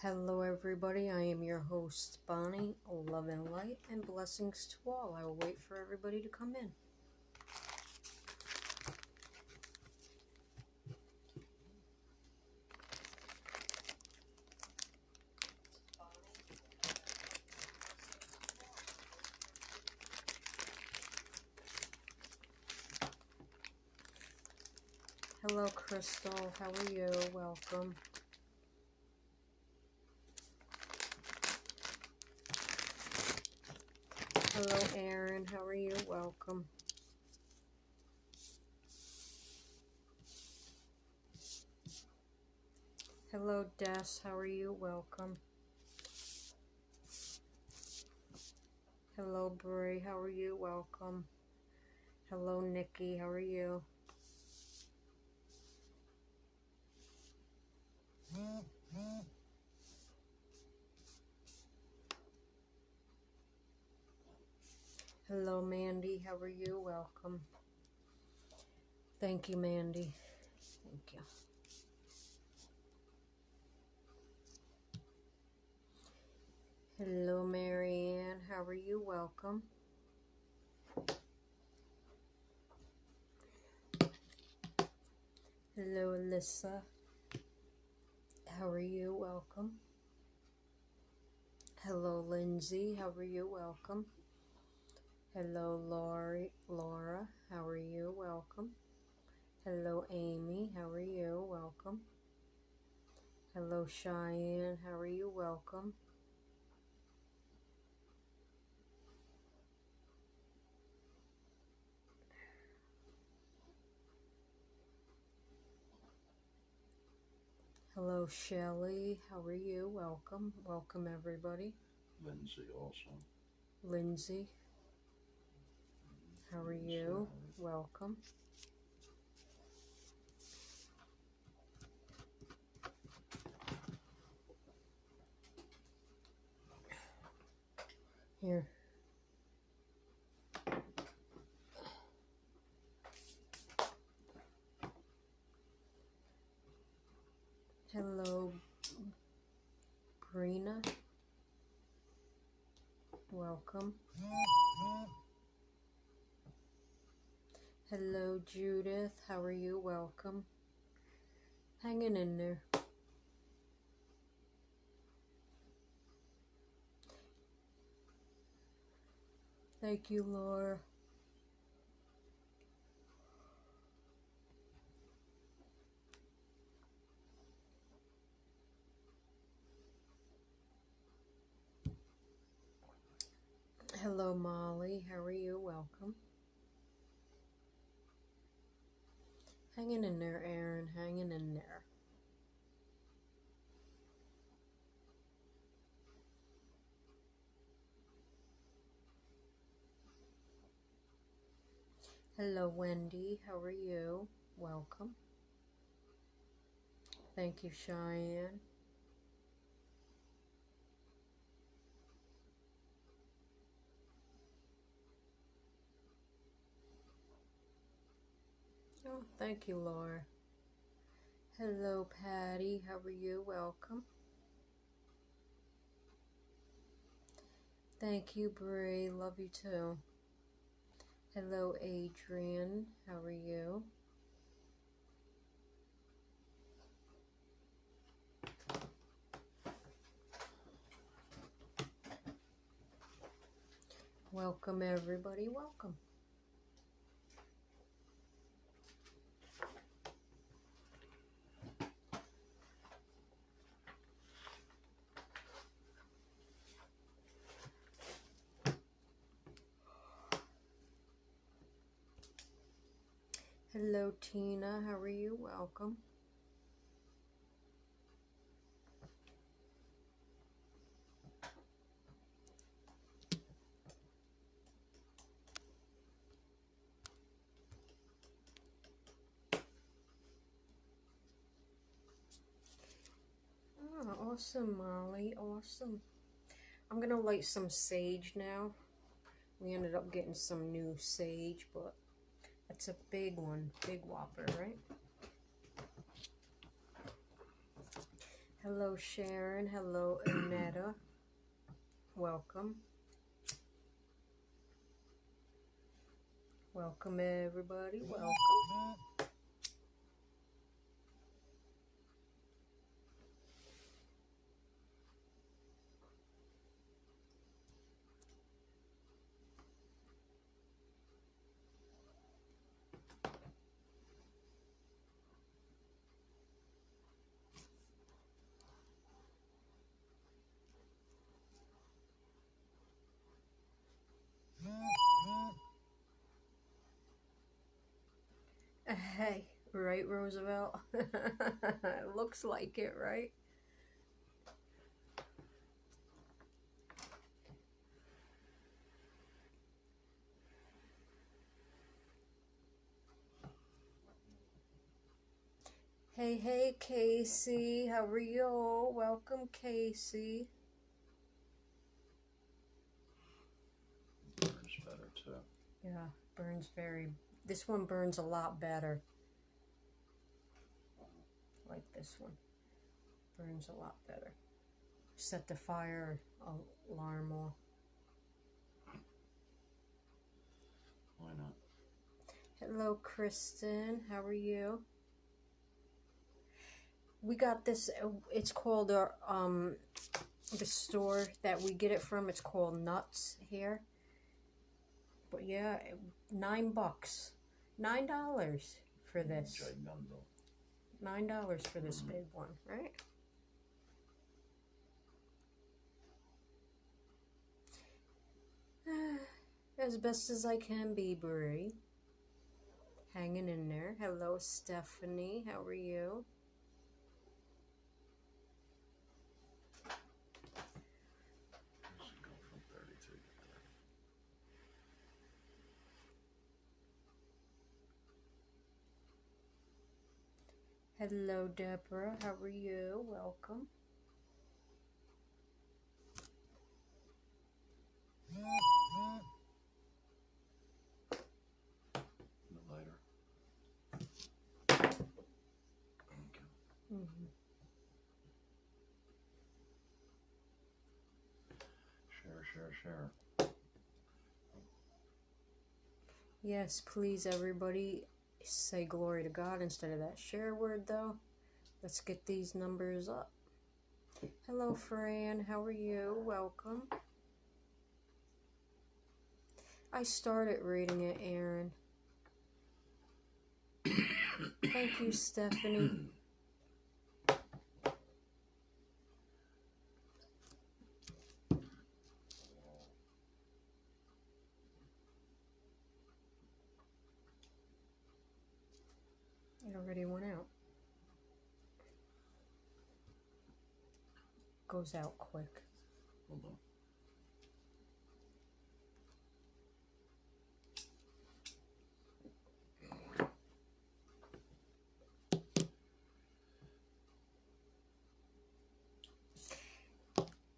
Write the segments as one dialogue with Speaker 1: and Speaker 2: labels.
Speaker 1: Hello, everybody. I am your host, Bonnie. Love and light and blessings to all. I will wait for everybody to come in. Hello, Crystal. How are you? Welcome. Hello, Aaron. How are you? Welcome. Hello, Des. How are you? Welcome. Hello, Bray. How are you? Welcome. Hello, Nikki. How are you? Hello, Mandy. How are you? Welcome. Thank you, Mandy. Thank you. Hello, Marianne. How are you? Welcome. Hello, Alyssa. How are you? Welcome. Hello, Lindsay. How are you? Welcome. Hello, Laura. How are you? Welcome. Hello, Amy. How are you? Welcome. Hello, Cheyenne. How are you? Welcome. Hello, Shelley. How are you? Welcome. Welcome, everybody.
Speaker 2: Lindsay also.
Speaker 1: Lindsay. How are you? Welcome. Here. Hello, Brina. Welcome. Hello, Judith. How are you? Welcome. Hanging in there. Thank you, Laura. Hello, Molly. How are you? Welcome. Hanging in there, Aaron. Hanging in there. Hello, Wendy. How are you? Welcome. Thank you, Cheyenne. Oh, thank you, Laura. Hello, Patty. How are you? Welcome. Thank you, Brie. Love you too. Hello, Adrian. How are you? Welcome, everybody. Welcome. Hello, Tina. How are you? Welcome. Oh, awesome, Molly. Awesome. I'm going to light some sage now. We ended up getting some new sage, but it's a big one. Big whopper, right? Hello, Sharon. Hello, Annetta. Welcome. Welcome, everybody. Welcome. Hey, right, Roosevelt? Looks like it, right? Hey, hey, Casey. How are you? Welcome, Casey.
Speaker 2: Burns better too.
Speaker 1: Yeah, burns very. This one burns a lot better. Like this one. Burns a lot better. Set the fire alarm off.
Speaker 2: Why not?
Speaker 1: Hello, Kristen. How are you? We got this. It's called the store that we get it from. It's called Nuts here. But yeah, $9, $9 for this. $9 for this big one, right? As best as I can be, Brie. Hanging in there. Hello, Stephanie. How are you?
Speaker 2: Go from 32 to 30.
Speaker 1: Hello, Deborah. How are you? Welcome.
Speaker 2: The lighter. Okay. Share.
Speaker 1: Yes, please, everybody, say glory to God instead of that share word, though. Let's get these numbers up. Hello, Fran. How are you? Welcome. I started reading it, Aaron. Thank you, Stephanie. It already went out. Goes out quick.
Speaker 2: Hold on.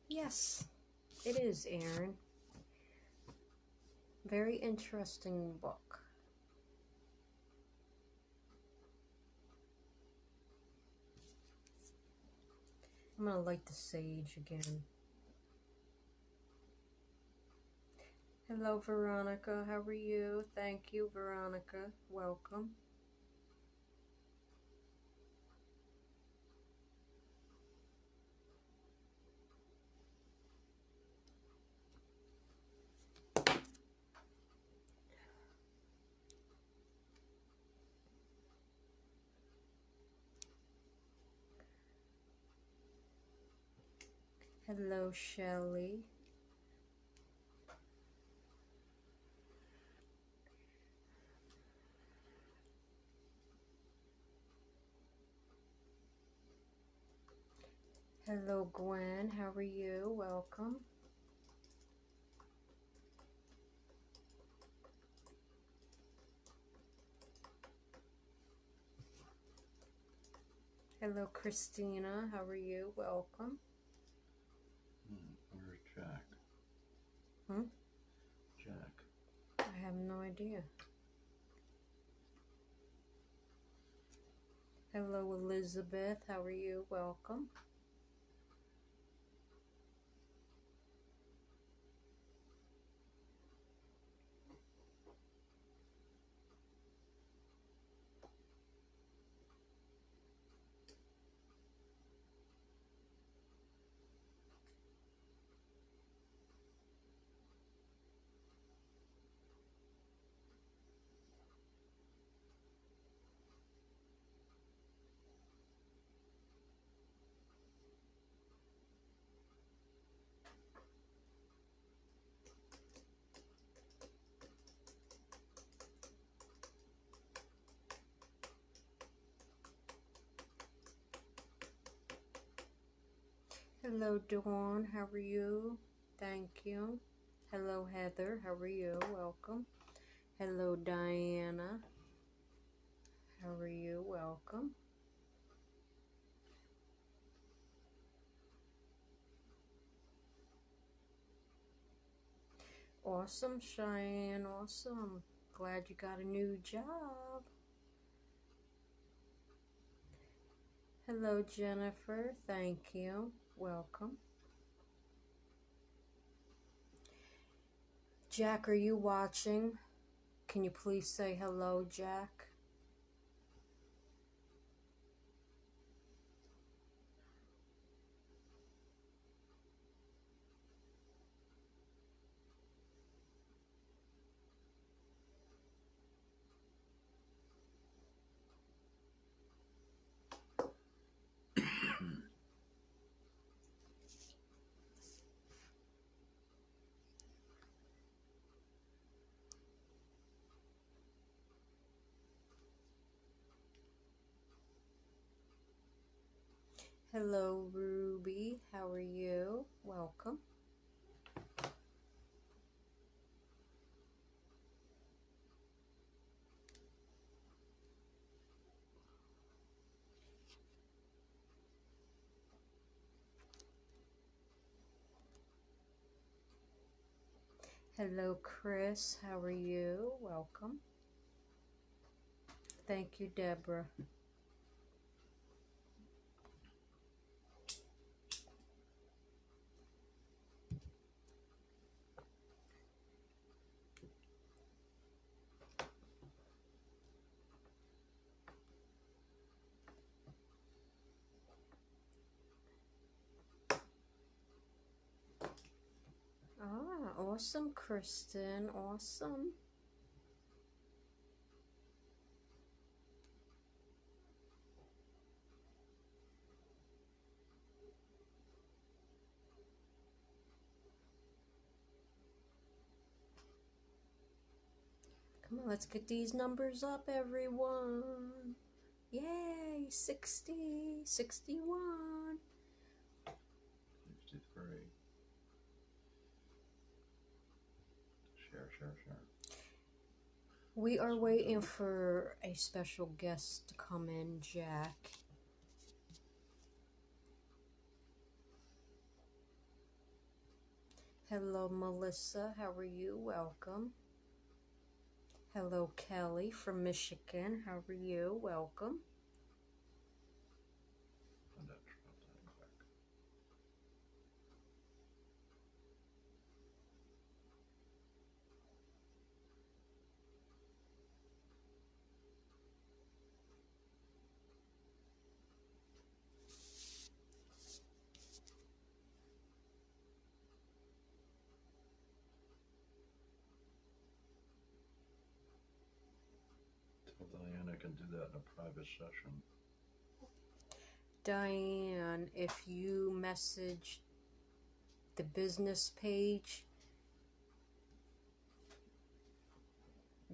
Speaker 1: Yes, it is, Aaron. Very interesting book. I'm gonna light the sage again. Hello, Veronica. How are you? Thank you, Veronica. Welcome. Hello, Shelley. Hello, Gwen. How are you? Welcome. Hello, Christina. How are you? Welcome.
Speaker 2: Where's Jack? Jack.
Speaker 1: I have no idea. Hello, Elizabeth. How are you? Welcome. Hello, Dawn. How are you? Thank you. Hello, Heather. How are you? Welcome. Hello, Diana. How are you? Welcome. Awesome, Cheyenne. Awesome. Glad you got a new job. Hello, Jennifer. Thank you. Welcome. Jack, are you watching? Can you please say hello, Jack? Hello, Ruby. How are you? Welcome. Hello, Chris. How are you? Welcome. Thank you, Deborah. Ah, awesome, Kristen. Awesome. Come on, let's get these numbers up, everyone. Yay, 60, 61.
Speaker 2: 63. Share, share, share.
Speaker 1: We are waiting for a special guest to come in, Jack. Hello, Melissa. How are you? Welcome. Hello, Kelly from Michigan. How are you? Welcome.
Speaker 2: And that dropped that quick. Tell Diana I can do that in a private session.
Speaker 1: Diane, if you message the business page,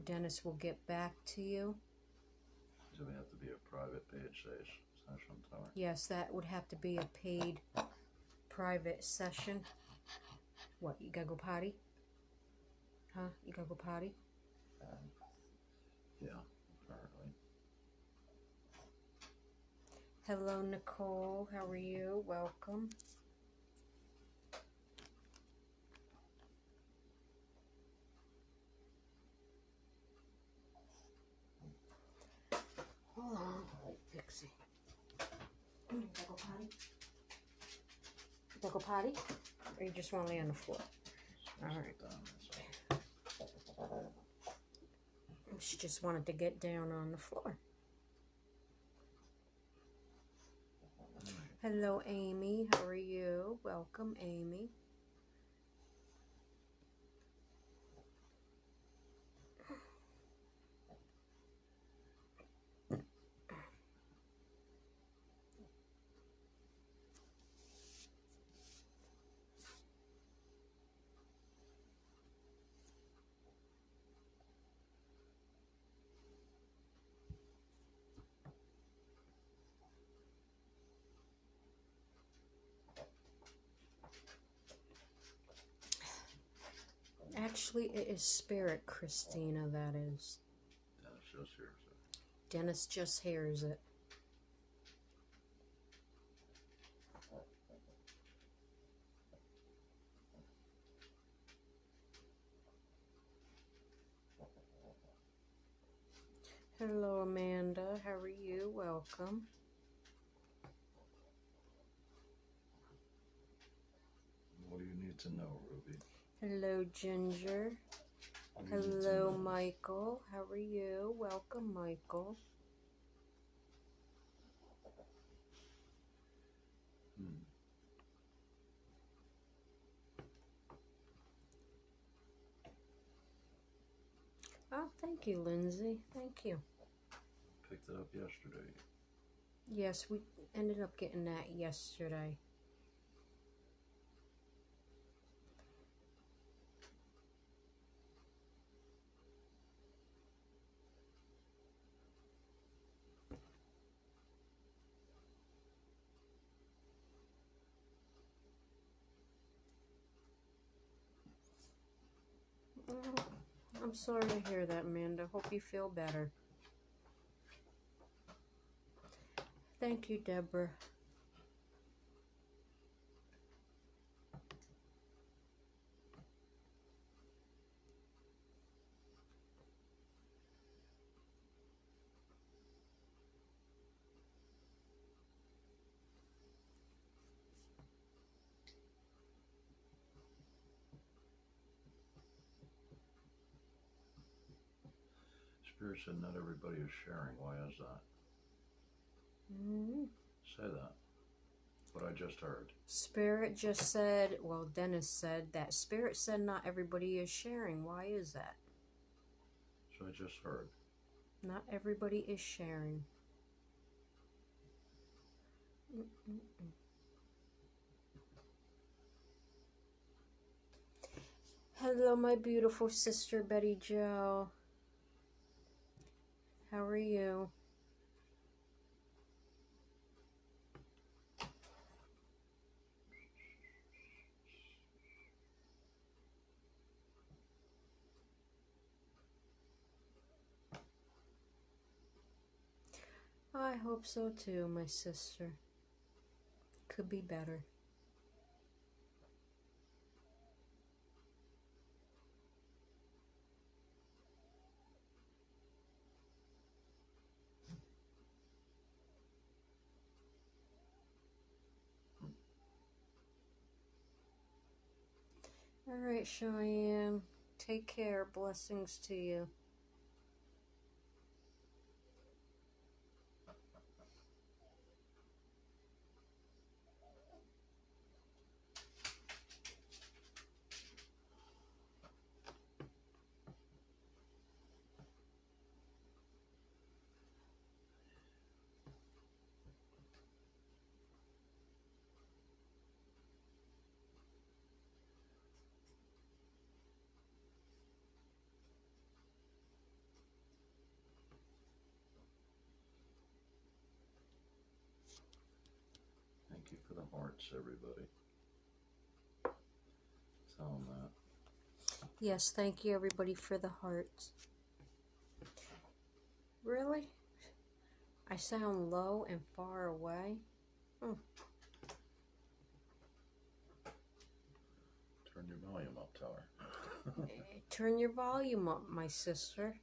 Speaker 1: Dennis will get back to you.
Speaker 2: Does it have to be a private page session, Tower?
Speaker 1: Yes, that would have to be a paid private session. What, you gotta go potty? Huh? You gotta go potty?
Speaker 2: Yeah, apparently.
Speaker 1: Hello, Nicole. How are you? Welcome. Hold on, Pixie. You gotta go potty? You gotta go potty? Or you just wanna lay on the floor? Alright. She just wanted to get down on the floor. Hello, Amy. How are you? Welcome, Amy. Actually, it is Spirit, Christina, that is.
Speaker 2: Dennis just hears it.
Speaker 1: Dennis just hears it. Hello, Amanda. How are you? Welcome.
Speaker 2: What do you need to know, Ruby?
Speaker 1: Hello, Ginger.
Speaker 2: What do you need to
Speaker 1: Hello,
Speaker 2: know?
Speaker 1: Michael. How are you? Welcome, Michael. Oh, thank you, Lindsay. Thank you.
Speaker 2: Picked it up yesterday.
Speaker 1: Yes, we ended up getting that yesterday. Oh, I'm sorry to hear that, Amanda. Hope you feel better. Thank you, Deborah.
Speaker 2: Spirit said not everybody is sharing. Why is that? Say that. What I just heard.
Speaker 1: Spirit just said, well, Dennis said that Spirit said not everybody is sharing. Why is that?
Speaker 2: So I just heard.
Speaker 1: Not everybody is sharing. Hello, my beautiful sister, Betty Jo. How are you? I hope so too, my sister. Could be better. All right, Cheyenne. Take care. Blessings to you.
Speaker 2: Thank you for the hearts, everybody. Tell them that.
Speaker 1: Yes, thank you, everybody, for the hearts. Really? I sound low and far away?
Speaker 2: Turn your volume up, tell her.
Speaker 1: Turn your volume up, my sister.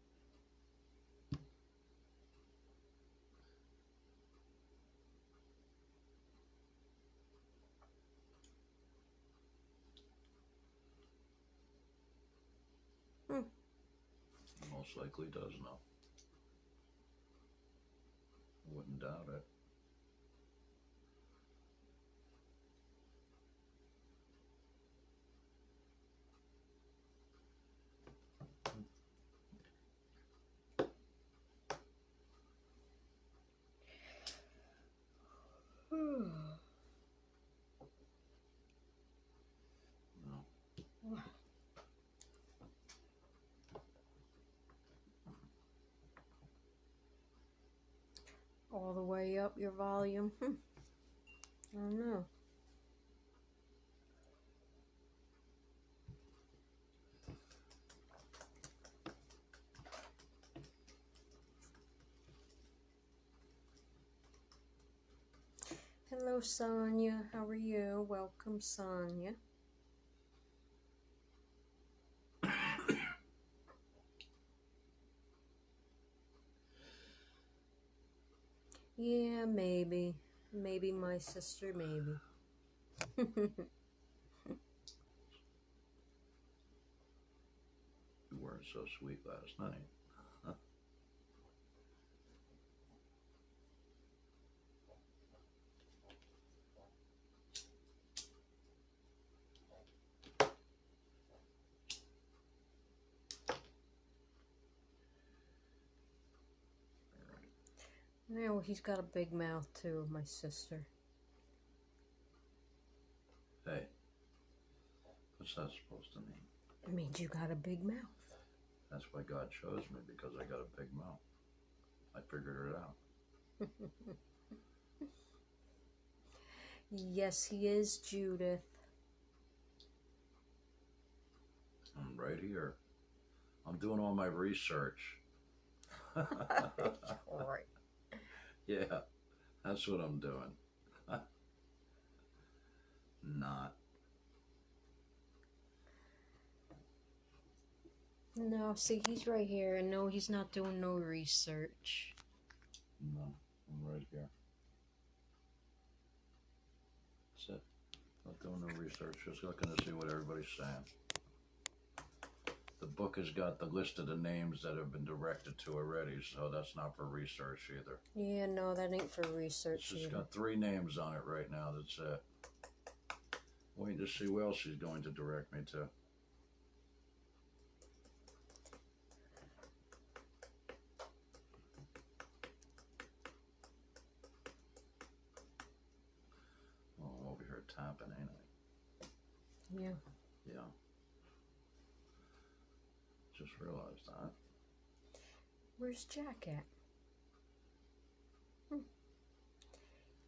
Speaker 2: Most likely does know. Wouldn't doubt it. No.
Speaker 1: All the way up your volume? I don't know. Hello, Sonia. How are you? Welcome, Sonia. Yeah, maybe. Maybe my sister, maybe.
Speaker 2: You weren't so sweet last night.
Speaker 1: Yeah, well, he's got a big mouth too, my sister.
Speaker 2: Hey, what's that supposed to mean?
Speaker 1: It means you got a big mouth.
Speaker 2: That's why God chose me, because I got a big mouth. I figured it out.
Speaker 1: Yes, he is, Judith.
Speaker 2: I'm right here. I'm doing all my research.
Speaker 1: Right.
Speaker 2: Yeah, that's what I'm doing. Not.
Speaker 1: No, see, he's right here, and no, he's not doing no research.
Speaker 2: No, I'm right here. That's it. Not doing no research, just looking to see what everybody's saying. The book has got the list of the names that have been directed to already, so that's not for research either.
Speaker 1: Yeah, no, that ain't for research
Speaker 2: It's just
Speaker 1: either.
Speaker 2: got 3 names on it right now, that's it. Waiting to see where else she's going to direct me to. Oh, I'm over here tapping, ain't I?
Speaker 1: Yeah.
Speaker 2: Yeah. Just realized that.
Speaker 1: Where's Jack at?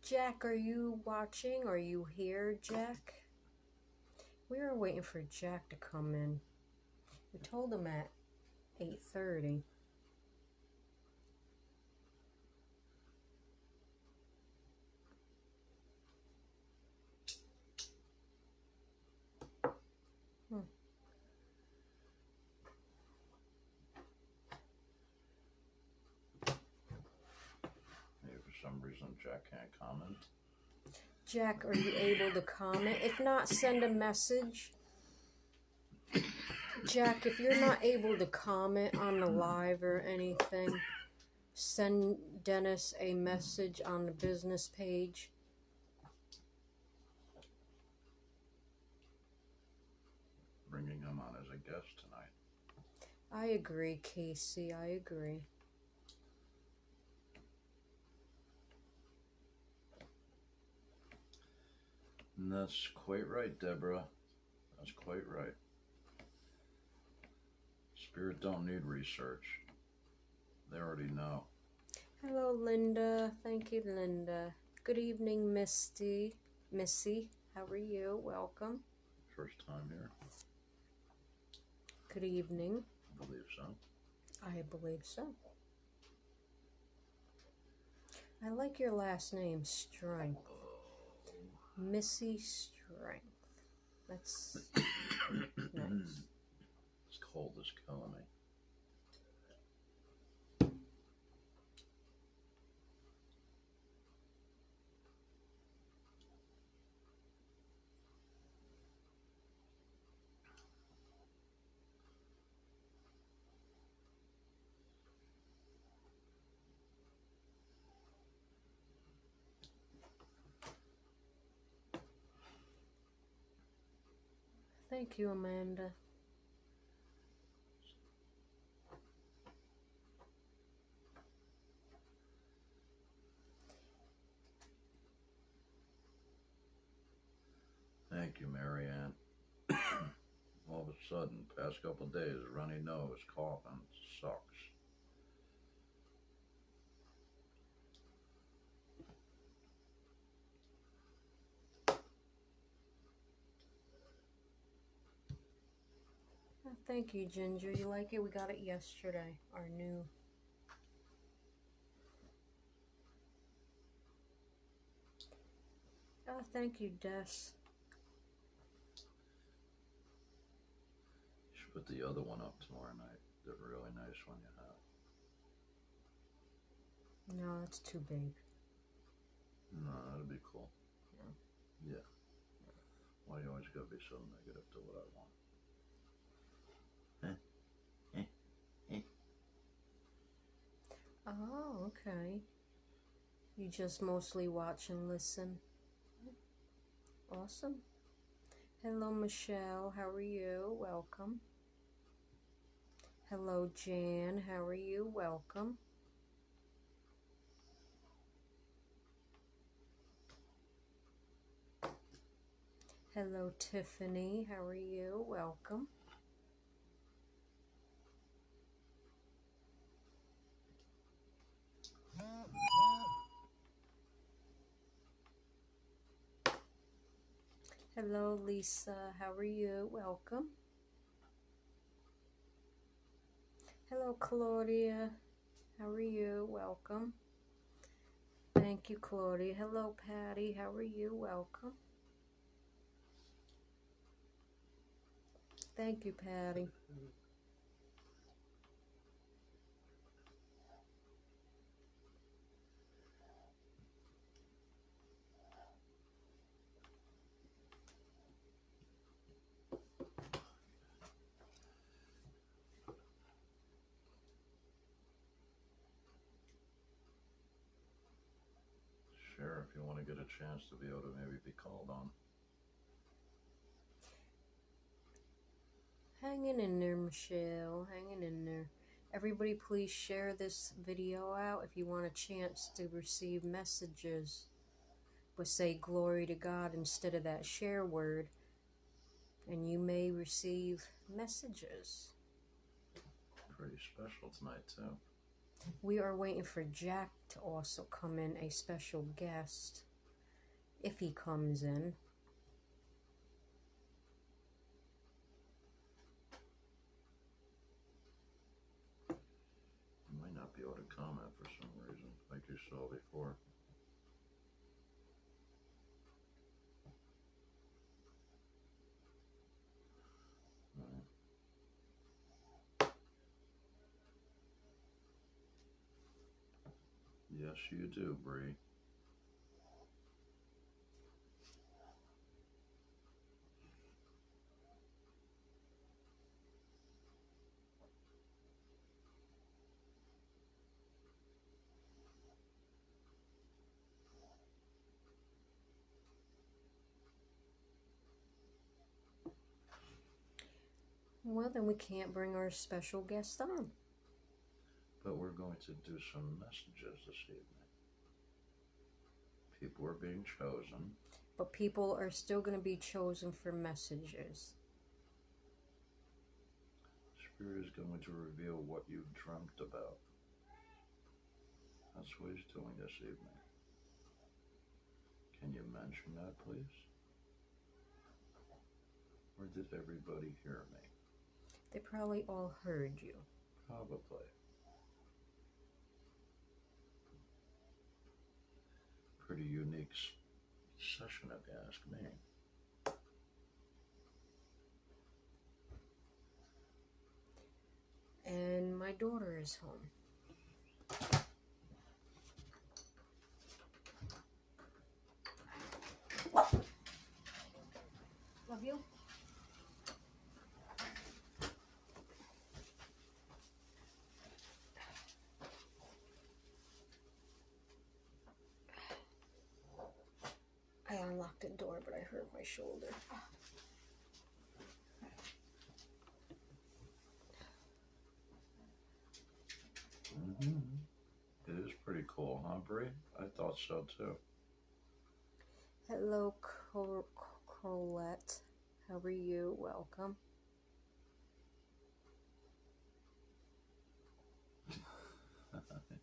Speaker 1: Jack, are you watching? Are you here, Jack? We were waiting for Jack to come in. We told him at 8:30.
Speaker 2: Maybe for some reason Jack can't comment.
Speaker 1: Jack, are you able to comment? If not, send a message. Jack, if you're not able to comment on the live or anything, send Dennis a message on the business page.
Speaker 2: Bringing him on as a guest tonight.
Speaker 1: I agree, Casey. I agree.
Speaker 2: And that's quite right, Deborah. That's quite right. Spirit don't need research. They already know.
Speaker 1: Hello, Linda. Thank you, Linda. Good evening, Missy. How are you? Welcome.
Speaker 2: First time here.
Speaker 1: Good evening.
Speaker 2: I believe so.
Speaker 1: I believe so. I like your last name, Strength. Missy Strength. That's nice.
Speaker 2: This cold is killing me.
Speaker 1: Thank you, Amanda.
Speaker 2: Thank you, Marianne. All of a sudden, past couple of days, runny nose, coughing, sucks.
Speaker 1: Oh, thank you, Ginger. You like it? We got it yesterday. Our new. Ah, thank you, Des.
Speaker 2: You should put the other one up tomorrow night. The really nice one you have.
Speaker 1: No, it's too big.
Speaker 2: No, that'd be cool. Yeah. Why you always gotta be so negative to what I want?
Speaker 1: Oh, okay. You just mostly watch and listen. Awesome. Hello, Michelle. How are you? Welcome. Hello, Jan. How are you? Welcome. Hello, Tiffany. How are you? Welcome. Hello, Lisa. How are you? Welcome. Hello, Claudia. How are you? Welcome. Thank you, Claudia. Hello, Patty. How are you? Welcome. Thank you, Patty.
Speaker 2: Sure, if you want to get a chance to be able to maybe be called on.
Speaker 1: Hanging in there, Michelle. Hanging in there. Everybody, please share this video out if you want a chance to receive messages. But say glory to God instead of that share word, and you may receive messages.
Speaker 2: Pretty special tonight, too.
Speaker 1: We are waiting for Jack to also come in, a special guest, if he comes in.
Speaker 2: You might not be able to comment for some reason, like you saw before. Yes, you do, Bree.
Speaker 1: Well, then we can't bring our special guest on.
Speaker 2: But we're going to do some messages this evening. People are being chosen.
Speaker 1: But people are still going to be chosen for messages.
Speaker 2: Spirit is going to reveal what you dreamt about. That's what he's doing this evening. Can you mention that, please? Or did everybody hear me?
Speaker 1: They probably all heard you.
Speaker 2: Probably. Pretty unique session, if you ask me.
Speaker 1: And my daughter is home. Love you. I unlocked the door, but I hurt my shoulder.
Speaker 2: It is pretty cool, huh, Bree? I thought so, too.
Speaker 1: Hello, Colette. How are you? Welcome.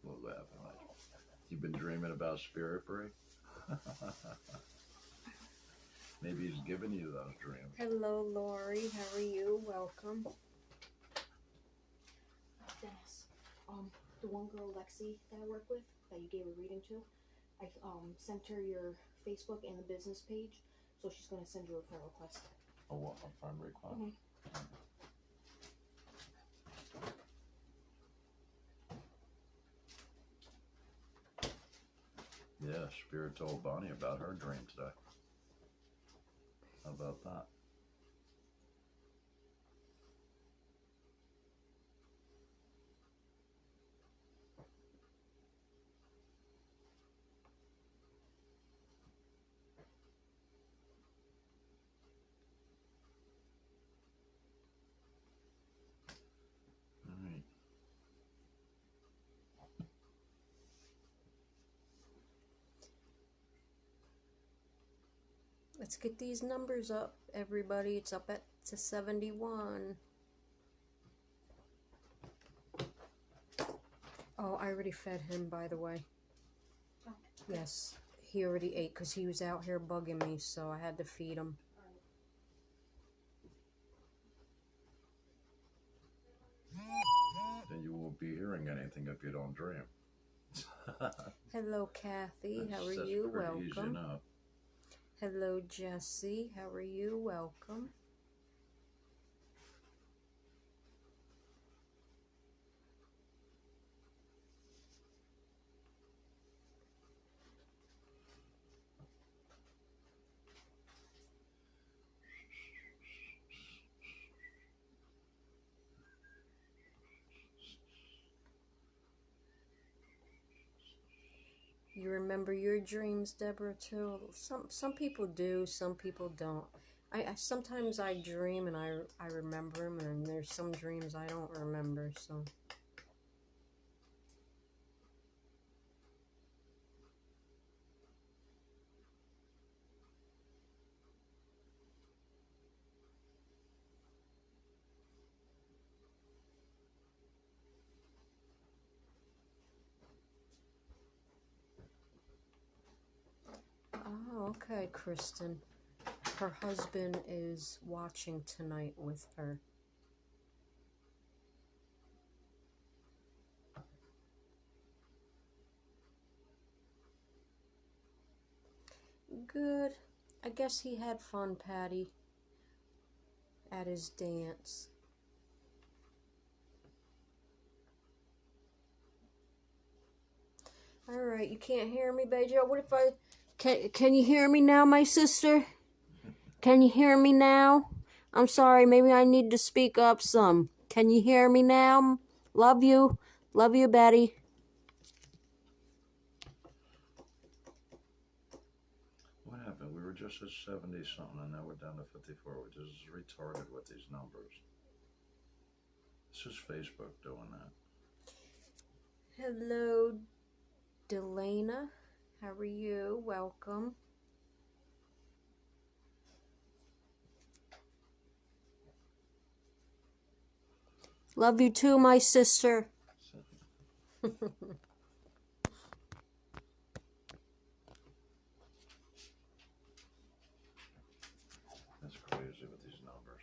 Speaker 2: What happened? You've been dreaming about Spirit, Bree? Maybe he's giving you those dreams.
Speaker 1: Hello, Lori. How are you? Welcome.
Speaker 3: Dennis, the one girl, Lexi, that I work with, that you gave a reading to, I sent her your Facebook and the business page. So she's going to send you a friend request.
Speaker 2: Oh, what? A friend request?
Speaker 3: Mhm.
Speaker 2: Yeah, Spirit told Bonnie about her dream today. How about that? Alright.
Speaker 1: Let's get these numbers up, everybody. It's up to 71. Oh, I already fed him, by the way.
Speaker 3: Oh.
Speaker 1: Yes, he already ate because he was out here bugging me, so I had to feed him.
Speaker 2: Then you won't be hearing anything if you don't dream.
Speaker 1: Hello, Kathy. How are
Speaker 2: That's
Speaker 1: you?
Speaker 2: pretty easy
Speaker 1: Welcome.
Speaker 2: enough.
Speaker 1: Hello, Jesse. How are you? Welcome. You remember your dreams, Deborah, too? Some people do, some people don't. I sometimes I dream and I remember them, and there's some dreams I don't remember, so. Oh, okay, Kristen. Her husband is watching tonight with her. Good. I guess he had fun, Patty, at his dance. Alright, you can't hear me, Bejo? What if I... Can you hear me now, my sister? Can you hear me now? I'm sorry, maybe I need to speak up some. Can you hear me now? Love you. Love you, Betty.
Speaker 2: What happened? We were just at 70 something and now we're down to 54, which is retarded with these numbers. This is Facebook doing that.
Speaker 1: Hello, Delana. How are you? Welcome. Love you too, my sister.
Speaker 2: That's crazy with these numbers.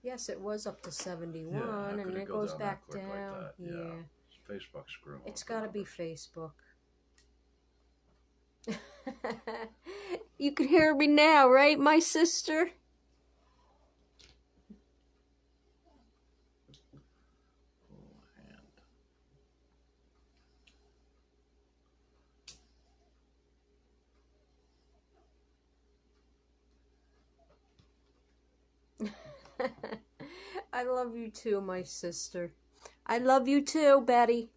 Speaker 1: Yes, it was up to 71,
Speaker 2: Yeah, how
Speaker 1: and
Speaker 2: could
Speaker 1: then
Speaker 2: it
Speaker 1: it
Speaker 2: go
Speaker 1: goes
Speaker 2: down
Speaker 1: back
Speaker 2: that quick like
Speaker 1: down.
Speaker 2: that?
Speaker 1: Yeah.
Speaker 2: Facebook screwing
Speaker 1: It's
Speaker 2: with the
Speaker 1: got to be
Speaker 2: numbers.
Speaker 1: Facebook. You can hear me now, right, my sister?
Speaker 2: Oh, hand.
Speaker 1: I love you too, my sister. I love you too, Betty.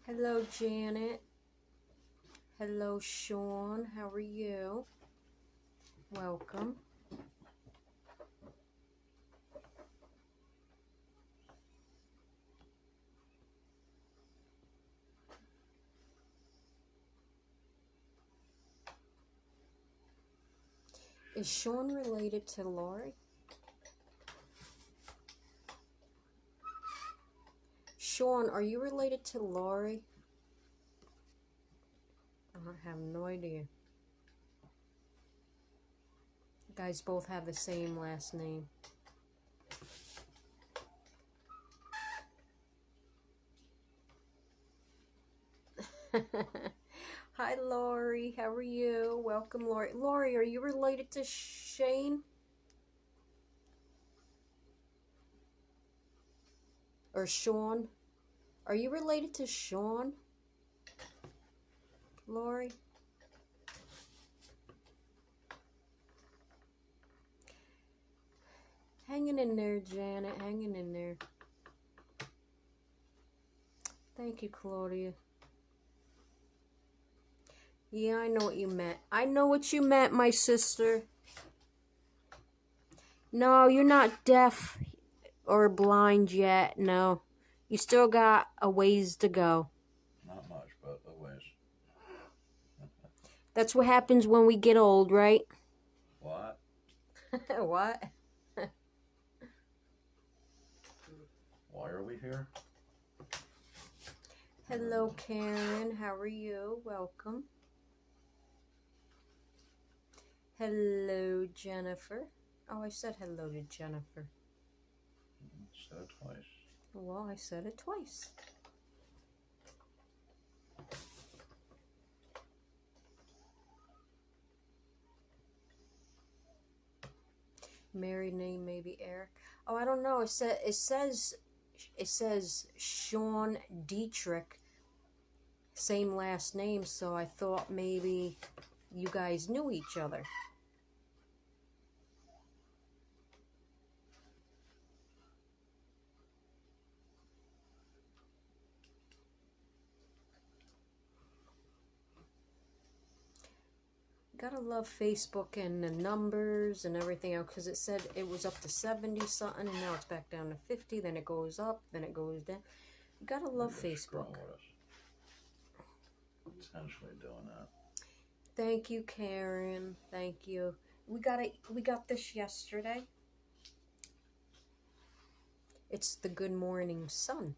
Speaker 1: Hello, Janet. Hello, Sean. How are you? Welcome. Is Sean related to Lori? Sean, are you related to Lori? I have no idea. You guys both have the same last name. Hi, Lori. How are you? Welcome, Lori. Lori, are you related to Shane? Or Sean? Are you related to Sean? Lori? Hanging in there, Janet. Hanging in there. Thank you, Claudia. Yeah, I know what you meant. I know what you meant, my sister. No, you're not deaf or blind yet. No. You still got a ways to go.
Speaker 2: Not much, but a ways.
Speaker 1: That's what happens when we get old, right?
Speaker 2: What?
Speaker 1: What?
Speaker 2: Why are we here?
Speaker 1: Hello, Karen. How are you? Welcome. Hello, Jennifer. Oh, I said hello to Jennifer.
Speaker 2: Said it twice.
Speaker 1: Well, I said it twice. Married name maybe Eric. Oh, I don't know. It says Sean Dietrich, same last name. So I thought maybe you guys knew each other. Gotta love Facebook and the numbers and everything else, because it said it was up to 70 something and now it's back down to 50, then it goes up, then it goes down. You gotta love Facebook.
Speaker 2: Potentially doing that.
Speaker 1: Thank you, Karen. Thank you. We got this yesterday. It's the Good Morning Sun.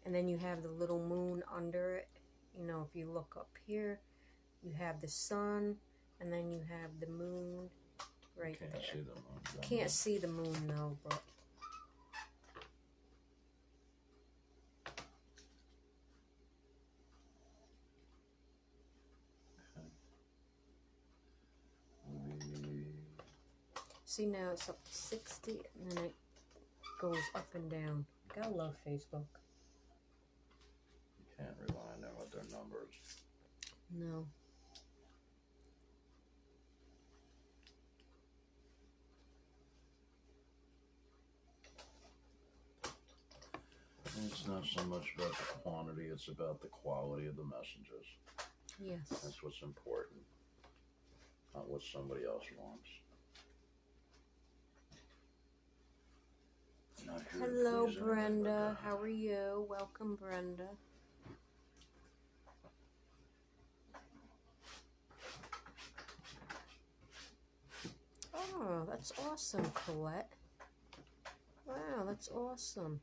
Speaker 1: And then you have the little moon under it. You know, if you look up here, you have the sun, and then you have the moon right there.
Speaker 2: Can't see the moon.
Speaker 1: Can't see the moon now, but see, now it's up to 60, and then it goes up and down. Gotta love Facebook.
Speaker 2: You can't rely on them with their numbers.
Speaker 1: No.
Speaker 2: It's not so much about the quantity, it's about the quality of the messages.
Speaker 1: Yes.
Speaker 2: That's what's important, not what somebody else wants. Not here to
Speaker 1: Hello,
Speaker 2: please anybody but
Speaker 1: Brenda.
Speaker 2: God.
Speaker 1: How are you? Welcome, Brenda. Oh, that's awesome, Colette. Wow, that's awesome.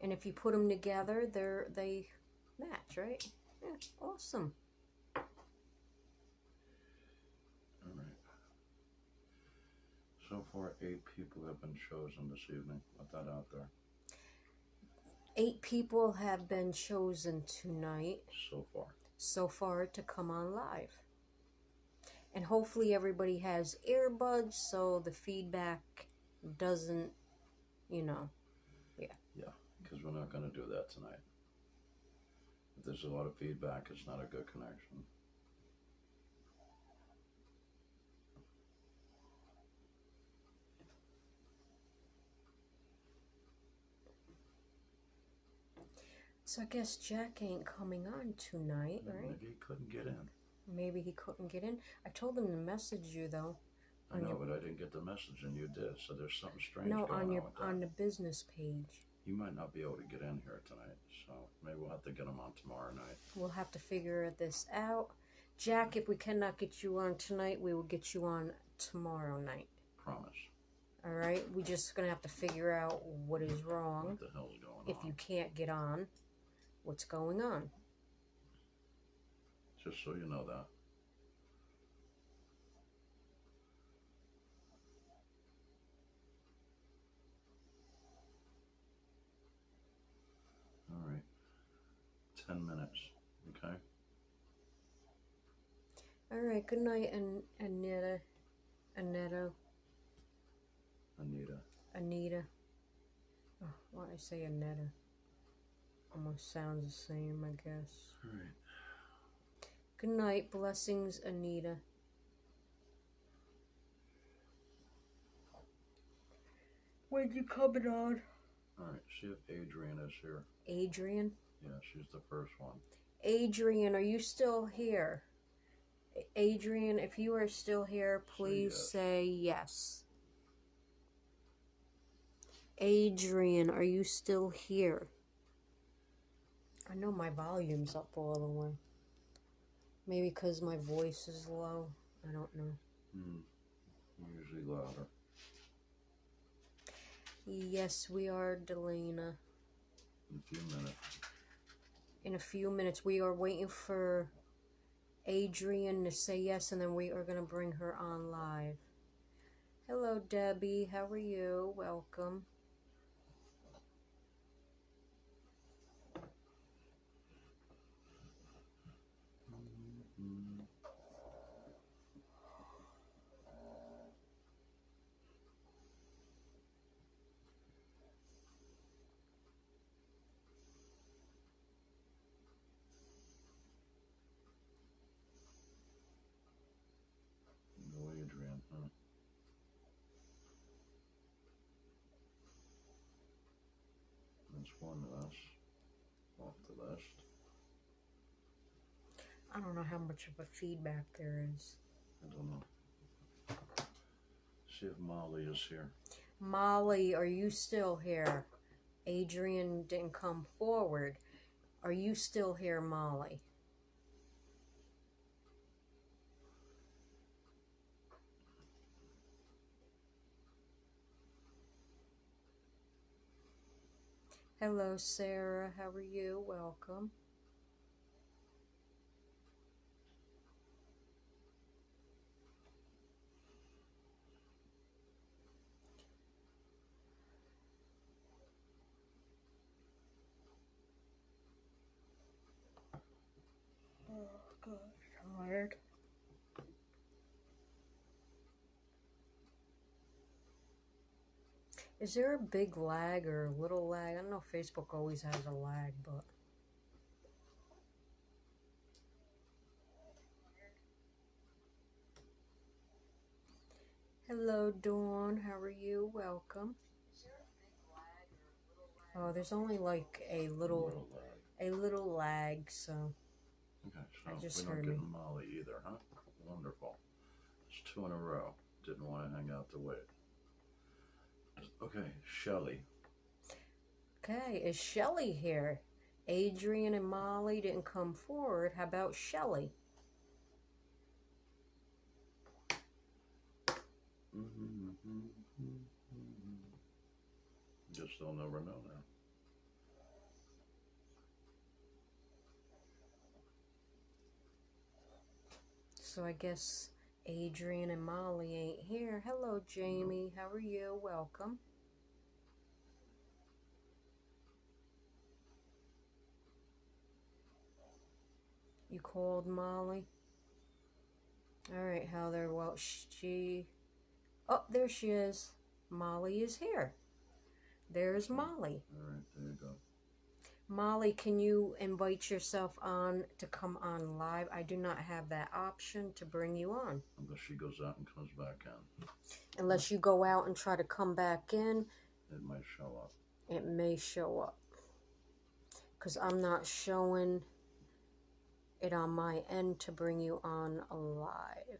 Speaker 1: And if you put them together, they match, right? Yeah, awesome.
Speaker 2: All right. So far, 8 people have been chosen this evening. Put that out there.
Speaker 1: 8 people have been chosen tonight
Speaker 2: So far.
Speaker 1: to come on live. And hopefully everybody has earbuds so the feedback doesn't, you know,
Speaker 2: Yeah, because we're not going to do that tonight. If there's a lot of feedback, it's not a good connection.
Speaker 1: So I guess Jack ain't coming on tonight, right?
Speaker 2: Maybe he couldn't get in.
Speaker 1: Maybe he couldn't get in. I told him to message you though.
Speaker 2: I know, but I didn't get the message and you did, so there's something strange going
Speaker 1: on your
Speaker 2: with that.
Speaker 1: on the business page.
Speaker 2: He might not be able to get in here tonight, so maybe we'll have to get him on tomorrow night.
Speaker 1: We'll have to figure this out. Jack, if we cannot get you on tonight, we will get you on tomorrow night.
Speaker 2: Promise.
Speaker 1: Alright, we just gonna have to figure out what is wrong.
Speaker 2: What the hell's going
Speaker 1: If
Speaker 2: on?
Speaker 1: you can't get on, what's going on?
Speaker 2: Just so you know that. All right. 10 minutes. Okay.
Speaker 1: Alright, good night, Anita. Oh, why I say Aneta? Almost sounds the same, I guess.
Speaker 2: All right.
Speaker 1: Good night, blessings, Anita. When you coming on?
Speaker 2: All right. See if Adrian is here.
Speaker 1: Adrian?
Speaker 2: Yeah, she's the first one.
Speaker 1: Adrian, are you still here? Adrian, if you are still here, please say yes. Adrian, are you still here? I know my volume's up all the way. Maybe because my voice is low. I don't know.
Speaker 2: Usually louder.
Speaker 1: Yes, we are, Delana.
Speaker 2: In a few minutes.
Speaker 1: In a few minutes, we are waiting for Adrian to say yes, and then we are going to bring her on live. Hello, Debbie. How are you? Welcome.
Speaker 2: No Adrian, huh? That's one less off the list.
Speaker 1: I don't know how much of a feedback there is.
Speaker 2: I don't know. See if Molly is here.
Speaker 1: Molly, are you still here? Adrian didn't come forward. Are you still here, Molly? Hello, Sarah. How are you? Welcome. Oh, God, tired. Is there a big lag or a little lag? I don't know if Facebook always has a lag, but... Hello, Dawn. How are you? Welcome. Oh, there's only like a little lag, so...
Speaker 2: Okay,
Speaker 1: I
Speaker 2: so
Speaker 1: just
Speaker 2: we're not
Speaker 1: heard
Speaker 2: getting Molly either, huh? Wonderful. It's 2 in a row. Didn't want to hang out to wait. Okay, Shelly.
Speaker 1: Okay, is Shelly here? Adrian and Molly didn't come forward. How about Shelly?
Speaker 2: Guess they'll never know now.
Speaker 1: So I guess Adrian and Molly ain't here. Hello, Jamie. How are you? Welcome. You called Molly? Alright, Heather. Well, she... Oh, there she is. Molly is here. There's Molly.
Speaker 2: Alright, there you go.
Speaker 1: Molly, can you invite yourself on to come on live? I do not have that option to bring you on.
Speaker 2: Unless she goes out and comes back in.
Speaker 1: Unless you go out and try to come back in,
Speaker 2: It might show up.
Speaker 1: it may show up. Because I'm not showing it on my end to bring you on live.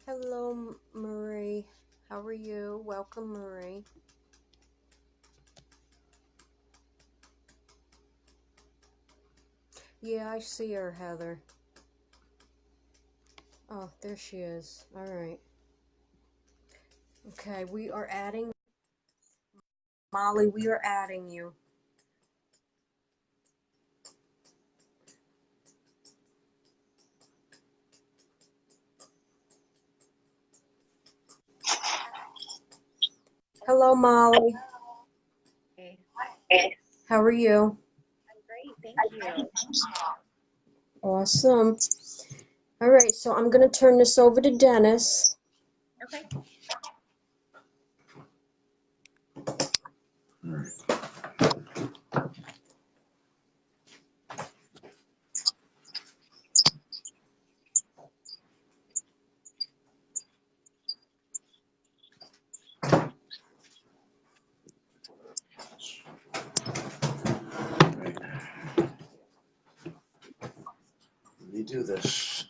Speaker 1: Hello, Marie. How are you? Welcome, Marie. Yeah, I see her, Heather. Oh, there she is. All right. Okay, we are adding. Molly, we are adding you. Hello, Molly.
Speaker 4: Hey,
Speaker 1: How are you?
Speaker 4: I'm great, thank you.
Speaker 1: Awesome. All right, so I'm going to turn this over to Dennis.
Speaker 4: Okay.
Speaker 2: Right. Let me do this.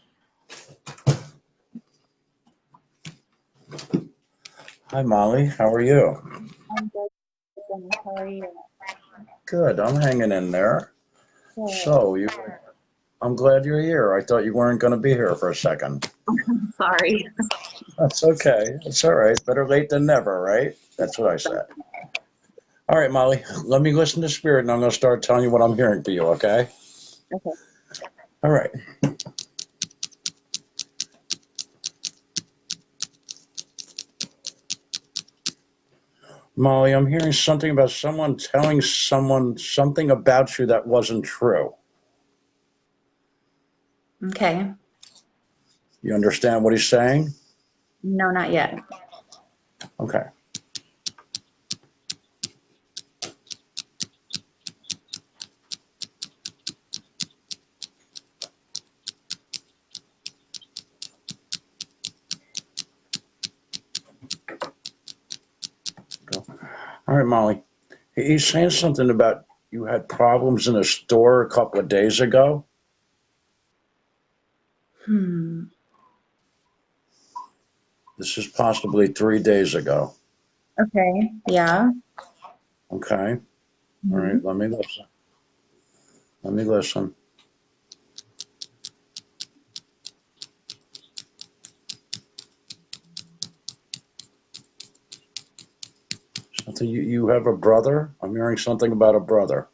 Speaker 2: Hi, Molly. How are you?
Speaker 4: I'm good, Dennis. How are you?
Speaker 2: Good. I'm hanging in there.
Speaker 4: Good.
Speaker 2: So, I'm glad you're here. I thought you weren't going to be here for a second.
Speaker 4: Sorry.
Speaker 2: That's okay. It's all right. Better late than never, right? That's what I said. All right, Molly. Let me listen to Spirit, and I'm going to start telling you what I'm hearing for you, okay?
Speaker 4: Okay.
Speaker 2: All right. Molly, I'm hearing something about someone telling someone something about you that wasn't true.
Speaker 4: Okay.
Speaker 2: You understand what he's saying?
Speaker 4: No, not yet.
Speaker 2: Okay. Go. All right, Molly. He's saying something about you had problems in a store a couple of days ago.
Speaker 4: Hmm.
Speaker 2: This is possibly 3 days ago.
Speaker 4: Okay. Yeah.
Speaker 2: Okay. All
Speaker 4: Hmm.
Speaker 2: right. Let me listen. Let me listen. Something you have a brother? I'm hearing something about a brother.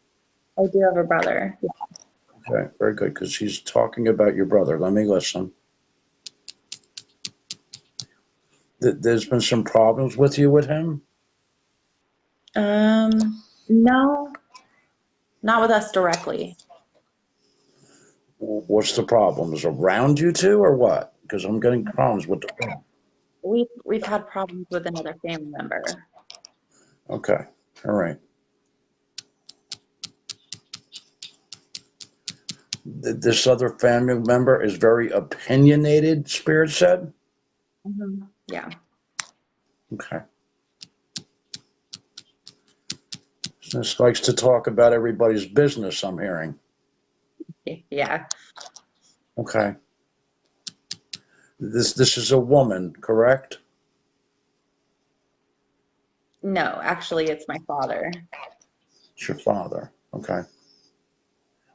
Speaker 4: I do have a brother.
Speaker 2: Okay. Very good. Because he's talking about your brother. Let me listen. There's been some problems with you with him?
Speaker 4: No, not with us directly.
Speaker 2: What's the problems around you two or what? Because I'm getting problems with the.
Speaker 4: We've had problems with another family member.
Speaker 2: Okay. All right. This other family member is very opinionated, Spirit said.
Speaker 4: Yeah.
Speaker 2: Okay. This likes to talk about everybody's business, I'm hearing.
Speaker 4: Yeah.
Speaker 2: Okay. This is a woman, correct?
Speaker 4: No, actually, it's my father.
Speaker 2: It's your father. Okay.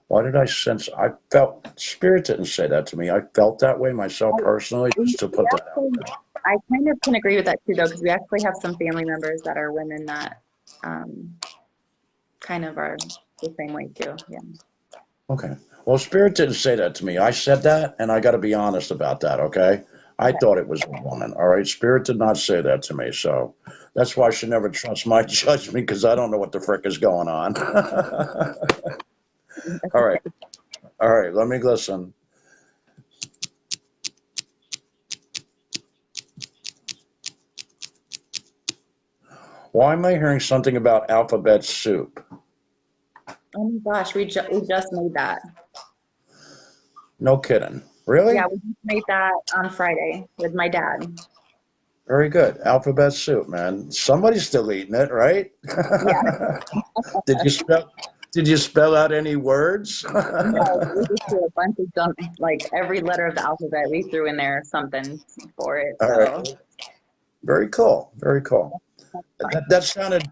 Speaker 2: Why did I sense I felt Spirit didn't say that to me. I felt that way myself personally,
Speaker 4: We
Speaker 2: just to put that out
Speaker 4: actually,
Speaker 2: there.
Speaker 4: I kind of can agree with that too, though, because we actually have some family members that are women that um, kind of are the same way too. Yeah.
Speaker 2: Okay. Well, Spirit didn't say that to me. I said that, and I got to be honest about that, okay? I
Speaker 4: Okay.
Speaker 2: thought it was a woman, all right? Spirit did not say that to me, so that's why I should never trust my judgment because I don't know what the frick is going on. All right. All right. Let me listen. Why am I hearing something about alphabet soup?
Speaker 4: Oh my gosh, we just made that.
Speaker 2: No kidding.
Speaker 4: Yeah,
Speaker 2: Really?
Speaker 4: we just made that on Friday with my dad.
Speaker 2: Very good. Alphabet soup, man. Somebody's still eating it, right?
Speaker 4: Yeah.
Speaker 2: Did you spell? Did you spell out any words?
Speaker 4: No, we just threw a bunch of something, like every letter of the alphabet, we threw in there something for it.
Speaker 2: All
Speaker 4: So
Speaker 2: right. Very cool. Very cool. That sounded,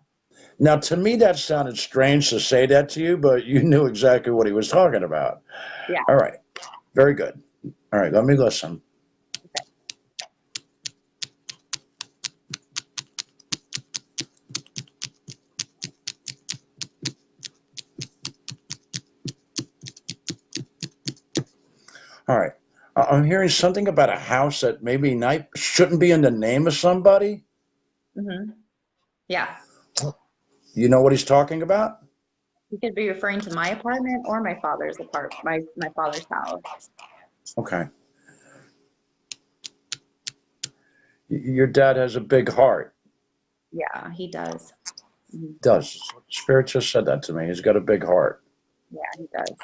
Speaker 2: now to me, that sounded strange to say that to you, but you knew exactly what he was talking about.
Speaker 4: yeah.
Speaker 2: All right. Very good. All right. Let me listen. All right. I'm hearing something about a house that maybe shouldn't be in the name of somebody.
Speaker 4: hmm Yeah.
Speaker 2: You know what he's talking about?
Speaker 4: You could be referring to my apartment or my father's my father's house.
Speaker 2: Okay. Your dad has a big heart.
Speaker 4: Yeah, he does. Mhm.
Speaker 2: Does. Spirit just said that to me. He's got a big heart.
Speaker 4: Yeah, he does.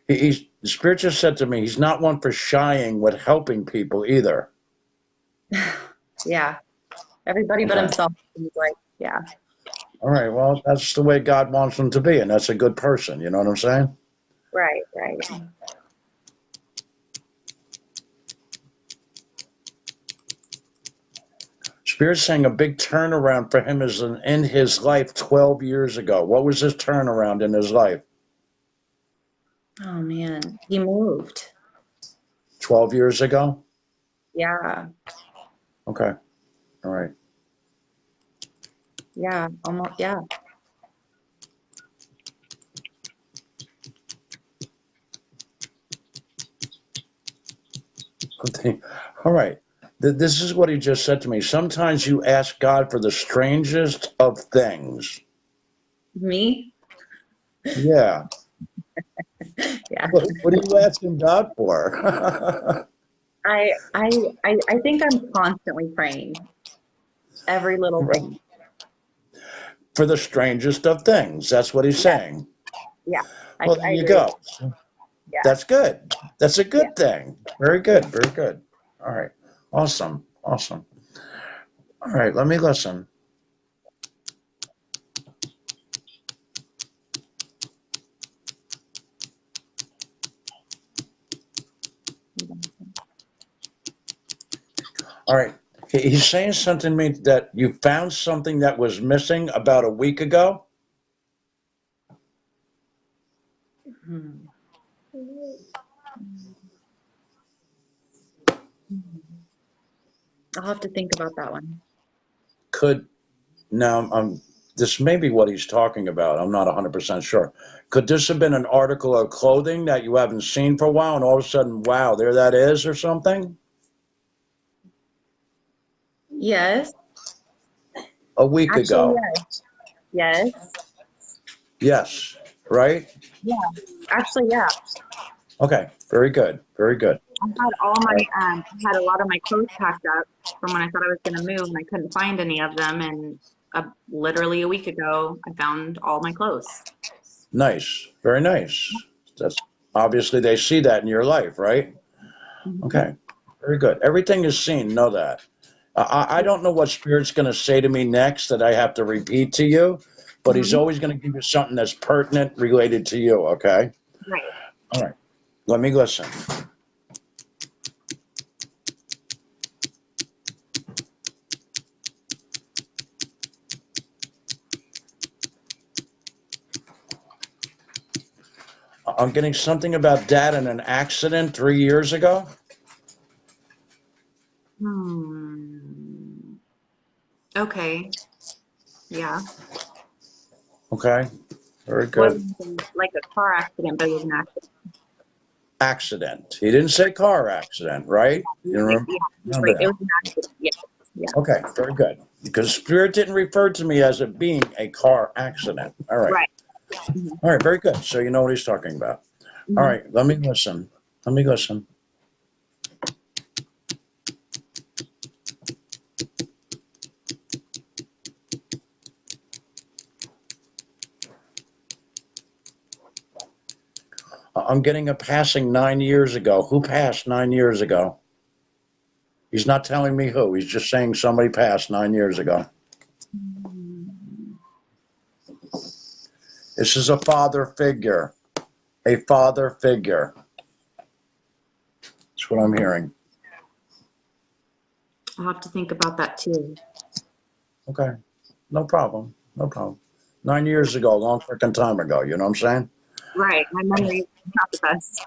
Speaker 2: The Spirit just said to me, he's not one for shying with helping people either.
Speaker 4: Yeah. Everybody but
Speaker 2: Okay.
Speaker 4: himself. He's like, yeah.
Speaker 2: All right. Well, that's the way God wants him to be, and that's a good person. You know what I'm saying?
Speaker 4: Right, right.
Speaker 2: Spirit's saying a big turnaround for him is in his life 12 years ago. What was his turnaround in his life?
Speaker 4: Oh man. He moved.
Speaker 2: 12 years ago?
Speaker 4: Yeah.
Speaker 2: Okay. All right.
Speaker 4: Yeah. Almost yeah.
Speaker 2: Okay. All right. This is what he just said to me. Sometimes you ask God for the strangest of things.
Speaker 4: Me?
Speaker 2: Yeah.
Speaker 4: Yeah.
Speaker 2: What are you asking God for?
Speaker 4: I think I'm constantly praying. Every little thing.
Speaker 2: For the strangest of things. That's what he's saying.
Speaker 4: Yeah.
Speaker 2: Well, there
Speaker 4: I
Speaker 2: you
Speaker 4: agree.
Speaker 2: go.
Speaker 4: Yeah.
Speaker 2: That's good. That's a
Speaker 4: Yeah.
Speaker 2: good thing. Very good. Very good. All right. Awesome. Awesome. All right. Let me listen. All right. He's saying something to me that you found something that was missing about a week ago.
Speaker 4: Hmm. I'll have to think about that one.
Speaker 2: Could now this may be what he's talking about. I'm not 100% sure. Could this have been an article of clothing that you haven't seen for a while, and all of a sudden, wow, there that is, or something?
Speaker 4: Yes.
Speaker 2: A week
Speaker 4: Actually,
Speaker 2: ago.
Speaker 4: yes. Yes.
Speaker 2: Yes. Right?
Speaker 4: Yeah. Actually, yeah.
Speaker 2: Okay. Very good. Very good.
Speaker 4: I had I had a lot of my clothes packed up from when I thought I was gonna move and I couldn't find any of them and literally a week ago I found all my clothes.
Speaker 2: Nice. Very nice. That's obviously they see that in your life, right?
Speaker 4: Mhm.
Speaker 2: Okay. Very good. Everything is seen. Know that. I don't know what Spirit's going to say to me next that I have to repeat to you, but he's
Speaker 4: Mhm.
Speaker 2: always going to give you something that's pertinent related to you, okay?
Speaker 4: Right.
Speaker 2: All right. Let me listen. I'm getting something about Dad in an accident 3 years ago.
Speaker 4: Hmm. Okay. Yeah.
Speaker 2: Okay. Very good.
Speaker 4: Wasn't like a car accident, but it was an accident.
Speaker 2: Accident. He didn't say car accident, right? You remember,
Speaker 4: Yeah.
Speaker 2: remember
Speaker 4: Right. It
Speaker 2: that?
Speaker 4: was an accident. Yeah. Yeah.
Speaker 2: Okay. Very good. Because Spirit didn't refer to me as it being a car accident. All right.
Speaker 4: Right. Mhm.
Speaker 2: All right. Very good. So you know what he's talking about. All
Speaker 4: Mhm.
Speaker 2: right. Let me listen. Let me listen. I'm getting a passing 9 years ago. Who passed 9 years ago? He's not telling me who. He's just saying somebody passed 9 years ago.
Speaker 4: Mhm.
Speaker 2: This is a father figure. A father figure. That's what I'm hearing.
Speaker 4: I'll have to think about that too.
Speaker 2: Okay. No problem. No problem. 9 years ago, a long freaking time ago. You know what I'm saying?
Speaker 4: Right. My memory is not the best.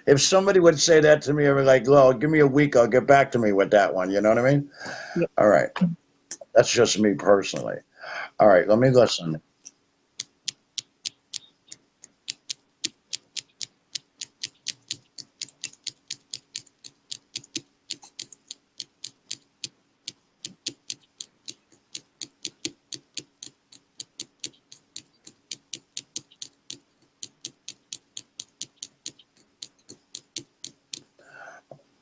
Speaker 2: If somebody would say that to me, I'd be like, well, give me a week. I'll get back to me with that one. You know what I mean?
Speaker 4: Yep.
Speaker 2: All right. That's just me personally. All right. Let me listen.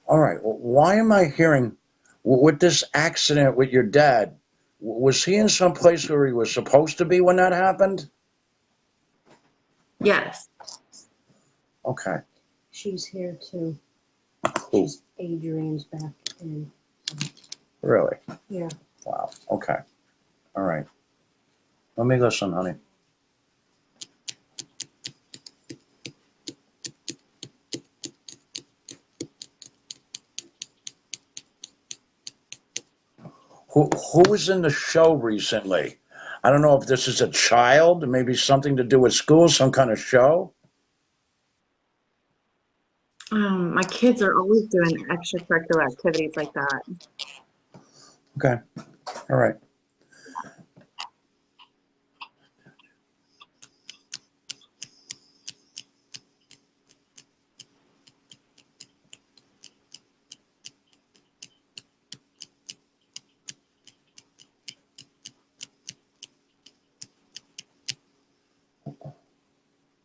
Speaker 2: All right. Well, why am I hearing with this accident with your dad? Was he in some place where he was supposed to be when that happened?
Speaker 4: Yes.
Speaker 2: Okay.
Speaker 1: She's here too.
Speaker 2: Who?
Speaker 1: Adrian's back in.
Speaker 2: Really?
Speaker 1: Yeah.
Speaker 2: Wow. Okay. All right. Let me listen, honey. Who was in the show recently? I don't know if this is a child, maybe something to do with school, some kind of show.
Speaker 4: My kids are always doing extracurricular activities like that.
Speaker 2: Okay. All right.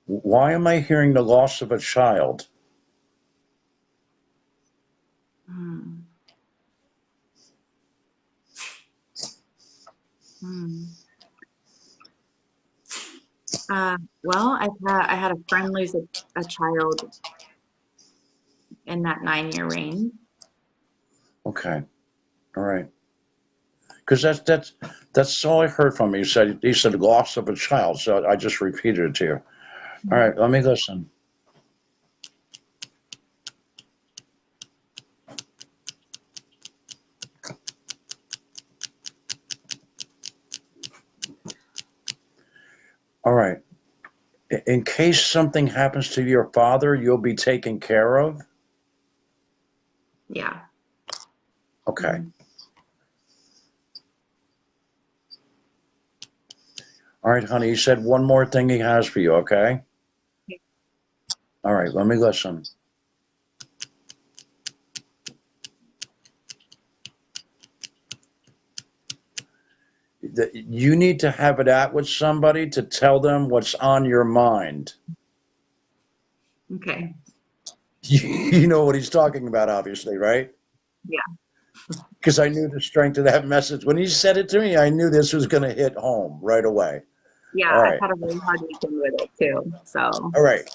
Speaker 2: Why am I hearing the loss of a child?
Speaker 4: Hmm. Hmm. Well, I had a friend lose a child in that 9-year range.
Speaker 2: Okay. All right. Because that's all I heard from him. He said loss of a child, so I just repeated it to you. All right, let me listen. All right. In case something happens to your father, you'll be taken care of.
Speaker 4: Yeah.
Speaker 2: Okay.
Speaker 4: Mhm.
Speaker 2: All right, honey. He said one more thing he has for you. Okay. All right. Let me listen. You need to have it out with somebody to tell them what's on your mind.
Speaker 4: Okay.
Speaker 2: You know what he's talking about, obviously, right?
Speaker 4: Yeah.
Speaker 2: Because I knew the strength of that message. When he said it to me, I knew this was going to hit home right away.
Speaker 4: Yeah,
Speaker 2: All
Speaker 4: I've
Speaker 2: right.
Speaker 4: had a really hard weekend with it too. So,
Speaker 2: All right.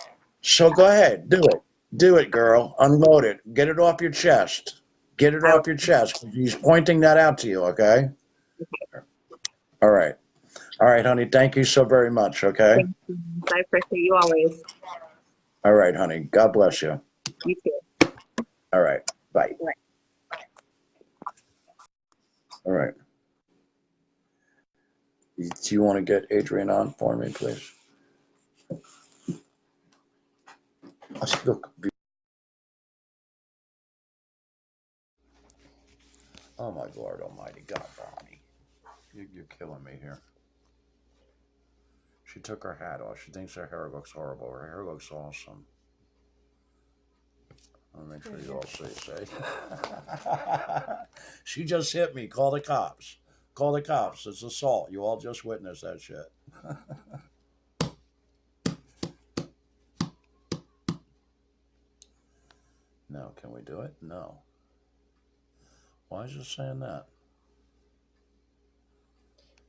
Speaker 2: So go ahead. Do it. Do it, girl. Unload it. Get it off your chest. Get it
Speaker 4: I,
Speaker 2: off your chest. He's pointing that out to you, okay? All right. All right, honey. Thank you so very much, okay?
Speaker 4: thank you. I appreciate you always.
Speaker 2: All right, honey. God bless you.
Speaker 4: You too.
Speaker 2: All right. Bye.
Speaker 4: Bye.
Speaker 2: All right. Do you want to get Adrian on for me, please? Look. Oh, my Lord Almighty. God, Bonnie. You're killing me here. She took her hat off. She thinks her hair looks horrible. Her hair looks awesome. I'll make sure you all say. She just hit me. Call the cops. Call the cops. It's assault. You all just witnessed that shit. No, can we do it? No. Why is it saying that?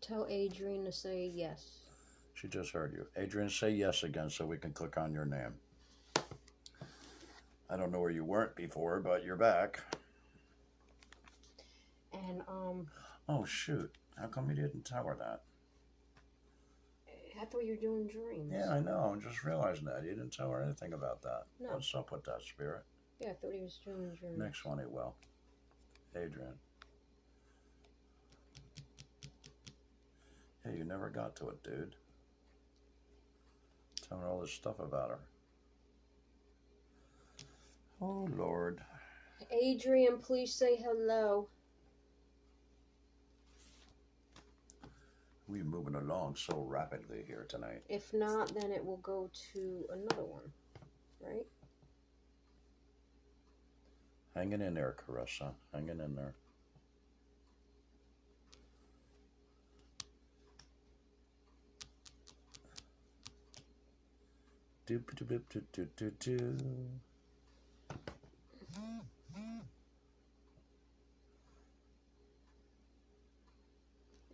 Speaker 1: Tell Adrian to say yes.
Speaker 2: She just heard you. Adrian, say yes again so we can click on your name. I don't know where you weren't before, but you're back.
Speaker 1: And
Speaker 2: Oh, shoot. How come you didn't tell her that?
Speaker 1: I thought you were doing dreams.
Speaker 2: Yeah, I know. I'm just realizing that. You didn't tell her anything about that.
Speaker 1: No.
Speaker 2: What's up with that, Spirit?
Speaker 1: Yeah, I thought he was doing dreams.
Speaker 2: Next one he will. Adrian. Yeah, you never got to it, dude. Telling her all this stuff about her. Oh, Lord.
Speaker 1: Adrian, please say hello.
Speaker 2: We're moving along so rapidly here tonight.
Speaker 1: If not, then it will go to another one, right?
Speaker 2: Hanging in there, Carissa. Hanging in there. Doop doop doop doop doop doop doop.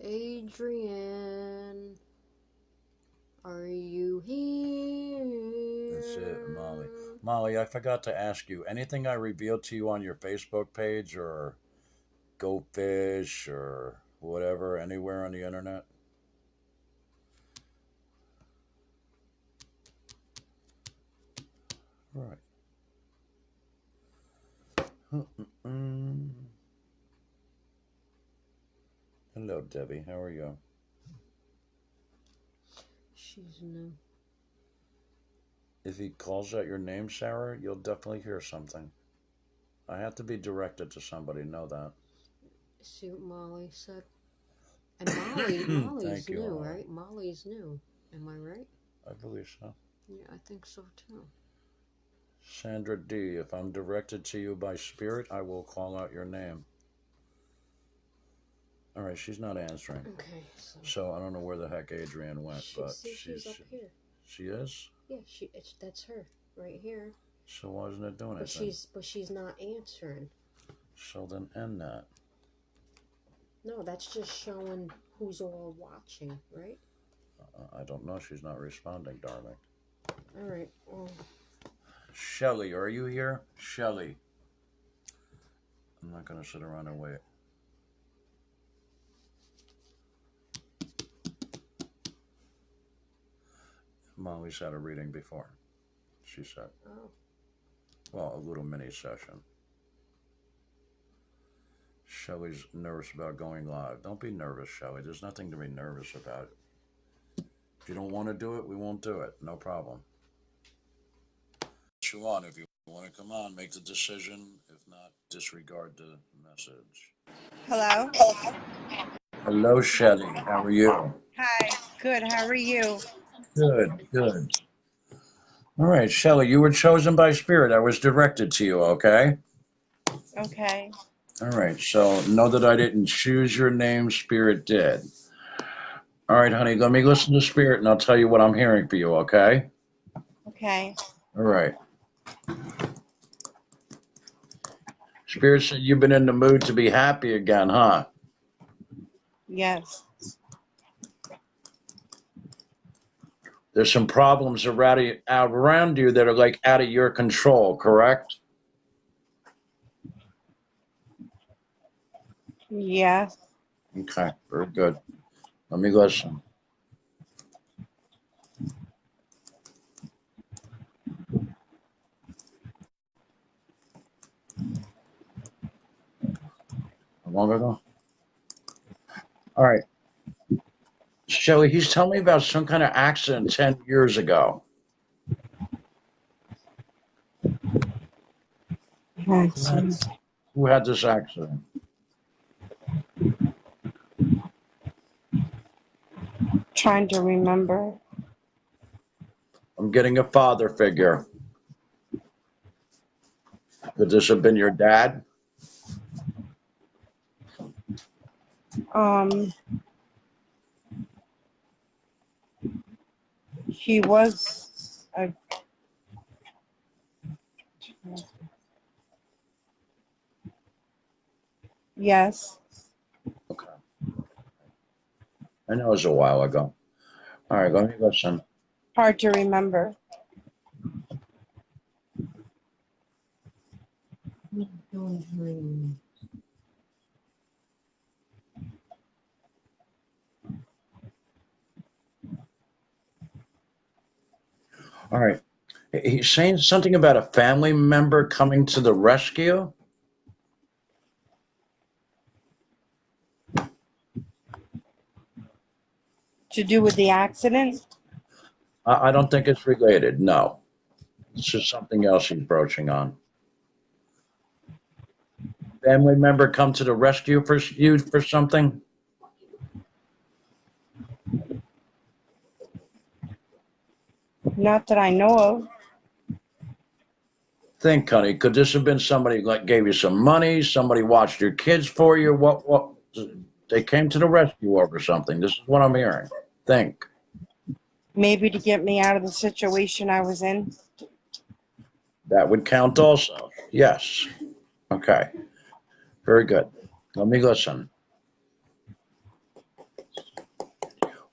Speaker 1: Adrian, are you here?
Speaker 2: That's it, Molly. Molly, I forgot to ask you, anything I revealed to you on your Facebook page or GoFish or whatever, anywhere on the internet? Right. Hello, Debbie. How are you?
Speaker 1: She's new.
Speaker 2: If he calls out your name, Sarah, you'll definitely hear something. I have to be directed to somebody, know that.
Speaker 1: See what Molly said. And Molly's
Speaker 2: Thank you,
Speaker 1: new,
Speaker 2: Molly.
Speaker 1: right? Molly's new. Am I right?
Speaker 2: I believe so.
Speaker 1: Yeah, I think so too.
Speaker 2: Sandra D., if I'm directed to you by spirit, I will call out your name. All right, she's not answering.
Speaker 1: Okay,
Speaker 2: So I don't know where the heck Adrian went, but
Speaker 1: she's up here.
Speaker 2: She is?
Speaker 1: Yeah, that's her right here.
Speaker 2: So why isn't it doing
Speaker 1: But
Speaker 2: anything?
Speaker 1: she's not answering.
Speaker 2: So then end that.
Speaker 1: No, that's just showing who's all watching, right?
Speaker 2: I don't know. She's not responding, darling.
Speaker 1: All right. Well,
Speaker 2: Shelly, are you here? Shelly. I'm not going to sit around and wait. Molly's had a reading before, she said.
Speaker 1: oh,
Speaker 2: Well, a little mini session. Shelly's nervous about going live. Don't be nervous, Shelly. There's nothing to be nervous about. If you don't want to do it, we won't do it. No problem. You on. If you want to come on, make the decision. If not, disregard the message.
Speaker 5: Hello.
Speaker 2: Hello, Shelly. How are you?
Speaker 5: Hi. Good. How are you?
Speaker 2: Good, good. All right, Shelly, you were chosen by Spirit. I was directed to you, okay?
Speaker 5: Okay.
Speaker 2: All right, so know that I didn't choose your name, Spirit did. All right, honey, let me listen to Spirit and I'll tell you what I'm hearing for you, okay?
Speaker 5: Okay.
Speaker 2: All right. Spirit said you've been in the mood to be happy again, huh?
Speaker 5: Yes.
Speaker 2: There's some problems around you that are like out of your control, correct?
Speaker 5: Yes.
Speaker 2: Okay, very good. Let me listen. How long ago? All right. Shelly, he's telling me about some kind of accident 10 years ago. Who had this accident?
Speaker 5: Trying to remember.
Speaker 2: I'm getting a father figure. Could this have been your dad?
Speaker 5: He was a. Yes.
Speaker 2: Okay. I know it was a while ago. All right, let me listen.
Speaker 5: Hard to remember.
Speaker 1: don't dream.
Speaker 2: All right. He's saying something about a family member coming to the rescue.
Speaker 5: To do with the accident?
Speaker 2: I don't think it's related. No. It's just something else he's broaching on. Family member come to the rescue for you for something?
Speaker 5: Not that I know of.
Speaker 2: Think, honey, could this have been somebody like gave you some money? Somebody watched your kids for you? What? They came to the rescue over something. This is what I'm hearing. Think.
Speaker 5: Maybe to get me out of the situation I was in.
Speaker 2: That would count also. Yes. Okay. Very good. Let me listen.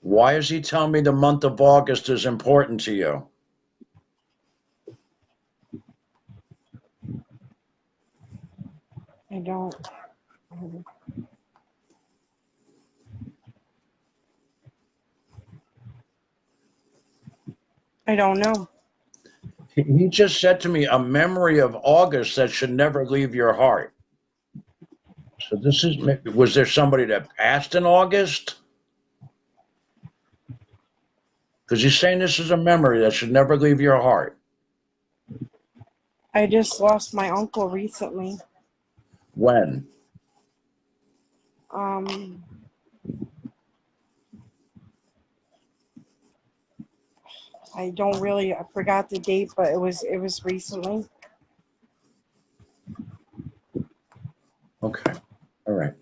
Speaker 2: Why is he telling me the month of August is important to you?
Speaker 5: I don't. I don't know.
Speaker 2: He just said to me a memory of August that should never leave your heart. So this is, was there somebody that passed in August? Because he's saying this is a memory that should never leave your heart.
Speaker 5: I just lost my uncle recently.
Speaker 2: When?
Speaker 5: I forgot the date, but it was recently.
Speaker 2: Okay. All right.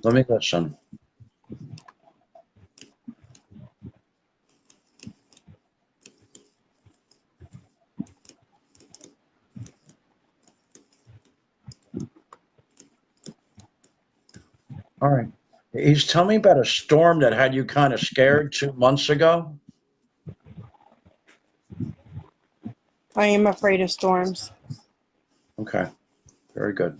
Speaker 2: Let me listen. All right. He's telling me about a storm that had you kind of scared 2 months ago.
Speaker 5: I am afraid of storms.
Speaker 2: Okay. Very good.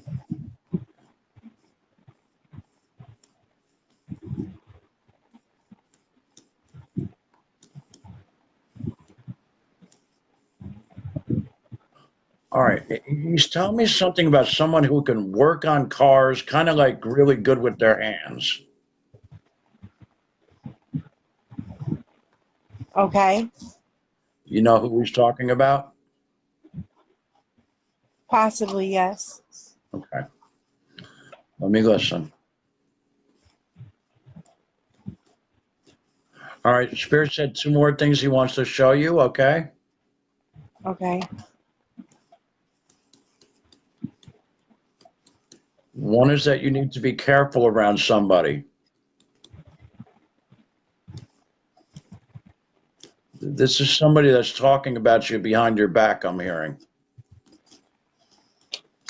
Speaker 2: All right. He's telling me something about someone who can work on cars, kind of like really good with their hands.
Speaker 5: Okay.
Speaker 2: You know who he's talking about?
Speaker 5: Possibly, yes.
Speaker 2: Okay. Let me listen. All right. Spirit said 2 more things he wants to show you. Okay.
Speaker 5: Okay.
Speaker 2: One is that you need to be careful around somebody. This is somebody that's talking about you behind your back, I'm hearing.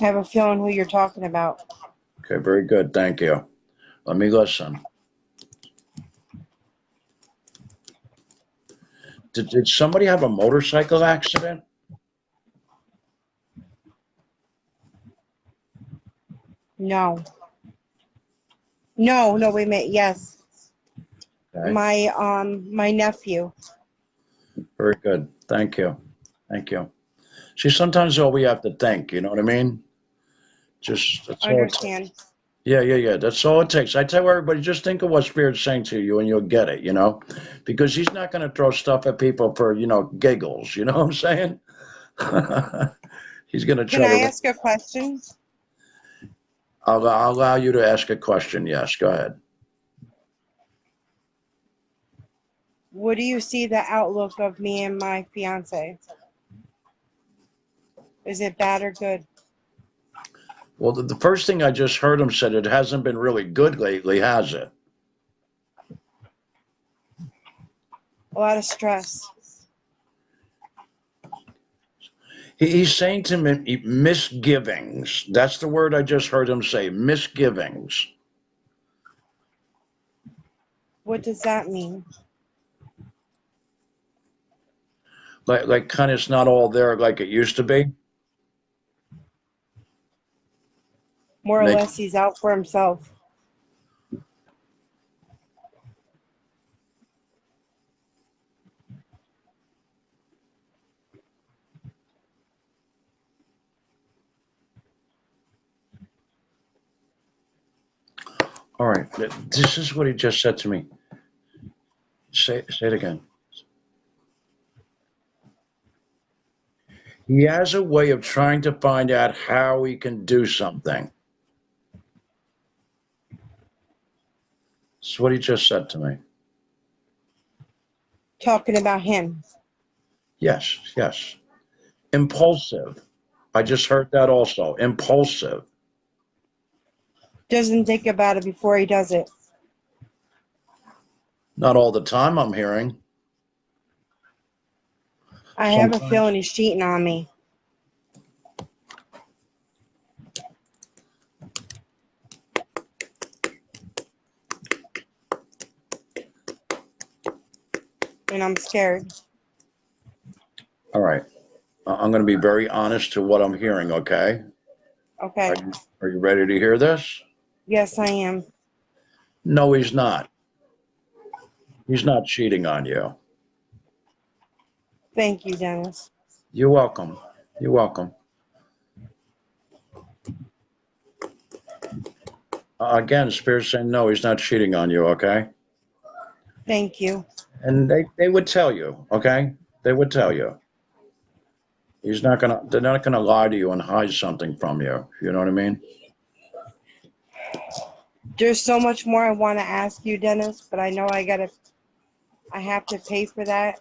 Speaker 5: I have a feeling who you're talking about.
Speaker 2: Okay, very good. Thank you. Let me listen. Did somebody have a motorcycle accident?
Speaker 5: No. No, wait a minute. Yes.
Speaker 2: Okay,
Speaker 5: My nephew.
Speaker 2: very good. Thank you. Thank you. See, sometimes all we have to think, you know what I mean? Just, that's all it takes.
Speaker 5: Understand.
Speaker 2: Yeah. That's all it takes. I tell everybody, just think of what Spirit's saying to you and you'll get it, because he's not going to throw stuff at people for, giggles. You know what I'm saying? He's going to
Speaker 5: Can
Speaker 2: try
Speaker 5: I
Speaker 2: to,
Speaker 5: ask a question?
Speaker 2: I'll allow you to ask a question. Yes, go ahead.
Speaker 5: What do you see the outlook of me and my fiance? Is it bad or good?
Speaker 2: Well, the first thing I just heard him said, it hasn't been really good lately, has it?
Speaker 5: A lot of stress.
Speaker 2: He's saying to me misgivings. That's the word I just heard him say, misgivings.
Speaker 5: What does that mean?
Speaker 2: Like kind of it's not all there like it used to be.
Speaker 5: More or
Speaker 2: Make,
Speaker 5: less, he's out for himself.
Speaker 2: All right. This is what he just said to me. Say it again. He has a way of trying to find out how he can do something. That's what he just said to me.
Speaker 5: Talking about him.
Speaker 2: Yes, yes. Impulsive. I just heard that also. Impulsive.
Speaker 5: Doesn't think about it before he does it.
Speaker 2: Not all the time, I'm hearing.
Speaker 5: I have a
Speaker 2: Sometimes.
Speaker 5: feeling he's cheating on me. And I'm scared.
Speaker 2: All right. I'm going to be very honest to what I'm hearing, okay?
Speaker 5: Okay.
Speaker 2: Are you ready to hear this?
Speaker 5: Yes, I am.
Speaker 2: No, he's not. He's not cheating on you.
Speaker 5: Thank you, Dennis.
Speaker 2: You're welcome. You're welcome. Again, Spirit's saying no, he's not cheating on you, okay?
Speaker 5: Thank you.
Speaker 2: And they would tell you, okay? They would tell you. They're not gonna lie to you and hide something from you. You know what I mean?
Speaker 5: There's so much more I want to ask you, Dennis, but I know I have to pay for that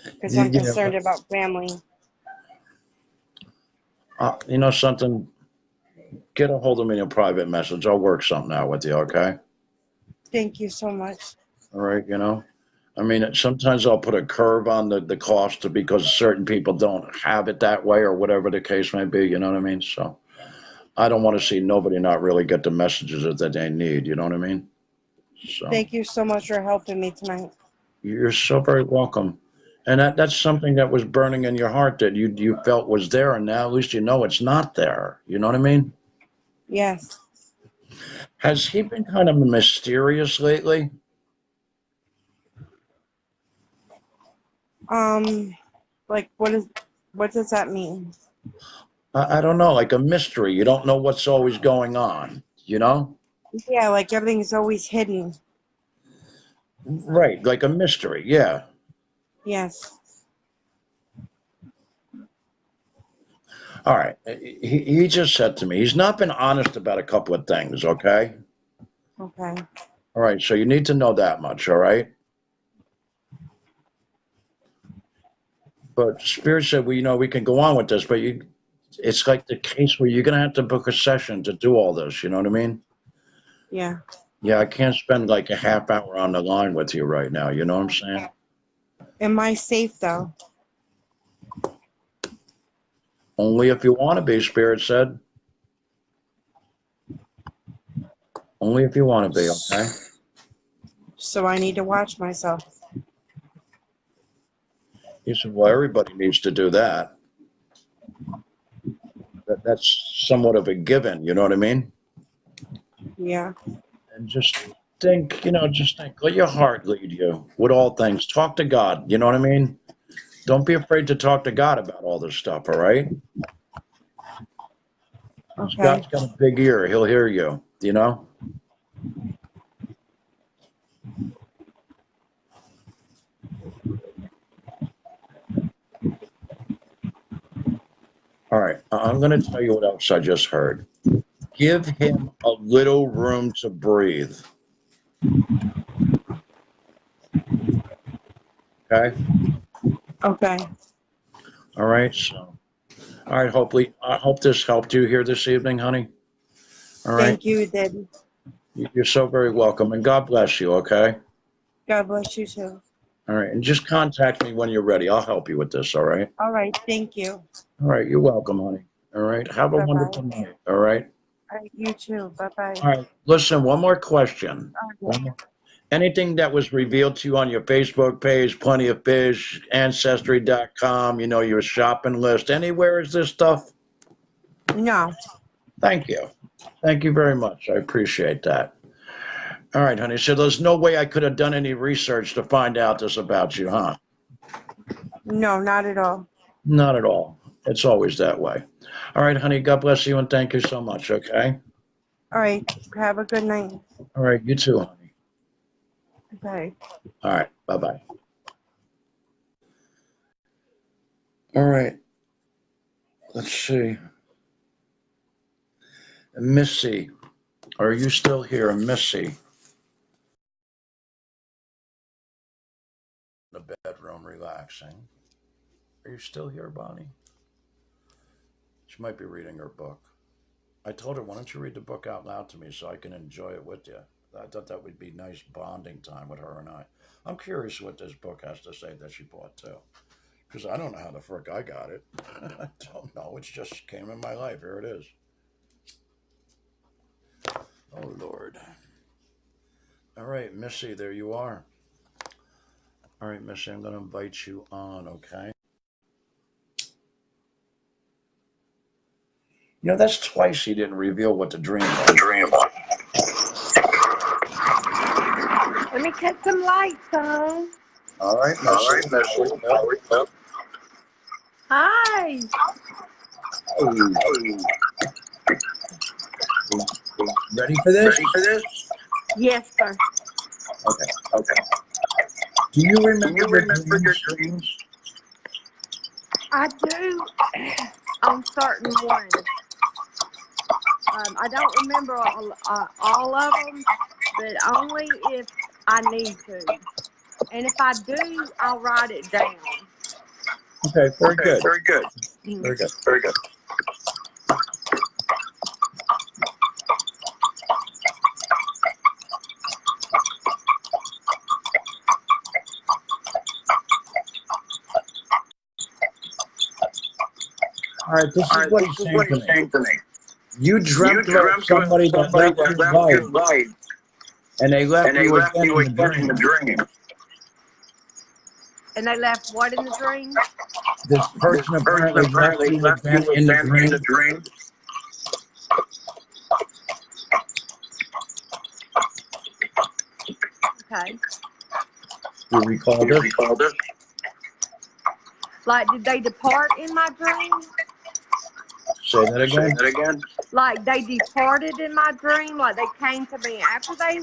Speaker 5: because I'm
Speaker 2: Yeah,
Speaker 5: concerned about family.
Speaker 2: you know something? Get a hold of me in a private message. I'll work something out with you, okay?
Speaker 5: Thank you so much.
Speaker 2: All right, you know? I mean, sometimes I'll put a curve on the cost because certain people don't have it that way or whatever the case may be, you know what I mean? So I don't want to see nobody not really get the messages that they need, you know what I mean? So
Speaker 5: Thank you so much for helping me tonight.
Speaker 2: you're so very welcome. And that's something that was burning in your heart that you felt was there, and now at least you know it's not there. You know what I mean?
Speaker 5: Yes.
Speaker 2: Has he been kind of mysterious lately?
Speaker 5: Like what does that mean?
Speaker 2: I don't know, like a mystery. You don't know what's always going on, you know?
Speaker 5: Yeah, like everything's always hidden.
Speaker 2: Right, like a mystery, yeah.
Speaker 5: Yes.
Speaker 2: All right. He just said to me, he's not been honest about a couple of things, okay?
Speaker 5: Okay.
Speaker 2: All right, so you need to know that much, all right? But Spirit said, well, you know, we can go on with this, but it's like the case where you're going to have to book a session to do all this, you know what I mean?
Speaker 5: Yeah.
Speaker 2: Yeah, I can't spend like a half hour on the line with you right now, you know what I'm saying?
Speaker 5: Am I safe though?
Speaker 2: Only if you want to be, Spirit said. Only if you want to be, okay?
Speaker 5: So I need to watch myself.
Speaker 2: He said, well, everybody needs to do that. That's somewhat of a given, you know what I mean?
Speaker 5: Yeah.
Speaker 2: And just think, let your heart lead you with all things. Talk to God, you know what I mean? Don't be afraid to talk to God about all this stuff, all right?
Speaker 5: Okay.
Speaker 2: God's got a big ear. He'll hear you, you know? All right, I'm going to tell you what else I just heard. Give him a little room to breathe. Okay?
Speaker 5: Okay.
Speaker 2: All right, so. All right, hopefully, I hope this helped you here this evening, honey. All right?
Speaker 5: Thank you, Dad.
Speaker 2: You're so very welcome, and God bless you, okay?
Speaker 5: God bless you too.
Speaker 2: All right, and just contact me when you're ready. I'll help you with this, all right?
Speaker 5: All right. Thank you.
Speaker 2: All right, you're welcome, honey. All right, have a
Speaker 5: Bye-bye.
Speaker 2: wonderful night, all right?
Speaker 5: All right. You too. Bye-bye.
Speaker 2: All right, listen, one more question.
Speaker 5: Okay.
Speaker 2: Anything that was revealed to you on your Facebook page, Plenty of Fish, Ancestry.com, your shopping list, anywhere is this stuff?
Speaker 5: No.
Speaker 2: Thank you. Thank you very much. I appreciate that. All right, honey. So there's no way I could have done any research to find out this about you, huh?
Speaker 5: No, not at all.
Speaker 2: Not at all. It's always that way. All right, honey. God bless you and thank you so much, okay?
Speaker 5: All right. Have a good night.
Speaker 2: All right, you too, honey.
Speaker 5: Bye.
Speaker 2: All right, bye-bye. All right, let's see. Missy, are you still here, Missy? The bedroom relaxing. Are you still here, Bonnie? She might be reading her book. I told her, why don't you read the book out loud to me so I can enjoy it with you? I thought that would be nice bonding time with her and I. I'm curious what this book has to say that she bought too. Because I don't know how the frick I got it. I don't know. It just came in my life. Here it is. Oh, Lord. All right, Missy, there you are. All right, Missy, I'm going to invite you on, okay? You know, that's twice he didn't reveal what the dream was.
Speaker 5: Let me cut some lights on.
Speaker 2: All right, Missy.
Speaker 5: Hi.
Speaker 2: Ready for this?
Speaker 5: Yes, sir.
Speaker 2: Okay. Do you remember your dreams?
Speaker 5: I do on certain ones. I don't remember all of them, but only if I need to. And if I do, I'll write it down.
Speaker 2: Okay, very good.
Speaker 5: Mhm.
Speaker 2: Very good. All right, this is what he's saying to me. You dreamt about somebody that left your life, and they left you again in the dream.
Speaker 5: And they left what in the dream?
Speaker 2: This person apparently left you again in the dream.
Speaker 5: Okay.
Speaker 2: You recall this?
Speaker 5: Like, did they depart in my dream?
Speaker 2: Say that again.
Speaker 5: Like, they departed in my dream? Like, they came to me after they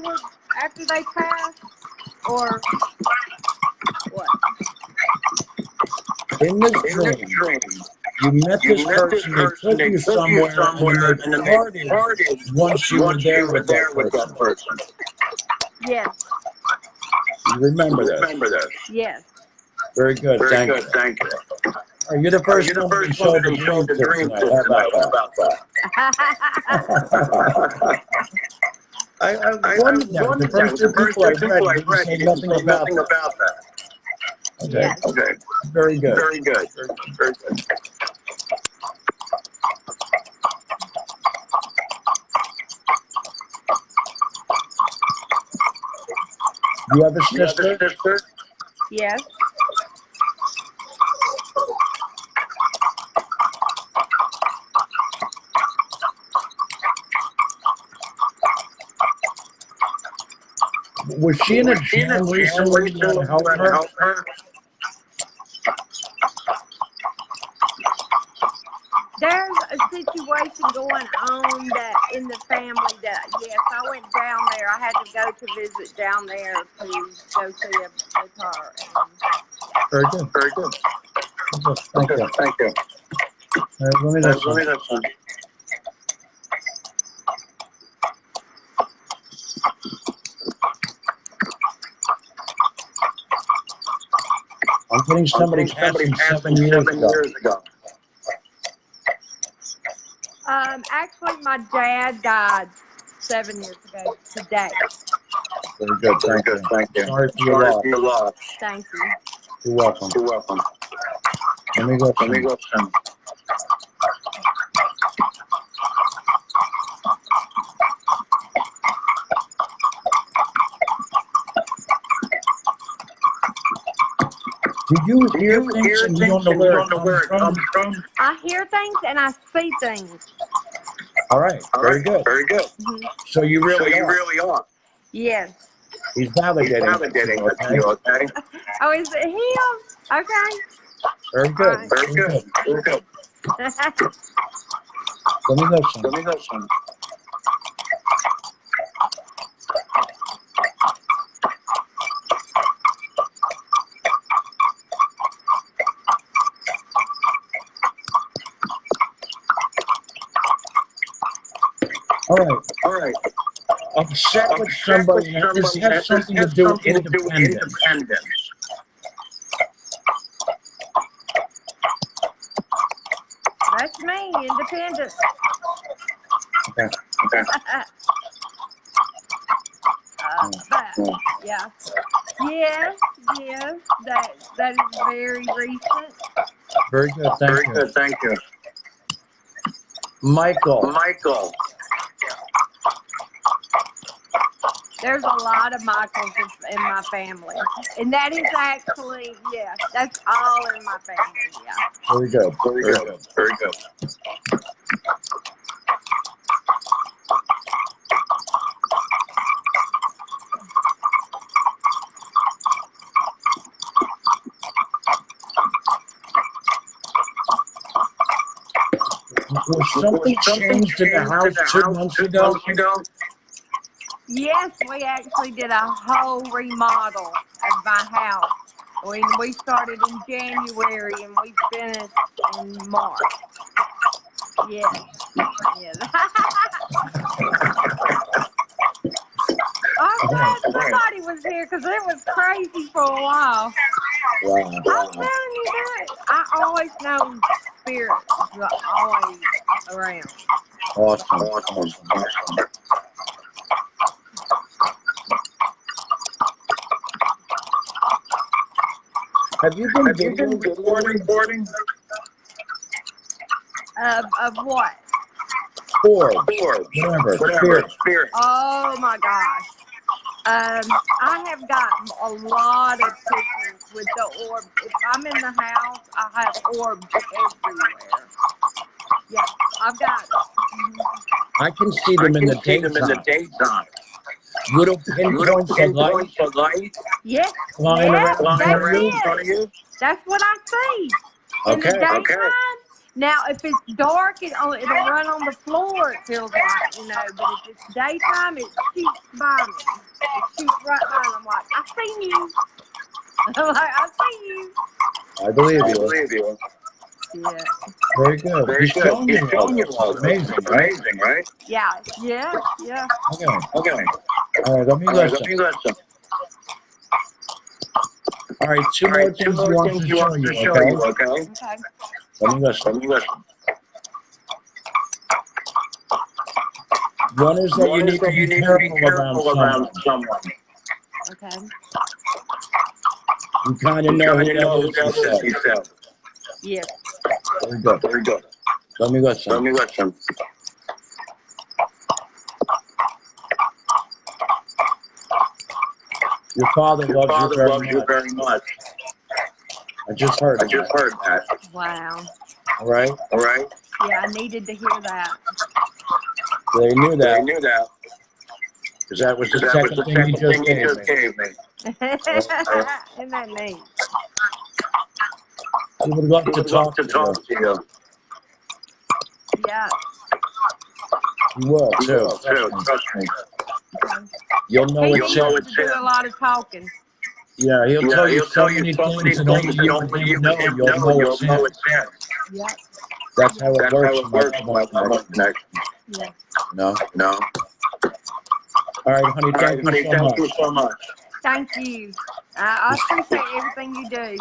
Speaker 5: passed? Or what?
Speaker 2: In this dream, you met this person, they took you somewhere, and then they parted once you were there with that person.
Speaker 5: Yes.
Speaker 2: You remember that?
Speaker 5: Yes.
Speaker 2: Very good. Thank you. You're the first one to show the dream tonight. How about that? I wondered that. The first two people I read didn't say nothing about that. Okay.
Speaker 5: Yes.
Speaker 2: Okay. Very good. Very good. You have a sister?
Speaker 5: Yes.
Speaker 2: Was she in a jam recently? You want to help her?
Speaker 5: There's a situation going on that in the family that, yes, I went down there. I had to go to visit down there to go see with her.
Speaker 2: Very good. Thank you. All right, let me listen. I'm getting somebody passing 7 years ago.
Speaker 5: Actually, my dad died 7 years ago today.
Speaker 2: Very good. Thank you. Sorry for your loss.
Speaker 5: Thank you.
Speaker 2: You're welcome. Let me go. Do you hear things and you don't know where it comes from?
Speaker 5: I hear things and I see things.
Speaker 2: All right. Very good.
Speaker 5: Mm-hmm.
Speaker 2: So you really are.
Speaker 5: Yes.
Speaker 2: He's validating. Okay.
Speaker 5: Oh, is it him? Okay.
Speaker 2: Very good.
Speaker 5: Right.
Speaker 2: Very good. Let me listen. All right. Upset with somebody. Now, this has something to do with independence.
Speaker 5: That's me, independent.
Speaker 2: Okay.
Speaker 5: But, yeah. Yes, that is very recent.
Speaker 2: Very good. Thank you.
Speaker 6: Thank you.
Speaker 2: Michael.
Speaker 5: There's a lot of Michaels in my family. And that is actually, yeah, that's all in my family, yeah.
Speaker 2: Very good.
Speaker 6: Very good.
Speaker 2: Was something changed in the house 2 months ago?
Speaker 5: Yes, we actually did a whole remodel of my house. We started in January and we finished in March. Yes. I'm glad somebody was here because it was crazy for a while.
Speaker 2: Wow.
Speaker 5: I'm telling you that. I always know spirits are always around.
Speaker 2: Awesome. Have you been video recording?
Speaker 5: Of what?
Speaker 2: Whatever. Spirit.
Speaker 5: Oh my gosh. I have gotten a lot of pictures with the orbs. If I'm in the house, I have orbs everywhere. Yeah, I've got it.
Speaker 2: I can see them in the daytime. Little pinpoints of light
Speaker 5: Yes,
Speaker 2: flying around in
Speaker 5: that's
Speaker 2: front of you.
Speaker 5: it. That's what I see. In the daytime. Now, if it's dark, it'll run on the floor, it feels like, you know. But if it's daytime, it shoots by me. It shoots right by me. I'm like, I see you. I'm like, I see you.
Speaker 2: I believe you.
Speaker 5: Yeah.
Speaker 2: Very good. He's showing you love. Amazing, right?
Speaker 5: Yeah.
Speaker 2: Okay. All right, let me listen. All right, two more things you want to show you, okay?
Speaker 5: Okay.
Speaker 2: Let me listen. One is that you need to be careful about someone.
Speaker 5: Okay.
Speaker 2: You kind of know who that is, you said.
Speaker 5: Yes.
Speaker 2: Very good. Let me listen. Your father loves you very much. I just heard that.
Speaker 5: Wow.
Speaker 2: All right?
Speaker 5: Yeah, I needed to hear that.
Speaker 2: They knew that. Because that was the second thing you just gave me.
Speaker 5: Isn't that neat?
Speaker 2: He would love to talk to you.
Speaker 5: Yeah.
Speaker 2: He will, too. Trust me.
Speaker 5: Okay.
Speaker 2: You'll know
Speaker 5: He
Speaker 2: it's
Speaker 5: needs to do a lot of talking.
Speaker 2: Yeah, he'll tell you so many things and only you and him know. You'll know it's him.
Speaker 5: Yeah.
Speaker 2: That's how it works.
Speaker 5: Yeah.
Speaker 2: No. All right, honey, thank you so much.
Speaker 5: Thank you. I appreciate everything you do.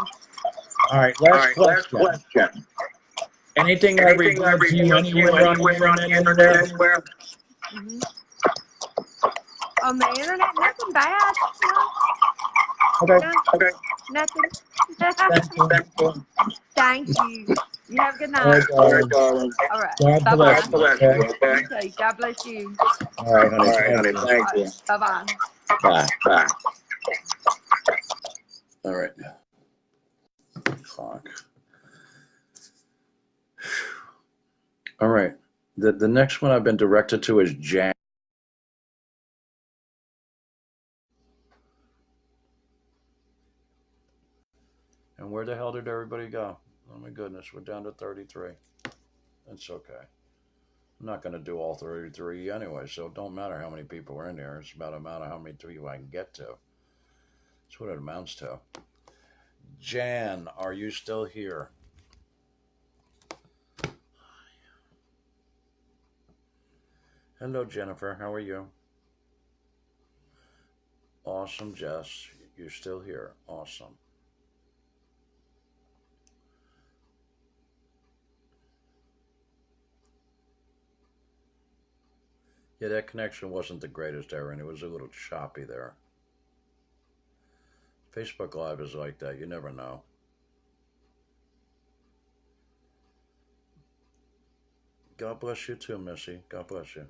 Speaker 2: All right, last question. Anything I reveal to you anywhere on the internet, anywhere?
Speaker 5: Mm-hmm. On the internet, nothing bad. No.
Speaker 2: Okay.
Speaker 5: Nothing. Thank you. You have a good night.
Speaker 2: All right, darling.
Speaker 5: All right.
Speaker 2: God
Speaker 5: Bye-bye.
Speaker 2: bless you, okay?
Speaker 5: You too. God bless you.
Speaker 2: All right, honey. Thank you.
Speaker 5: Bye-bye.
Speaker 2: Bye. All right. Clock. All right. The next one I've been directed to is Jan. And where the hell did everybody go? Oh my goodness, we're down to 33. That's okay. I'm not going to do all 33 anyway, so it don't matter how many people are in here. It's about the amount of how many people I can get to. That's what it amounts to. Jan, are you still here? Hello, Jennifer. How are you? Awesome, Jess. You're still here. Awesome. Yeah, that connection wasn't the greatest, Erin. It was a little choppy there. Facebook Live is like that. You never know. God bless you too, Missy. God bless you.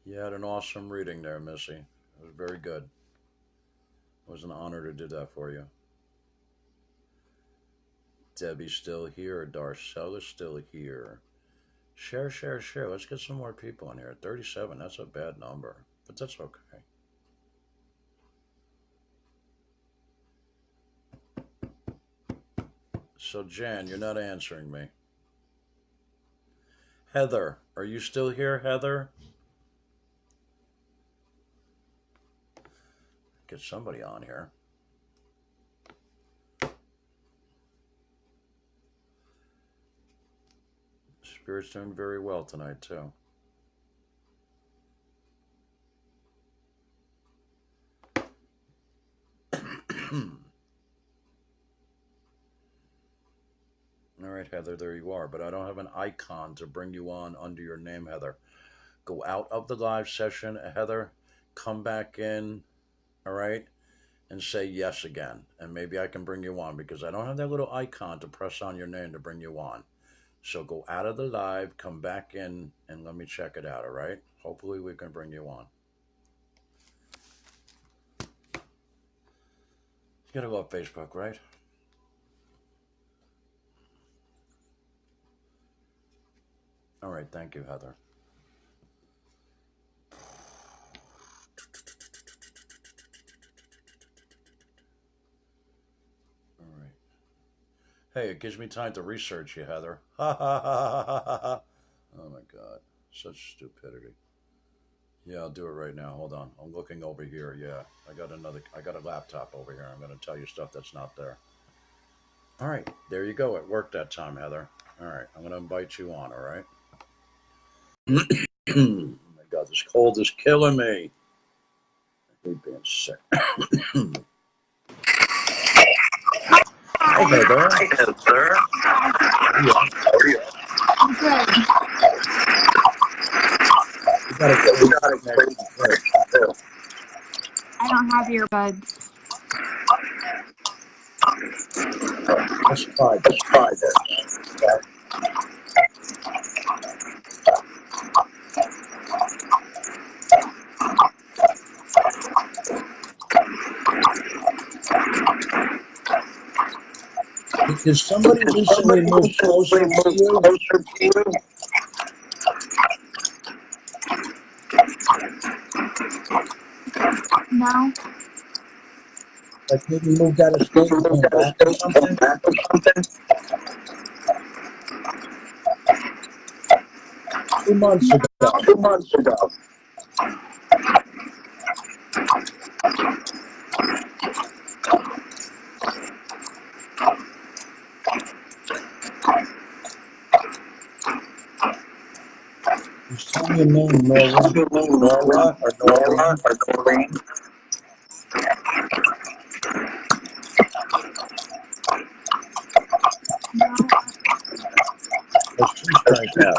Speaker 2: You had an awesome reading there, Missy. It was very good. It was an honor to do that for you. Debbie's still here. Darcella's still here. Share, share, share. Let's get some more people in here. 37, that's a bad number, but that's okay. So, Jan, you're not answering me. Heather, are you still here, Heather? Get somebody on here. Spirit's doing very well tonight, too. All right, Heather, there you are. But I don't have an icon to bring you on under your name, Heather. Go out of the live session, Heather. Come back in, all right, and say yes again. And maybe I can bring you on because I don't have that little icon to press on your name to bring you on. So go out of the live, come back in, and let me check it out, all right? Hopefully we can bring you on. You gotta love Facebook, right? All right, thank you, Heather. All right. Hey, it gives me time to research you, Heather. Ha ha ha ha ha ha. Oh my God, such stupidity. Yeah, I'll do it right now. Hold on. I'm looking over here. Yeah, I got a laptop over here. I'm going to tell you stuff that's not there. All right, there you go. It worked that time, Heather. All right, I'm going to invite you on, all right? Oh my God, this cold is killing me. I hate being sick. Hi, Heather.
Speaker 6: Hi, Heather. How are you?
Speaker 5: I'm good.
Speaker 2: You gotta go.
Speaker 5: I don't have earbuds.
Speaker 2: Let's try this. Did somebody recently move closer to you?
Speaker 5: No.
Speaker 2: Like maybe moved out of state and came back or something? 2 months ago.
Speaker 6: 2 months ago.
Speaker 2: Just tell me your name, Nora or Noreen? Let's choose right now.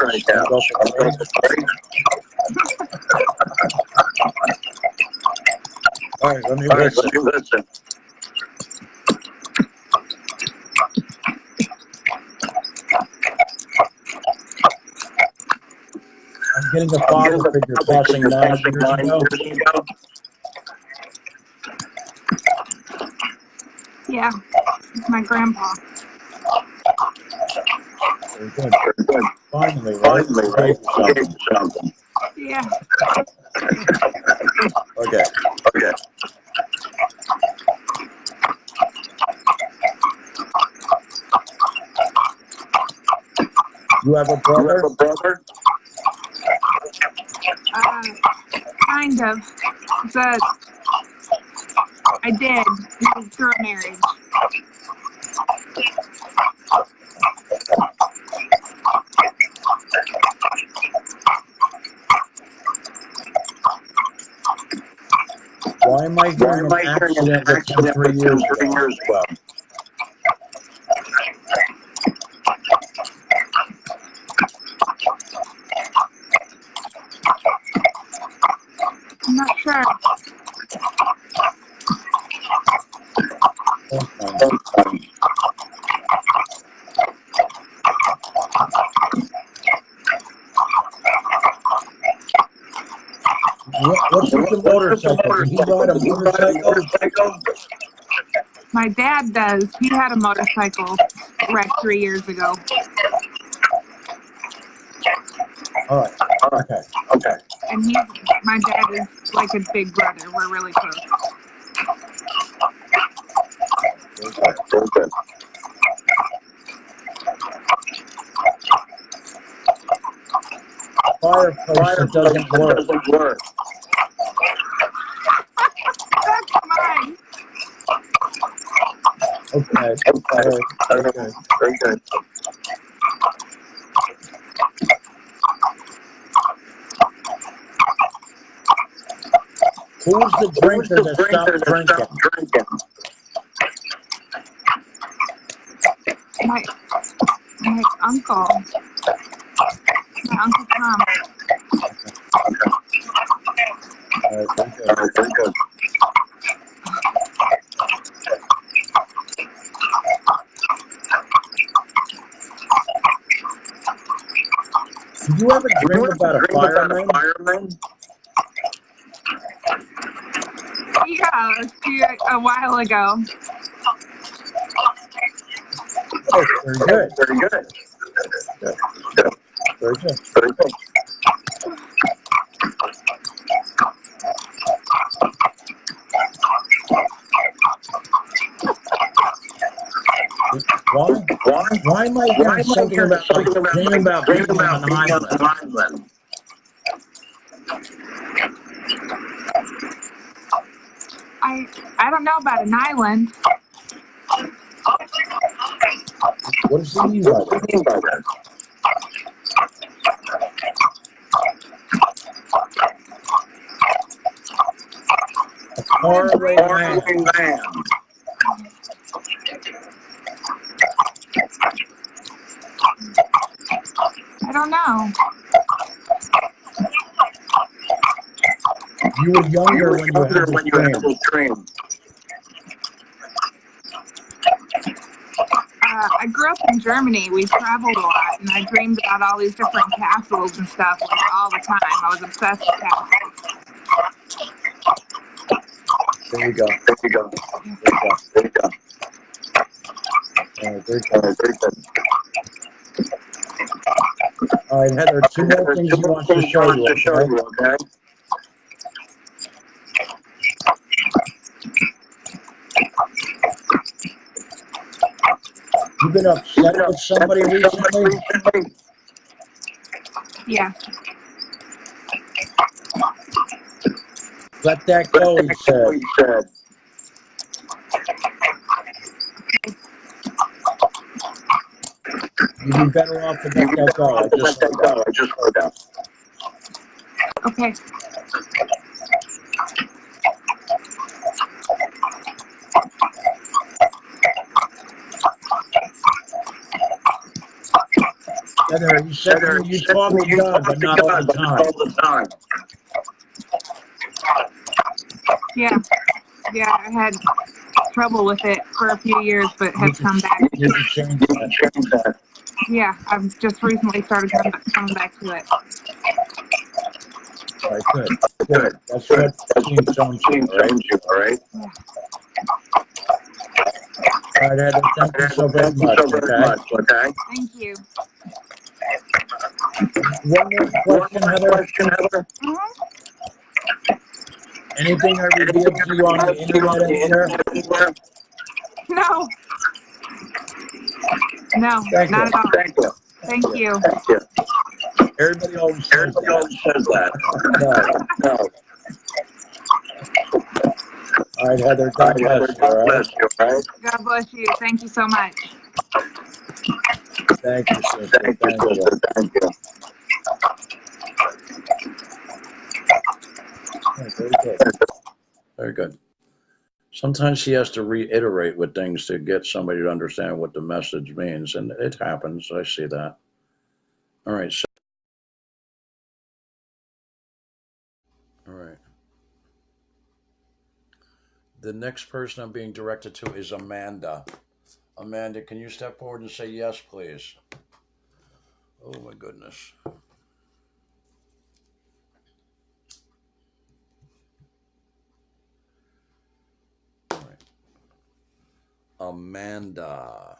Speaker 2: All right, let me listen. I'm getting a father figure passing 9 years ago.
Speaker 5: Yeah, it's my grandpa.
Speaker 2: Very good. Finally, right? Something.
Speaker 5: Yeah.
Speaker 2: Okay. You have a brother?
Speaker 5: Kind of. But I did. It was through a marriage.
Speaker 7: Why am I hearing an accident within 3 years ago?
Speaker 4: I'm not sure.
Speaker 7: Okay. What's with the motorcycle? Did he ride a motorcycle?
Speaker 4: My dad does. He had a motorcycle wreck 3 years ago.
Speaker 7: All right. Okay.
Speaker 4: And my dad is like a big brother. We're really close.
Speaker 7: Okay. Fireplace doesn't work.
Speaker 4: That's mine.
Speaker 7: Okay. Very good. Who's the drinker that stopped drinking?
Speaker 4: My uncle. My Uncle Tom.
Speaker 7: All right, very good. Did you ever dream about a fireman?
Speaker 4: Yeah, a while ago.
Speaker 7: Oh, very good. Very good. Why am I hearing something about dreaming about being on an island?
Speaker 4: I don't know about an island.
Speaker 7: What does he mean by that? A faraway land.
Speaker 4: I don't know.
Speaker 7: You were younger when you had this dream.
Speaker 4: I grew up in Germany. We traveled a lot, and I dreamed about all these different castles and stuff like all the time. I was obsessed with castles.
Speaker 7: There you go. Very good. All right, Heather, two more things you want to show you, okay? You been upset with somebody recently?
Speaker 4: Yeah.
Speaker 7: Let that go, he said. You'd be better off to let that go. I just heard that.
Speaker 4: Okay.
Speaker 7: Heather, you said you talk to God, but not all the time.
Speaker 4: Yeah, I had trouble with it for a few years, but have come back.
Speaker 7: You can change that.
Speaker 4: Yeah, I've just recently started coming back to it.
Speaker 7: All right, good. That's what team sounds you, all right?
Speaker 4: Yeah.
Speaker 7: All right, Heather, thank you so very much, okay?
Speaker 4: Thank you.
Speaker 7: One more question, Heather.
Speaker 4: Mm-hmm.
Speaker 7: Anything I revealed to you on the internet anywhere?
Speaker 4: No. No,
Speaker 7: Thank
Speaker 4: not
Speaker 7: you.
Speaker 4: at all.
Speaker 7: Thank you.
Speaker 4: Thank you.
Speaker 7: Everybody always says that. No. All right, Heather, God bless you, all right?
Speaker 4: God bless you. Thank you so much.
Speaker 7: Thank you, sister. Thank you.
Speaker 2: Very good. Very good. Sometimes he has to reiterate with things to get somebody to understand what the message means, and it happens. I see that. All right. So, all right. The next person I'm being directed to is Amanda. Amanda, can you step forward and say yes, please? Oh my goodness. All right. Amanda.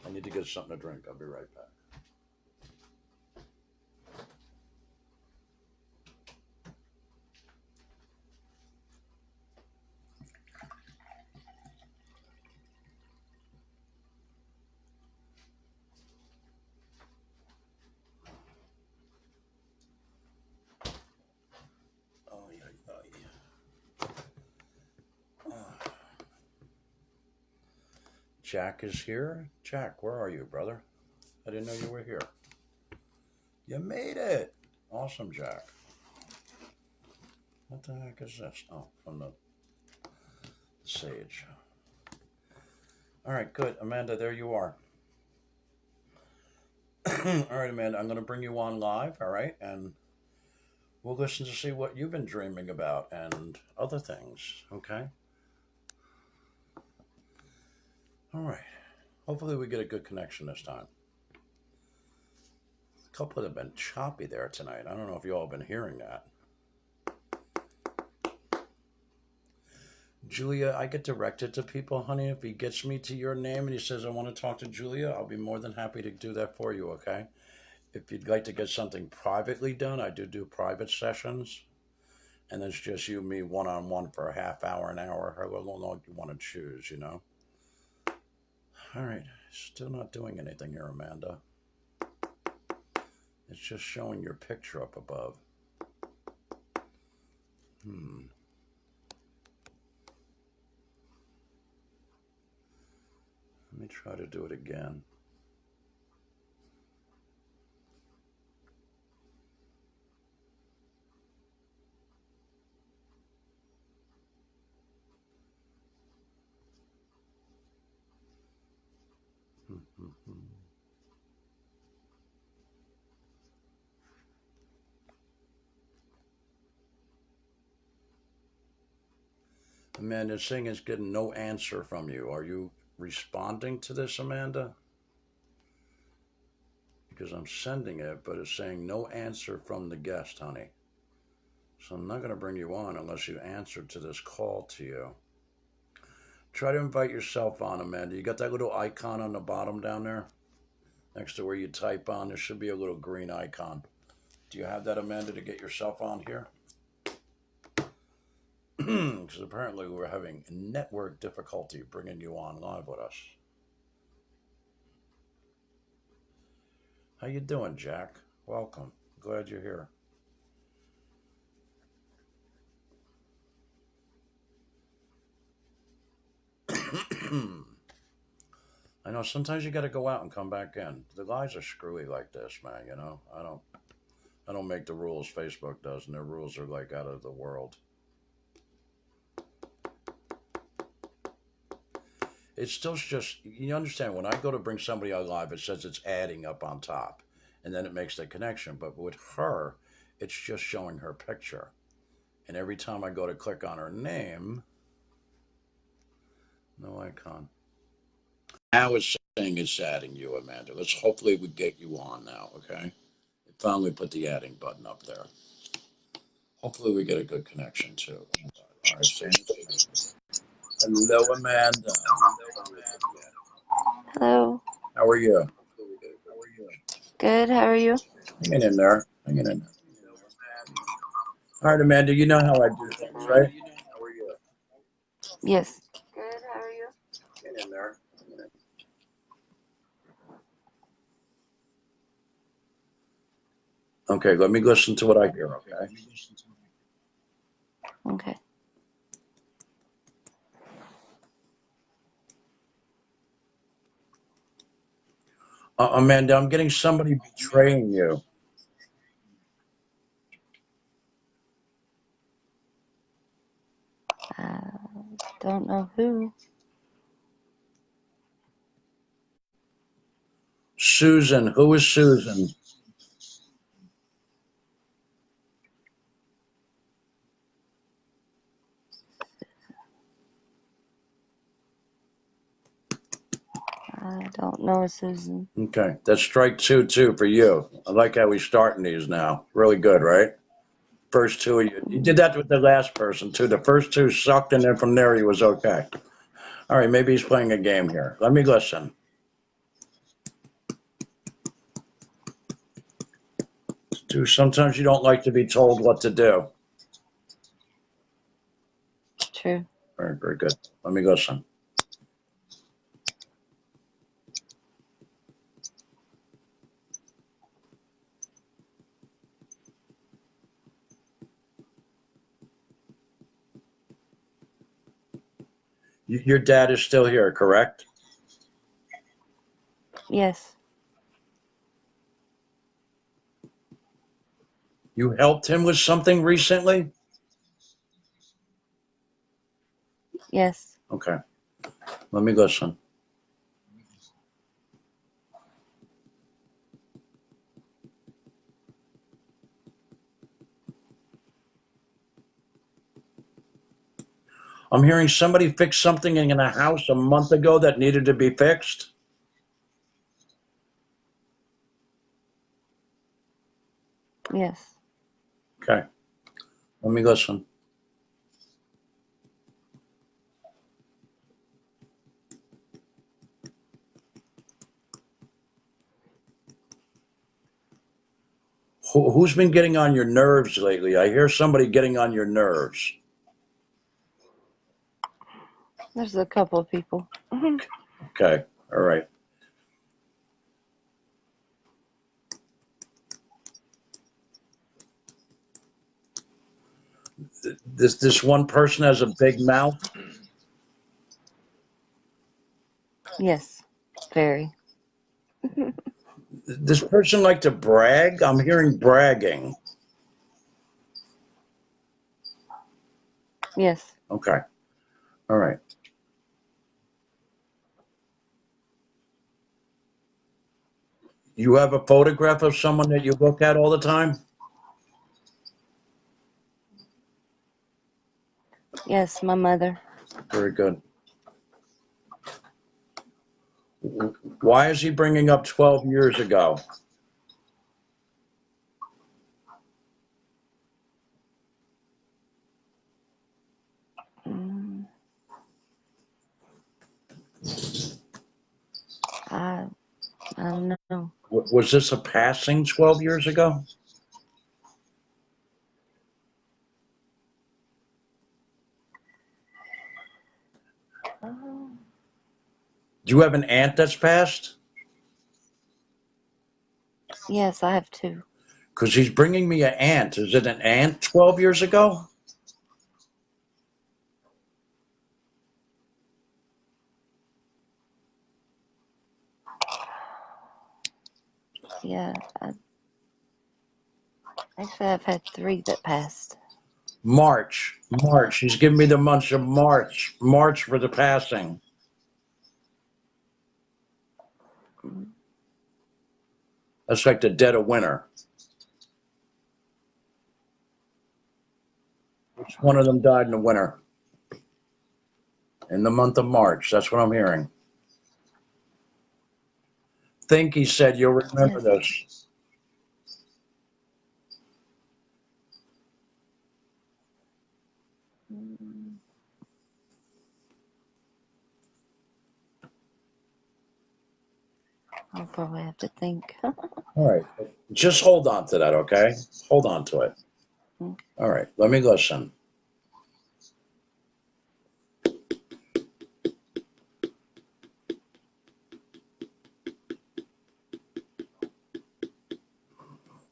Speaker 2: I need to get something to drink. I'll be right back. Oh, yeah, yeah. Jack is here. Jack, where are you, brother? I didn't know you were here. You made it. Awesome, Jack. What the heck is this? Oh, from the sage. All right, good. Amanda, there you are. All right, Amanda, I'm going to bring you on live, all right? And we'll listen to see what you've been dreaming about and other things, okay? All right. Hopefully we get a good connection this time. A couple have been choppy there tonight. I don't know if you all have been hearing that. Julia, I get directed to people, honey. If he gets me to your name and he says, I want to talk to Julia, I'll be more than happy to do that for you, okay? If you'd like to get something privately done, I do private sessions. And it's just you and me one-on-one for a half hour, an hour, however long you want to choose, you know? All right. Still not doing anything here, Amanda. It's just showing your picture up above. Let me try to do it again. Amanda, it's saying it's getting no answer from you. Are you responding to this, Amanda? Because I'm sending it, but it's saying no answer from the guest, honey. So I'm not going to bring you on unless you answer to this call to you. Try to invite yourself on, Amanda. You got that little icon on the bottom down there? Next to where you type on, there should be a little green icon. Do you have that, Amanda, to get yourself on here? Because apparently we're having network difficulty bringing you on live with us. How you doing, Jack? Welcome. Glad you're here. I know sometimes you got to go out and come back in. The guys are screwy like this, man. You know, I don't make the rules. Facebook does, and their rules are like out of the world. It's still just, you understand, when I go to bring somebody on live, it says it's adding up on top, and then it makes the connection. But with her, it's just showing her picture. And every time I go to click on her name, no icon. Now it's saying it's adding you, Amanda. Let's hopefully we get you on now, okay? It finally put the adding button up there. Hopefully we get a good connection too. All right, hello, Amanda.
Speaker 8: Hello.
Speaker 2: How are you?
Speaker 8: Good. How are you?
Speaker 2: Hanging in there. Hanging in there. All right, Amanda, you know how I do things, right?
Speaker 8: Yes.
Speaker 2: Good. How are you? Hanging in there. Okay, let me listen to what I hear, okay?
Speaker 8: Okay.
Speaker 2: Amanda, I'm getting somebody betraying you.
Speaker 8: don't know who.
Speaker 2: Susan. Who is Susan?
Speaker 8: I don't know a Susan.
Speaker 2: Okay, that's strike two too for you. I like how we're starting these now. Really good, right? First two, you did that with the last person too. The first two sucked, and then from there he was okay. All right, maybe he's playing a game here. Let me listen. Sometimes you don't like to be told what to do.
Speaker 8: True.
Speaker 2: Very, very good. Let me listen. Your dad is still here, correct?
Speaker 8: Yes.
Speaker 2: You helped him with something recently?
Speaker 8: Yes.
Speaker 2: Okay. Let me listen. I'm hearing somebody fixed something in a house a month ago that needed to be fixed.
Speaker 8: Yes.
Speaker 2: Okay. Let me listen. Who's been getting on your nerves lately? I hear somebody getting on your nerves.
Speaker 8: There's a couple of people.
Speaker 2: Okay. All right. This one person has a big mouth.
Speaker 8: Yes. Very.
Speaker 2: This person like to brag? I'm hearing bragging.
Speaker 8: Yes.
Speaker 2: Okay. All right. You have a photograph of someone that you look at all the time?
Speaker 8: Yes, my mother.
Speaker 2: Very good. Why is he bringing up 12 years ago?
Speaker 8: I don't know.
Speaker 2: Was this a passing 12 years ago?
Speaker 8: Oh.
Speaker 2: Do you have an aunt that's passed?
Speaker 8: Yes, I have two.
Speaker 2: Because he's bringing me an aunt. Is it an aunt 12 years ago?
Speaker 8: Yeah. Actually, I've had three that passed.
Speaker 2: March. He's giving me the month of March. March for the passing. That's like the dead of winter. Which one of them died in the winter? In the month of March. That's what I'm hearing. Think he said you'll remember this.
Speaker 8: I'll probably have to think.
Speaker 2: All right. Just hold on to that, okay? Hold on to it.
Speaker 8: Okay.
Speaker 2: All right. Let me listen.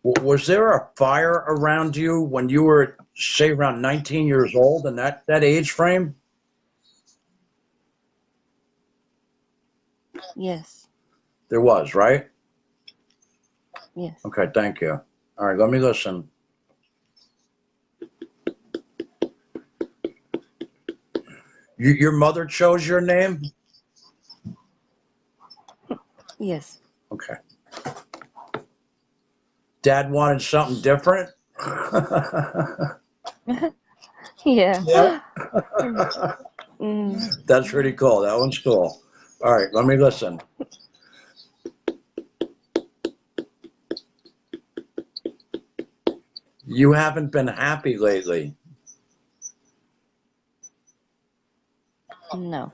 Speaker 2: Was there a fire around you when you were, say, around 19 years old in that age frame?
Speaker 8: Yes.
Speaker 2: There was, right?
Speaker 8: Yes.
Speaker 2: Okay, thank you. All right, let me listen.
Speaker 7: Your mother chose your name?
Speaker 8: Yes.
Speaker 7: Okay. Dad wanted something different?
Speaker 8: Yeah.
Speaker 7: Yeah.
Speaker 8: Mm,
Speaker 7: That's pretty cool. That one's cool. All right, let me listen. You haven't been happy lately.
Speaker 8: no.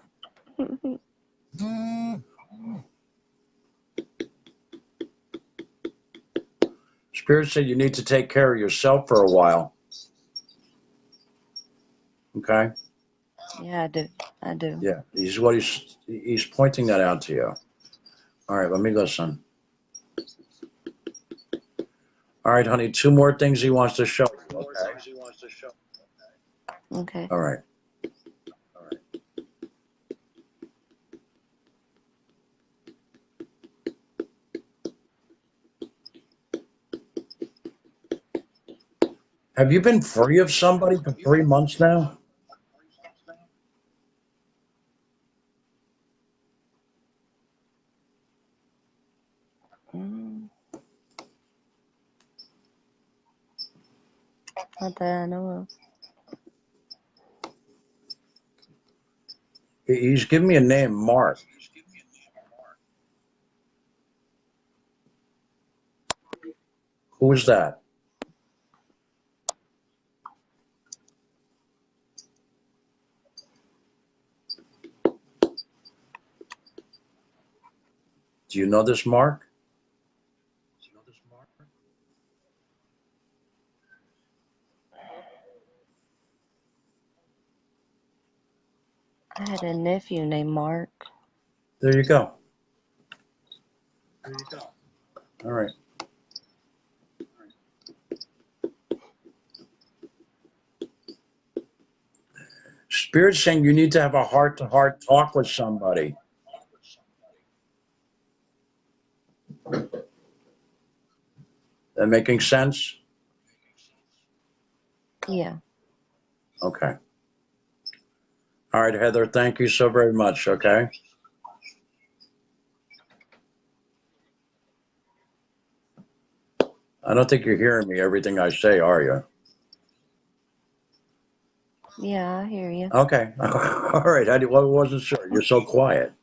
Speaker 7: Spirit said you need to take care of yourself for a while. Okay?
Speaker 8: Yeah, I do. I do.
Speaker 7: Yeah, he's pointing that out to you. All right, let me listen. All right, honey, two more things he wants to show you. Okay.
Speaker 8: Okay.
Speaker 7: All right. Have you been free of somebody for 3 months now?
Speaker 8: Mm, not that I know of.
Speaker 7: He's giving me a name, Mark. Who is that? Do you know this Mark?
Speaker 8: I had a nephew named Mark.
Speaker 7: There you go. All right. Spirit's saying you need to have a heart-to-heart talk with somebody. That making sense?
Speaker 8: Yeah.
Speaker 7: Okay. All right, Heather, thank you so very much, okay? I don't think you're hearing me, everything I say, are you?
Speaker 8: Yeah, I hear you.
Speaker 7: Okay. All right. I wasn't sure. You're so quiet.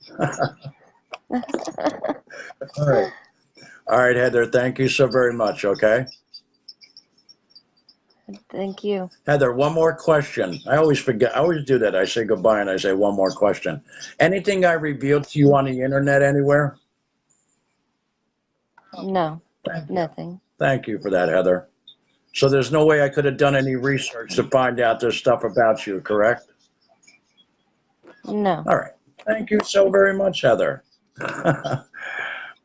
Speaker 7: All right. All right, Heather, thank you so very much, okay?
Speaker 8: Thank you.
Speaker 7: Heather, one more question. I always forget. I always do that. I say goodbye and I say one more question. Anything I revealed to you on the internet anywhere?
Speaker 8: No,
Speaker 7: Thank you.
Speaker 8: nothing.
Speaker 7: Thank you for that, Heather. So there's no way I could have done any research to find out this stuff about you, correct?
Speaker 8: No.
Speaker 7: All right. Thank you so very much, Heather.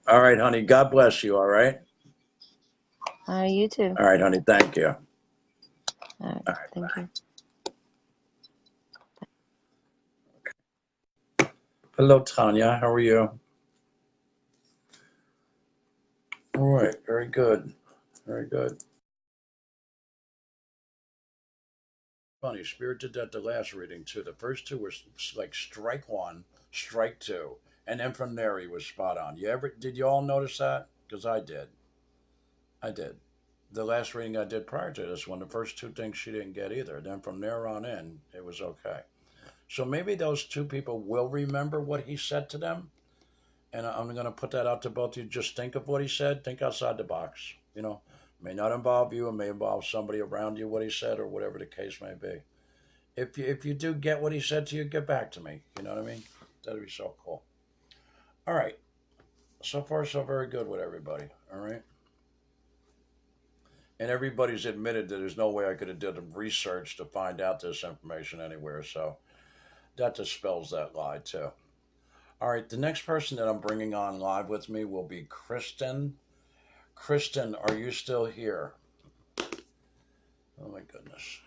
Speaker 7: All right, honey. God bless you, all right?
Speaker 8: You too.
Speaker 7: All right, honey. Thank you.
Speaker 8: All right.
Speaker 7: All right,
Speaker 8: Thank
Speaker 7: bye.
Speaker 8: you.
Speaker 7: Hello, Tanya. How are you? All right. Very good. Very good. Funny, Spirit did that the last reading too. The first two were like strike one, strike two, and then from there he was spot on. Did you all notice that? Because I did. I did. The last reading I did prior to this one, the first two things she didn't get either. Then from there on in, it was okay. So maybe those two people will remember what he said to them. And I'm going to put that out to both of you. Just think of what he said. Think outside the box. May not involve you. It may involve somebody around you, what he said, or whatever the case may be. If you do get what he said to you, get back to me. You know what I mean? That'd be so cool. All right. So far, so very good with everybody. All right. And everybody's admitted that there's no way I could have done research to find out this information anywhere. So that dispels that lie too. All right. The next person that I'm bringing on live with me will be Kristen. Kristen, are you still here? Oh my goodness.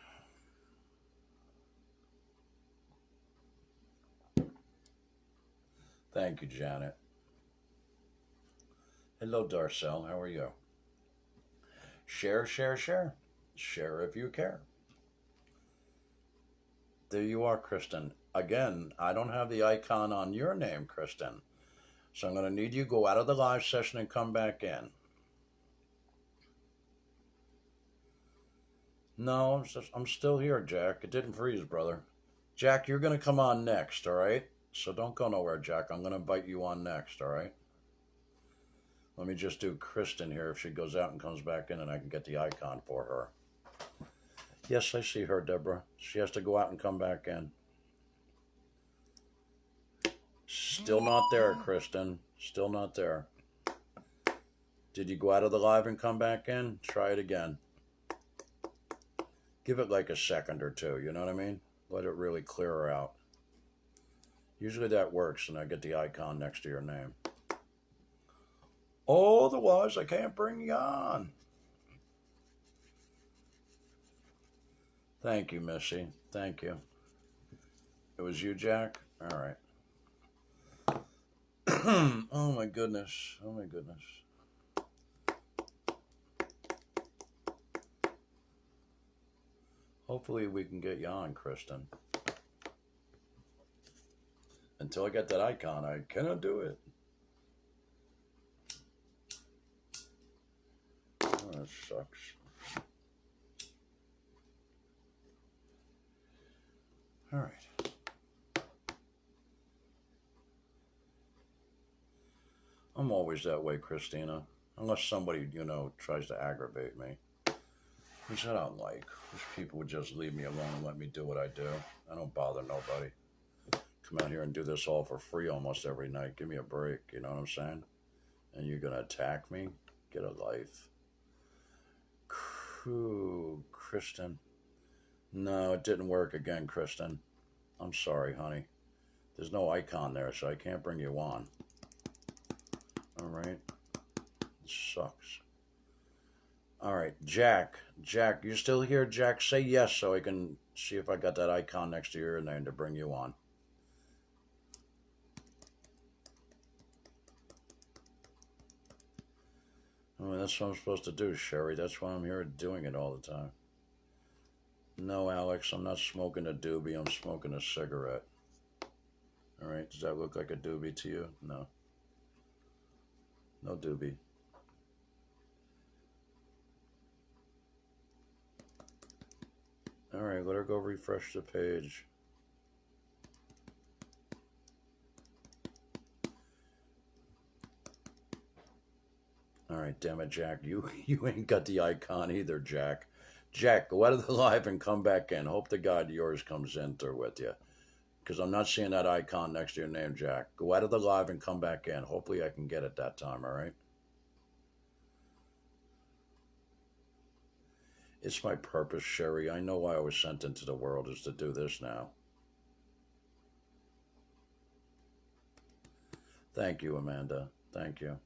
Speaker 7: Thank you, Janet. Hello, Darcel. How are you? Share, share, share. Share if you care. There you are, Kristen. Again, I don't have the icon on your name, Kristen. So I'm going to need you to go out of the live session and come back in. No, I'm still here, Jack. It didn't freeze, brother. Jack, you're going to come on next, all right? So don't go nowhere, Jack. I'm going to invite you on next, all right? Let me just do Kristen here. If she goes out and comes back in, and I can get the icon for her. Yes, I see her, Deborah. She has to go out and come back in. Still not there, Kristen. Still not there. Did you go out of the live and come back in? Try it again. Give it like a second or two, you know what I mean? Let it really clear her out. Usually that works, and I get the icon next to your name. Otherwise, I can't bring you on. Thank you, Missy. Thank you. It was you, Jack? All right. Oh, my goodness. Oh, my goodness. Hopefully we can get you on, Kristen. Until I get that icon, I cannot do it. Oh, that sucks. All right. I'm always that way, Christina. Unless somebody, tries to aggravate me. Which I don't like. Wish people would just leave me alone and let me do what I do. I don't bother nobody. Come out here and do this all for free almost every night. Give me a break, you know what I'm saying? And you're going to attack me? Get a life. Kristen. No, it didn't work again, Kristen. I'm sorry, honey. There's no icon there, so I can't bring you on. All right. It sucks. All right, Jack. Jack, you still here? Jack, say yes so I can see if I got that icon next to your name to bring you on. I mean, that's what I'm supposed to do, Sherry. That's why I'm here doing it all the time. No, Alex, I'm not smoking a doobie. I'm smoking a cigarette. All right, does that look like a doobie to you? No. No doobie. All right, let her go refresh the page. All right, damn it, Jack. You ain't got the icon either, Jack. Jack, go out of the live and come back in. Hope to God yours comes in through with you. Because I'm not seeing that icon next to your name, Jack. Go out of the live and come back in. Hopefully I can get it that time, all right? It's my purpose, Sherry. I know why I was sent into the world is to do this now. Thank you, Amanda. Thank you.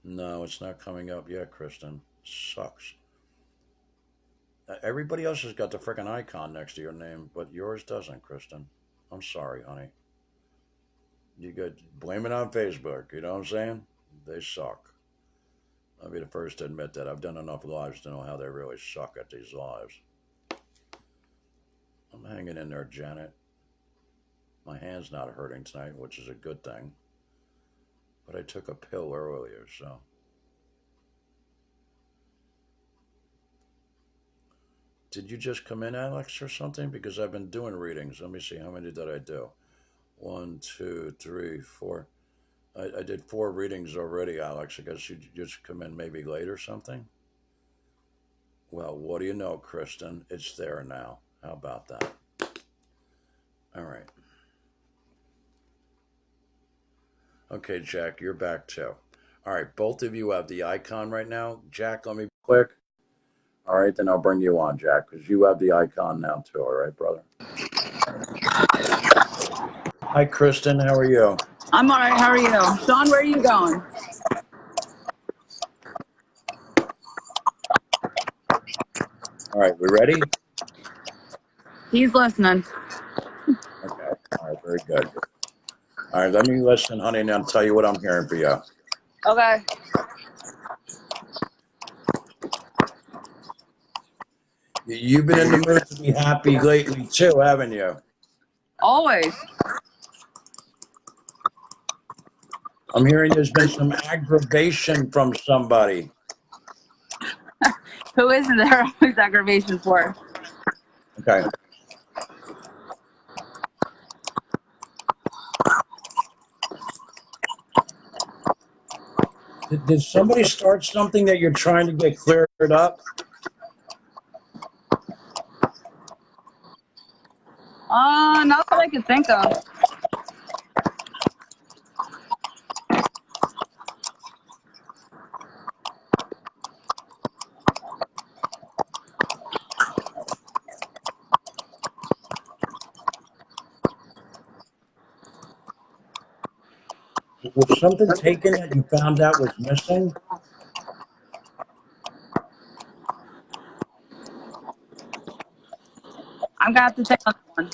Speaker 7: No, it's not coming up yet, Kristen. Sucks. Everybody else has got the frickin' icon next to your name, but yours doesn't, Kristen. I'm sorry, honey. You could blame it on Facebook, you know what I'm saying? They suck. I'll be the first to admit that. I've done enough lives to know how they really suck at these lives. I'm hanging in there, Janet. My hand's not hurting tonight, which is a good thing. But I took a pill earlier, so. Did you just come in, Alex, or something? Because I've been doing readings. Let me see, how many did I do? 1, 2, 3, 4. I did 4 readings already, Alex. I guess you just come in maybe late or something? Well, what do you know, Kristen? It's there now. How about that? All right. Okay, Jack, you're back too. All right, both of you have the icon right now. Jack, let me click. All right, then I'll bring you on, Jack, because you have the icon now too. All right, brother? Hi, Kristen. How are you?
Speaker 9: I'm all right. How are you? Sean, where are you going?
Speaker 7: All right, we ready?
Speaker 9: He's listening.
Speaker 7: Okay. All right, very good. All right, let me listen, honey, and I'll tell you what I'm hearing for you.
Speaker 9: Okay.
Speaker 7: You've been in the mood to be happy lately too, haven't you?
Speaker 9: Always.
Speaker 7: I'm hearing there's been some aggravation from somebody.
Speaker 9: Who is there always aggravation for?
Speaker 7: Okay. Did somebody start something that you're trying to get cleared up?
Speaker 9: Not that I can think of.
Speaker 7: Was something taken that you found out was missing?
Speaker 9: I'm gonna have to think on that one.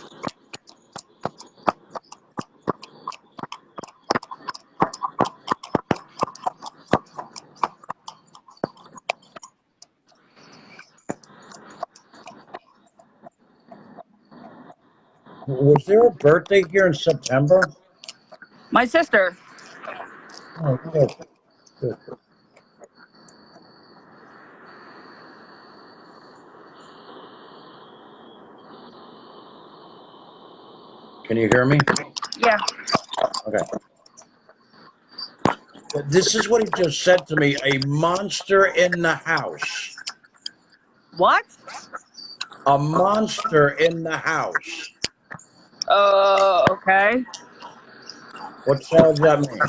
Speaker 7: Was there a birthday here in September?
Speaker 9: My sister.
Speaker 7: Oh, good. Good. Can you hear me?
Speaker 9: Yeah.
Speaker 7: Okay. This is what he just said to me, a monster in the house.
Speaker 9: What?
Speaker 7: A monster in the house.
Speaker 9: Okay.
Speaker 7: What the hell does that mean?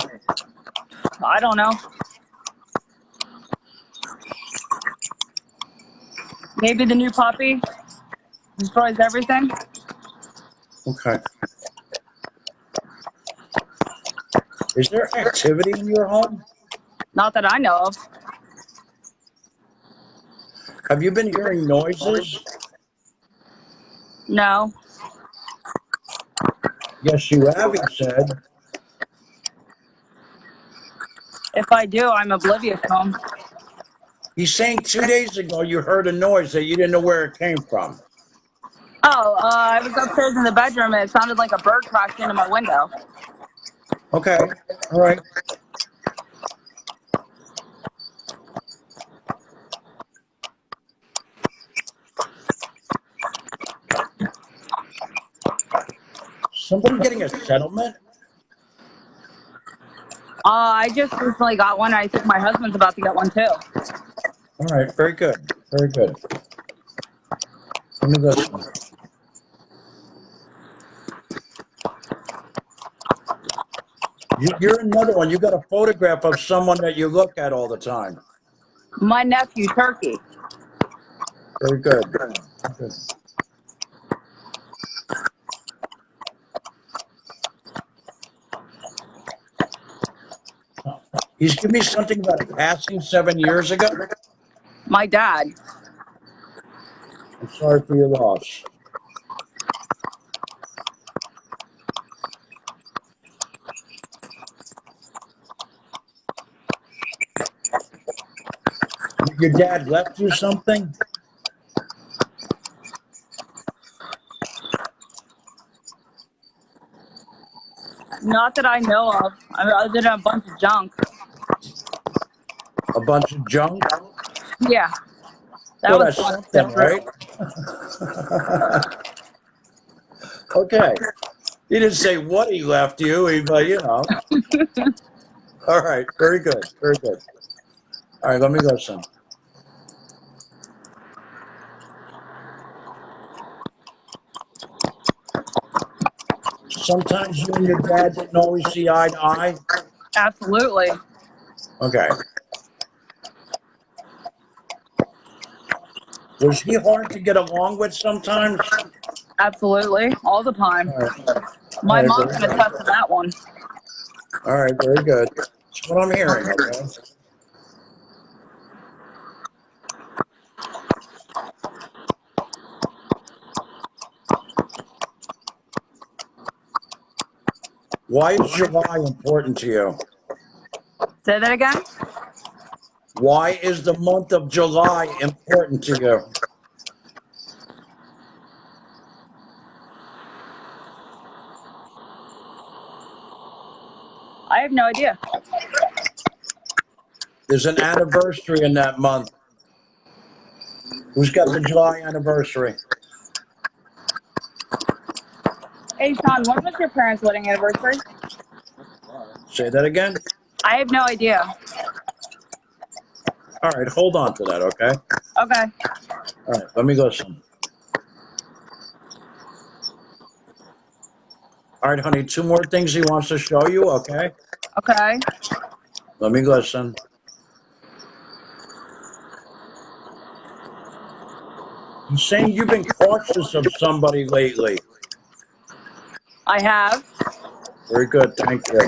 Speaker 9: I don't know. Maybe the new puppy destroys everything.
Speaker 7: Okay. Is there activity in your home?
Speaker 9: Not that I know of.
Speaker 7: Have you been hearing noises?
Speaker 9: No.
Speaker 7: Yes, you have, he said.
Speaker 9: If I do, I'm oblivious to them.
Speaker 7: He's saying 2 days ago you heard a noise that you didn't know where it came from.
Speaker 9: Oh, I was upstairs in the bedroom and it sounded like a bird crashed into my window.
Speaker 7: Okay, all right. Somebody getting a settlement?
Speaker 9: I just recently got one. I think my husband's about to get one too.
Speaker 7: All right, very good, very good. Let me listen. You're another one. You got a photograph of someone that you look at all the time.
Speaker 9: My nephew, Turkey.
Speaker 7: Very good. Good. He's giving me something about a passing 7 years ago.
Speaker 9: My dad.
Speaker 7: I'm sorry for your loss. Your dad left you something?
Speaker 9: Not that I know of. I mean, other than a bunch of junk.
Speaker 7: A bunch of junk?
Speaker 9: Yeah. That
Speaker 7: Well,
Speaker 9: was
Speaker 7: that's
Speaker 9: fun.
Speaker 7: something, right? Okay. He didn't say what he left you, but you know. All right. Very good. Very good. All right. Let me listen. Sometimes you and your dad didn't always see eye to eye?
Speaker 9: Absolutely.
Speaker 7: Okay. Was he hard to get along with sometimes?
Speaker 9: Absolutely. All the time.
Speaker 7: All right.
Speaker 9: My
Speaker 7: All right,
Speaker 9: mom
Speaker 7: very
Speaker 9: can
Speaker 7: good.
Speaker 9: attest to that one.
Speaker 7: All right, very good. That's what I'm hearing, okay? Why is July important to you?
Speaker 9: Say that again?
Speaker 7: Why is the month of July important to you?
Speaker 9: have no idea.
Speaker 7: There's an anniversary in that month. Who's got the July anniversary?
Speaker 9: Hey, Sean, when was your parents' wedding anniversary?
Speaker 7: Say that again?
Speaker 9: I have no idea.
Speaker 7: All right, hold on to that, okay?
Speaker 9: Okay.
Speaker 7: All right, let me listen. All right, honey, 2 more things he wants to show you, okay?
Speaker 9: Okay.
Speaker 7: Let me listen. He's saying you've been cautious of somebody lately.
Speaker 9: I have.
Speaker 7: Very good, thank you.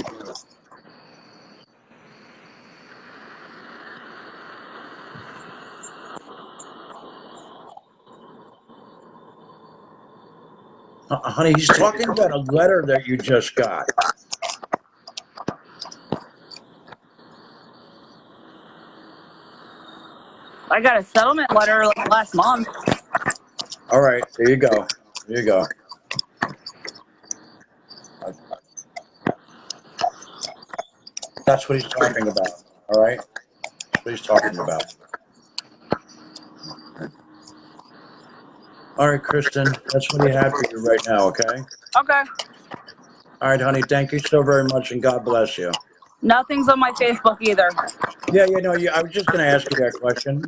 Speaker 7: Honey, he's talking about a letter that you just got.
Speaker 9: I got a settlement letter like last month.
Speaker 7: All right, there you go. There you go. That's what he's talking about, all right? That's what he's talking about. All right, Kristen, that's what he had for you right now, okay?
Speaker 9: Okay.
Speaker 7: All right, honey, thank you so very much, and God bless you.
Speaker 9: Nothing's on my Facebook either.
Speaker 7: Yeah, you know, I was just going to ask you that question.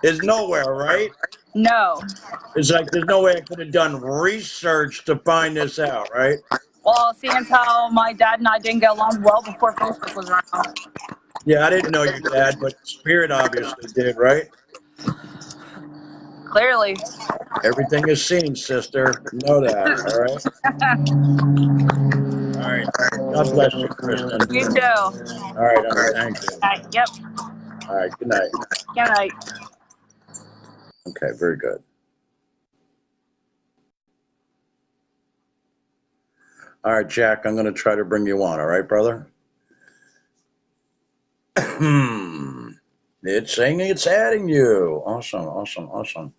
Speaker 7: There's nowhere, right?
Speaker 9: No.
Speaker 7: It's like there's no way I could have done research to find this out, right?
Speaker 9: Well, seeing as how my dad and I didn't get along well before Facebook was around.
Speaker 7: Yeah, I didn't know your dad, but Spirit obviously did, right?
Speaker 9: Clearly.
Speaker 7: Everything is seen, sister. You know that, all right? All right. God bless you, Kristen.
Speaker 9: You too.
Speaker 7: All right, honey, thank you.
Speaker 9: Yep.
Speaker 7: All right, good night.
Speaker 9: Good night.
Speaker 7: Okay, very good. All right, Jack, I'm going to try to bring you on, all right, brother? It's saying it's adding you. Awesome, awesome, awesome.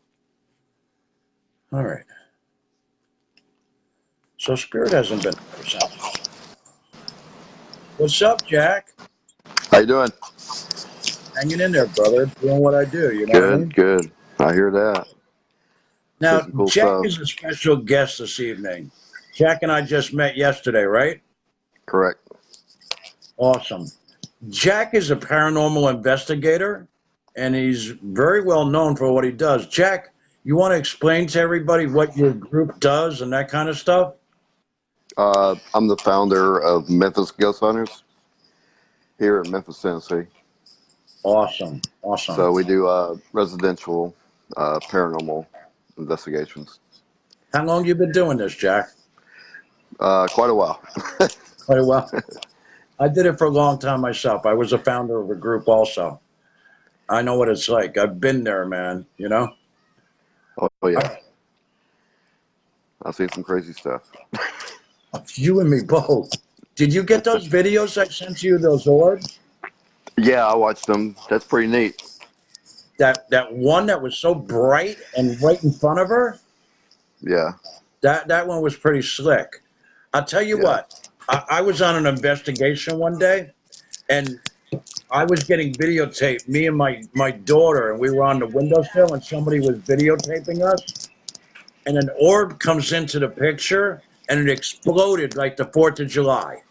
Speaker 7: All right. So Spirit hasn't been present. What's up, Jack?
Speaker 10: How you doing?
Speaker 7: Hanging in there, brother. Doing what I do, you know what I mean?
Speaker 10: Good. I hear that.
Speaker 7: Now,
Speaker 10: Some cool
Speaker 7: Jack
Speaker 10: stuff.
Speaker 7: is a special guest this evening. Jack and I just met yesterday, right?
Speaker 10: Correct.
Speaker 7: Awesome. Jack is a paranormal investigator, and he's very well known for what he does. Jack, you want to explain to everybody what your group does and that kind of stuff?
Speaker 10: I'm the founder of Memphis Ghost Hunters here in Memphis, Tennessee.
Speaker 7: Awesome. Awesome.
Speaker 10: So we do residential paranormal investigations.
Speaker 7: How long you been doing this, Jack?
Speaker 10: Quite a while.
Speaker 7: Quite a while. I did it for a long time myself. I was a founder of a group also. I know what it's like. I've been there, man, you know?
Speaker 10: Oh yeah. I've seen some crazy stuff.
Speaker 7: You and me both. Did you get those videos I sent you, those orbs?
Speaker 10: Yeah, I watched them. That's pretty neat.
Speaker 7: That one that was so bright and right in front of her?
Speaker 10: Yeah.
Speaker 7: That one was pretty slick. I'll tell you what. I was on an investigation one day, and I was getting videotaped, me and my daughter, and we were on the windowsill, and somebody was videotaping us. And an orb comes into the picture, and it exploded like the 4th of July.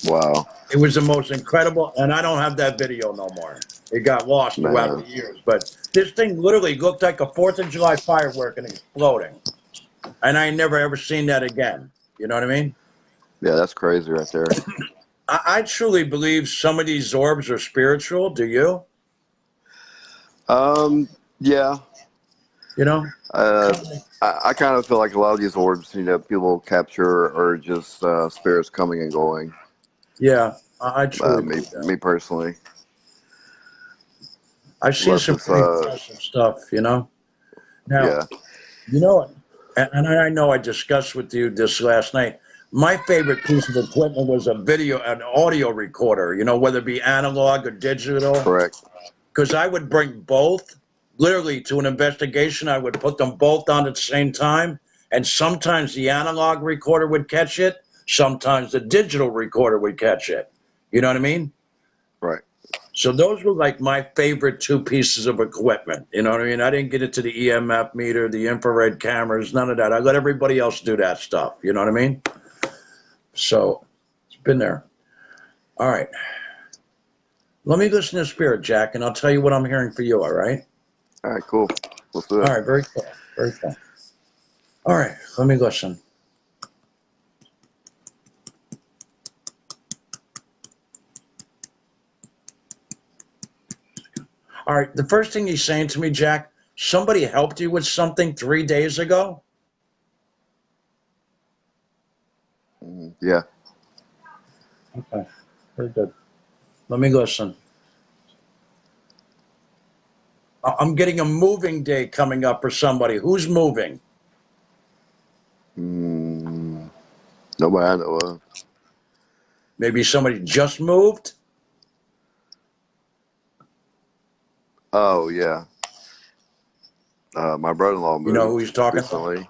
Speaker 10: Wow.
Speaker 7: It was the most incredible, and I don't have that video no more. It got lost throughout the years. But this thing literally looked like a 4th of July firework and exploding. And I never ever seen that again. You know what I mean?
Speaker 10: Yeah, that's crazy right there.
Speaker 7: I truly believe some of these orbs are spiritual. Do you?
Speaker 10: Yeah.
Speaker 7: You know?
Speaker 10: I kind of feel like a lot of these orbs, you know, people capture are just spirits coming and going.
Speaker 7: Yeah, I truly
Speaker 10: me personally.
Speaker 7: I've seen some pretty impressive stuff, you know? Now, you know, and I know I discussed with you this last night, my favorite piece of equipment was an audio recorder, you know, whether it be analog or digital.
Speaker 10: Correct.
Speaker 7: Because I would bring both, literally to an investigation, I would put them both on at the same time, And sometimes the analog recorder would catch it. Sometimes the digital recorder would catch it. You know what I mean?
Speaker 10: Right.
Speaker 7: So those were like my favorite two pieces of equipment. You know what I mean? I didn't get into the EMF meter, the infrared cameras, none of that. I let everybody else do that stuff. You know what I mean? So it's been there. All right. Let me listen to Spirit, Jack, and I'll tell you what I'm hearing for you, all right?
Speaker 10: All right, cool. Let's do
Speaker 7: All
Speaker 10: it.
Speaker 7: right, very cool. Very cool. All right, let me listen. All right, the first thing he's saying to me, Jack, somebody helped you with something 3 days ago?
Speaker 10: Yeah.
Speaker 7: Okay, very good. Let me listen. I'm getting a moving day coming up for somebody. Who's moving?
Speaker 10: Nobody I know of.
Speaker 7: Maybe somebody just moved?
Speaker 10: Oh, yeah. My brother-in-law
Speaker 7: You know who
Speaker 10: moved
Speaker 7: he's talking about?
Speaker 10: recently,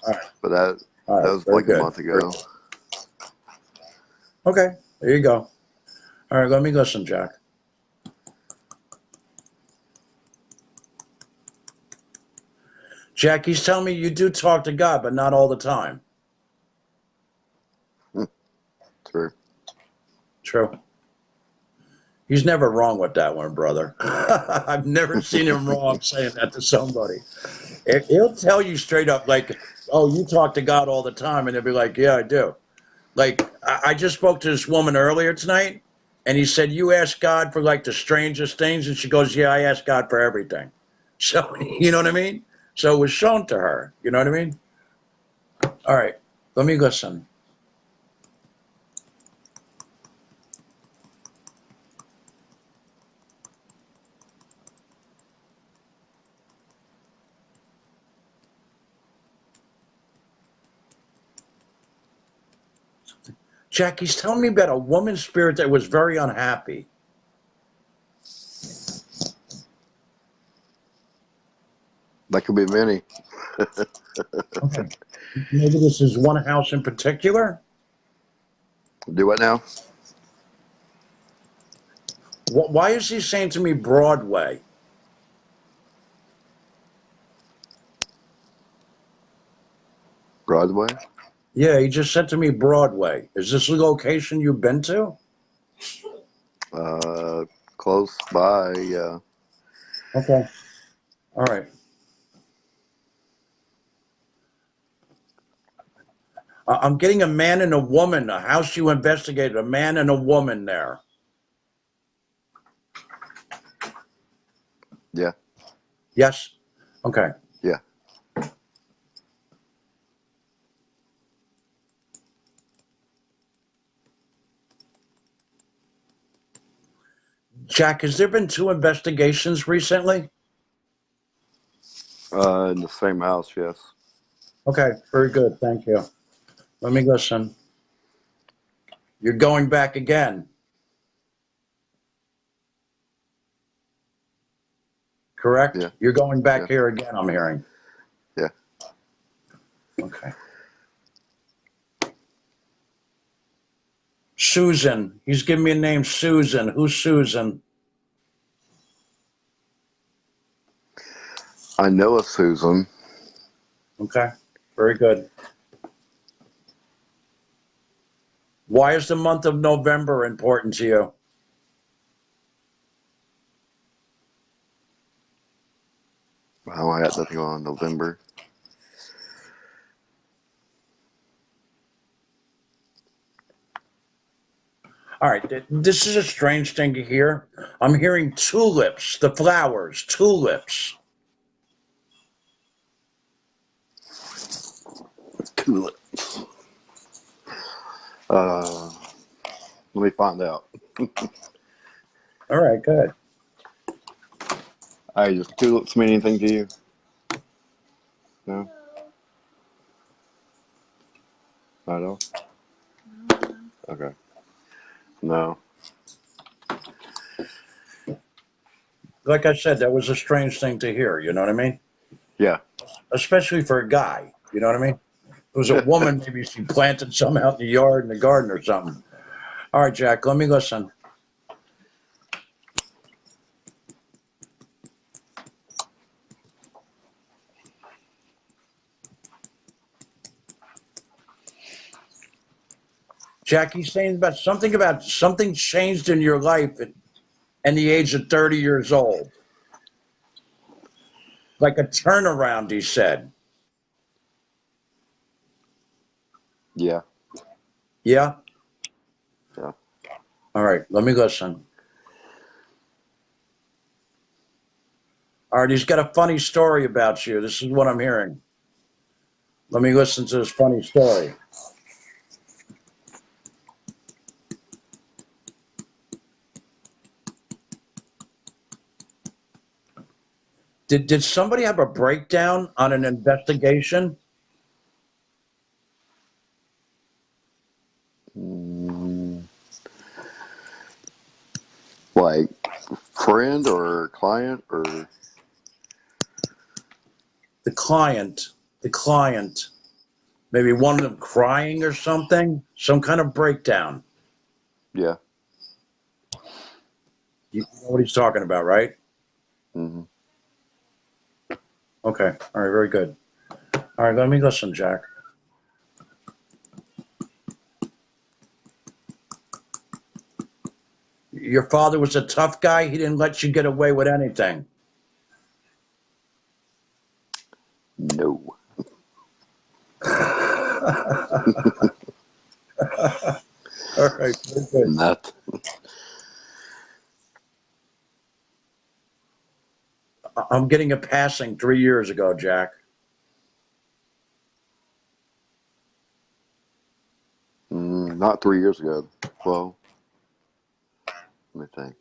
Speaker 7: All right,
Speaker 10: but that
Speaker 7: all right,
Speaker 10: was
Speaker 7: very
Speaker 10: like a
Speaker 7: good.
Speaker 10: month ago.
Speaker 7: Okay, there you go. All right, let me listen, Jack. Jack, he's telling me you do talk to God, but not all the time.
Speaker 10: True.
Speaker 7: True. He's never wrong with that one, brother. I've never seen him wrong saying that to somebody. He'll tell you straight up, like, oh, you talk to God all the time. And he'll be like, yeah, I do. Like, I just spoke to this woman earlier tonight, and he said, you ask God for, like, the strangest things? And she goes, yeah, I ask God for everything. So, you know what I mean? So it was shown to her. You know what I mean? All right, let me listen. Jack, he's telling me about a woman spirit that was very unhappy.
Speaker 10: That could be many.
Speaker 7: Okay. Maybe this is one house in particular?
Speaker 10: Do what now?
Speaker 7: Why is he saying to me Broadway?
Speaker 10: Broadway?
Speaker 7: Yeah, he just said to me Broadway. Is this a location you've been to?
Speaker 10: Close by, yeah.
Speaker 7: Okay. All right. I'm getting a man and a woman, a house you investigated, a man and a woman there.
Speaker 10: Yeah.
Speaker 7: Yes? Okay.
Speaker 10: Yeah.
Speaker 7: Jack, has there been 2 investigations recently?
Speaker 10: In the same house, yes.
Speaker 7: Okay, very good. Thank you. Let me listen. You're going back again. Correct?
Speaker 10: Yeah.
Speaker 7: You're going back
Speaker 10: Yeah.
Speaker 7: here again, I'm hearing.
Speaker 10: Yeah.
Speaker 7: Okay. Susan. He's giving me a name, Susan. Who's Susan?
Speaker 10: I know a Susan.
Speaker 7: Okay, very good. Why is the month of November important to you?
Speaker 10: Well, I had nothing on November.
Speaker 7: All right, this is a strange thing to hear. I'm hearing tulips, the flowers, tulips.
Speaker 10: Tulips. Let me find out.
Speaker 7: All right, good.
Speaker 10: Hey, does tulips mean anything to you? No? Not at all? Okay. No.
Speaker 7: Like I said, that was a strange thing to hear. You know what I mean?
Speaker 10: Yeah.
Speaker 7: especially for a guy. You know what I mean? If it was a woman, maybe she planted some out in the yard in the garden or something. All right, Jack, let me listen. Jackie's saying about something changed in your life at the age of 30 years old. Like a turnaround, he said.
Speaker 10: Yeah.
Speaker 7: Yeah?
Speaker 10: Yeah.
Speaker 7: All right, let me listen. All right, he's got a funny story about you. This is what I'm hearing. Let me listen to this funny story. Did somebody have a breakdown on an investigation?
Speaker 10: Like friend or client or
Speaker 7: The client, maybe one of them crying or something, some kind of breakdown.
Speaker 10: yeah.
Speaker 7: You know what he's talking about, right?
Speaker 10: Hmm.
Speaker 7: Okay. All right. Very good. All right. Let me listen, Jack. Your father was a tough guy. He didn't let you get away with anything.
Speaker 10: No.
Speaker 7: All right. Very good.
Speaker 10: Not.
Speaker 7: I'm getting a passing 3 years ago, Jack.
Speaker 10: Not 3 years ago. Well, let me think.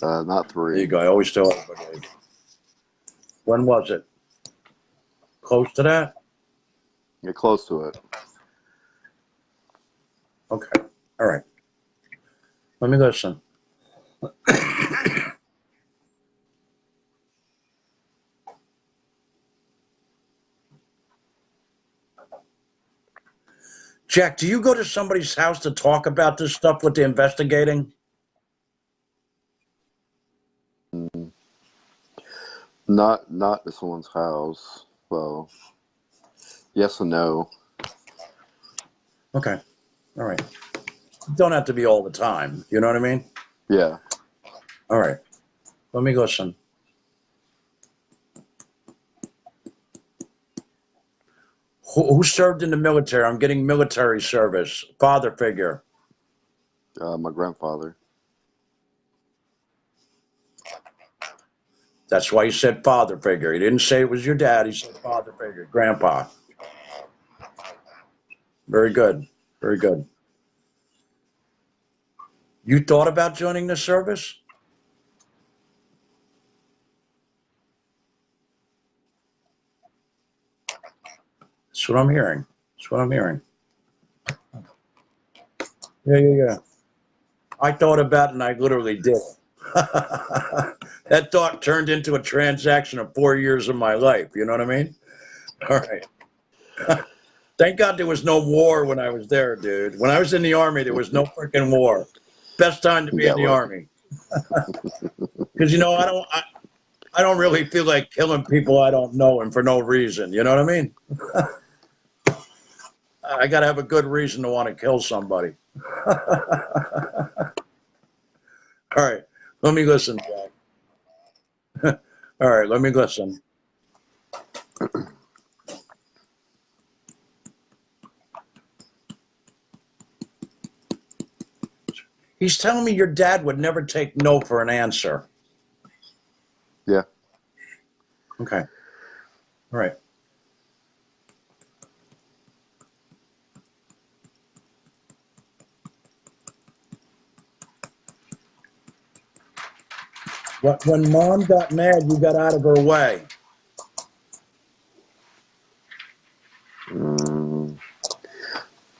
Speaker 10: Not
Speaker 7: There you
Speaker 10: 3.
Speaker 7: go. I always tell everybody. When was it? Close to that?
Speaker 10: You're close to it.
Speaker 7: Okay. All right. Let me listen. Jack, do you go to somebody's house to talk about this stuff with the investigating?
Speaker 10: Mm, Not at someone's house. Well, yes and no.
Speaker 7: Okay. All right. Don't have to be all the time. You know what I mean?
Speaker 10: Yeah.
Speaker 7: All right. Let me listen. Who served in the military? I'm getting military service. Father figure.
Speaker 10: My grandfather.
Speaker 7: That's why he said father figure. He didn't say it was your dad. He said father figure. Grandpa. Very good. Very good. You thought about joining the service? That's what I'm hearing. That's what I'm hearing. Yeah. I thought about it and I literally did. That thought turned into a transaction of 4 years of my life. You know what I mean? All right. Thank God there was no war when I was there, dude. When I was in the Army, there was no freaking war. Best time to be
Speaker 10: Yeah,
Speaker 7: in the
Speaker 10: well,
Speaker 7: Army. Because, I don't really feel like killing people I don't know and for no reason. You know what I mean? I got to have a good reason to want to kill somebody. All right. Let me listen, Jack. All right. Let me listen. He's telling me your dad would never take no for an answer.
Speaker 10: yeah.
Speaker 7: Okay. All right. When Mom got mad, you got out of her way.
Speaker 10: Mm,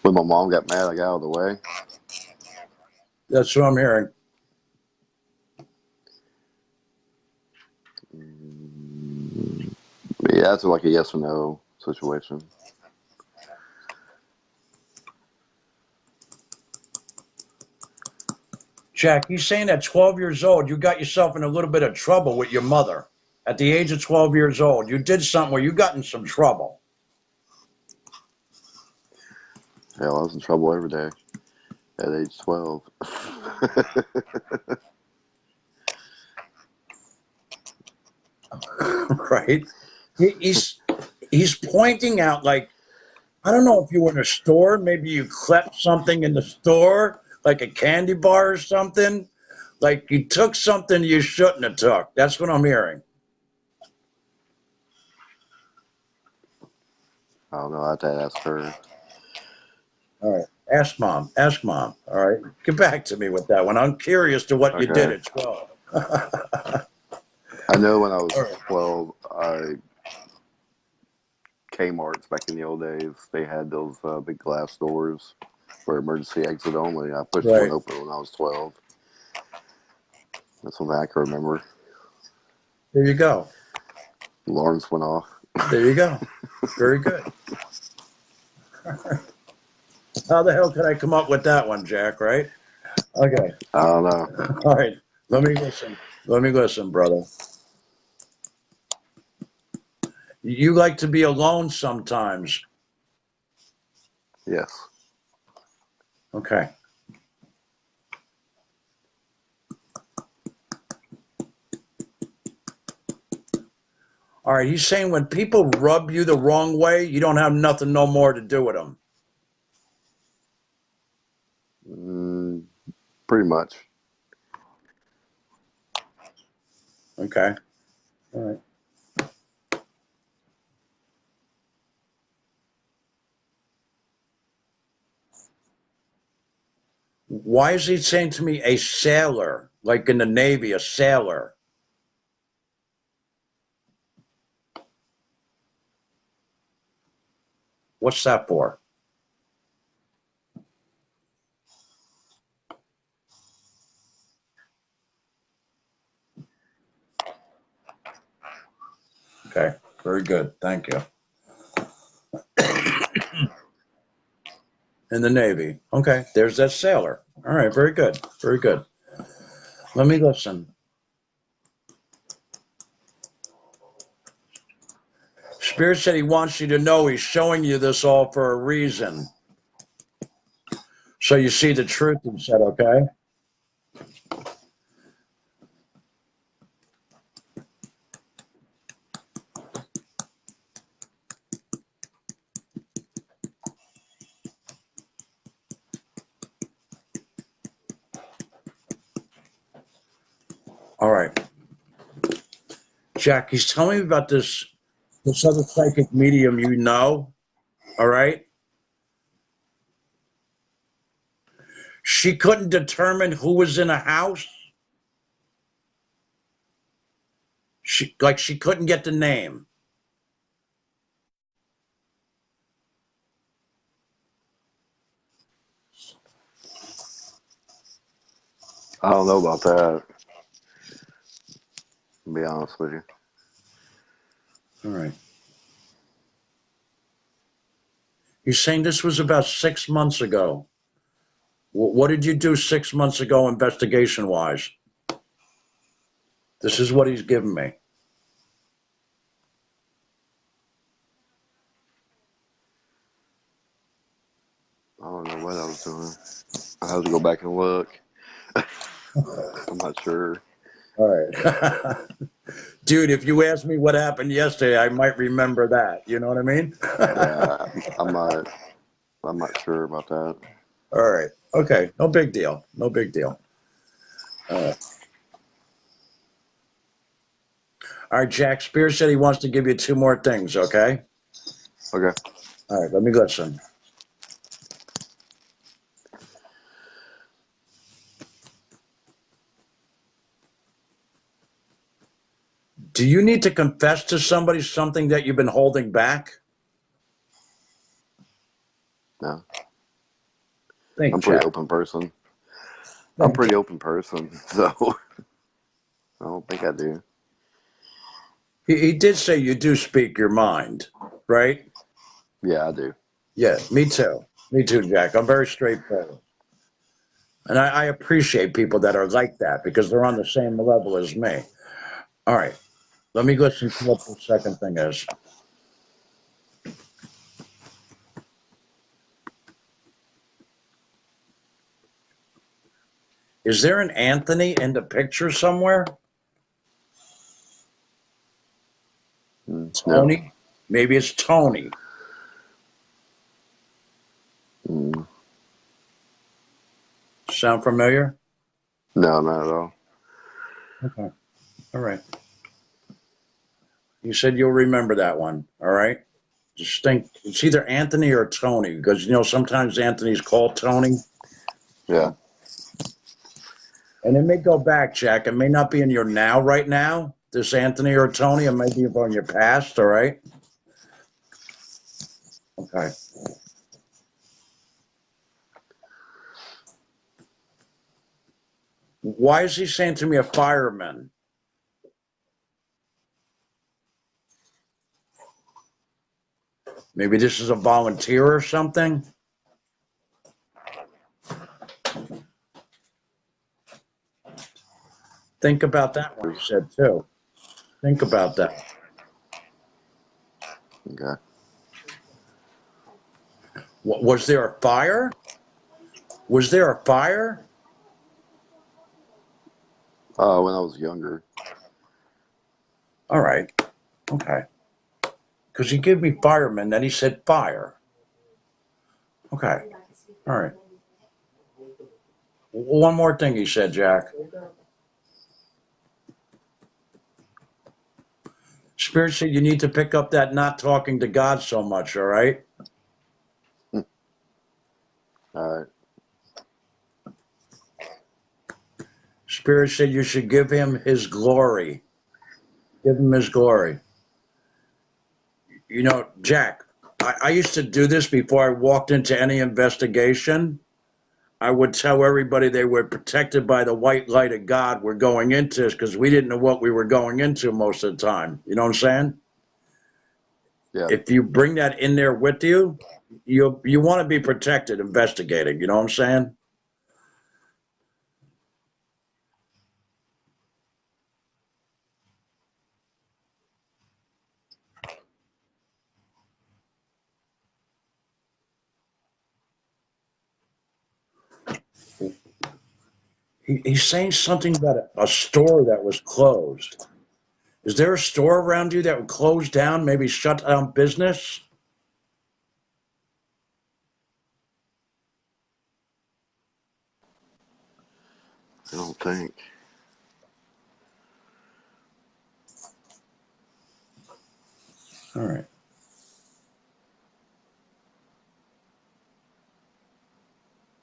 Speaker 10: when my mom got mad, I got out of the way.
Speaker 7: That's what I'm hearing.
Speaker 10: Yeah, it's like a yes or no situation.
Speaker 7: Jack, you saying at 12 years old, you got yourself in a little bit of trouble with your mother. At the age of 12 years old, you did something where you got in some trouble.
Speaker 10: Hell, I was in trouble every day at age 12.
Speaker 7: Right? He's pointing out, like, I don't know if you were in a store, maybe you clept something in the store, like a candy bar or something. Like you took something you shouldn't have took. That's what I'm hearing.
Speaker 10: I don't know. I have to ask her.
Speaker 7: All right. Ask mom. Ask mom. All right. Get back to me with that one. I'm curious to what you did
Speaker 10: Okay.
Speaker 7: at 12.
Speaker 10: I know when I was
Speaker 7: All right.
Speaker 10: 12, Kmart's back in the old days, they had those big glass doors for emergency exit only. I pushed one
Speaker 7: Right.
Speaker 10: open when I was 12. That's something I can remember.
Speaker 7: There you go.
Speaker 10: Alarms went off.
Speaker 7: There you go. Very good. How the hell could I come up with that one, Jack, right? Okay.
Speaker 10: I don't know.
Speaker 7: All right. Let me listen. Let me listen, brother. You like to be alone sometimes.
Speaker 10: Yes.
Speaker 7: Okay. All right. He's saying when people rub you the wrong way, you don't have nothing no more to do with them.
Speaker 10: Pretty much.
Speaker 7: Okay. All right. Why is he saying to me a sailor, like in the Navy, a sailor? What's that for? Okay. Very good. Thank you. In the Navy. Okay. There's that sailor. All right. Very good. Very good. Let me listen. Spirit said he wants you to know he's showing you this all for a reason. So you see the truth, he said, okay? All right. Jack, he's telling me about this other psychic medium you know, all right? She couldn't determine who was in a house. She couldn't get the name.
Speaker 10: I don't know about that. To be honest with you.
Speaker 7: All right. He's saying this was about 6 months ago. What did you do 6 months ago investigation-wise? This is what he's giving me.
Speaker 10: I don't know what I was doing. I have to go back and look. I'm not sure.
Speaker 7: All right. Dude, if you asked me what happened yesterday, I might remember that. You know what I mean?
Speaker 10: Yeah, I'm not sure about that.
Speaker 7: All right. Okay. No big deal. No big deal. All right. All right, Jack. Spears said he wants to give you 2 more things, okay?
Speaker 10: Okay.
Speaker 7: All right. Let me listen. Do you need to confess to somebody something that you've been holding back?
Speaker 10: No.
Speaker 7: Think,
Speaker 10: I'm a pretty
Speaker 7: Jack.
Speaker 10: open person. I'm a
Speaker 7: Think.
Speaker 10: pretty open person, so I don't think I do.
Speaker 7: He did say you do speak your mind, right?
Speaker 10: Yeah, I do.
Speaker 7: Yeah, me too. Me too, Jack. I'm very straightforward. And I appreciate people that are like that because they're on the same level as me. All right. Let me listen to what the second thing is. Is there an Anthony in the picture somewhere?
Speaker 10: No.
Speaker 7: Tony? Maybe it's Tony.
Speaker 10: Mm.
Speaker 7: Sound familiar?
Speaker 10: No, not at all.
Speaker 7: Okay. All right. You said you'll remember that one. All right. Just think it's either Anthony or Tony because, sometimes Anthony's called Tony.
Speaker 10: Yeah.
Speaker 7: And it may go back, Jack. It may not be in your now right now, this Anthony or Tony. It might be in your past, all right? Okay. Why is he saying to me a fireman? Maybe this is a volunteer or something? Think about that one you said too. Think about that.
Speaker 10: Okay.
Speaker 7: Was there a fire? Was there a fire?
Speaker 10: When I was younger.
Speaker 7: All right. Okay. Because he gave me fireman, then he said fire. Okay. All right. One more thing he said, Jack. Spirit said you need to pick up that not talking to God so much, all right?
Speaker 10: All right.
Speaker 7: Spirit said you should give him his glory. Give him his glory. Jack, I used to do this before I walked into any investigation. I would tell everybody they were protected by the white light of God we're going into this because we didn't know what we were going into most of the time. You know what I'm saying?
Speaker 10: Yeah.
Speaker 7: If you bring that in there with you, you want to be protected investigating. You know what I'm saying? He's saying something about a store that was closed. Is there a store around you that would close down, maybe shut down business?
Speaker 10: I don't think.
Speaker 7: All right.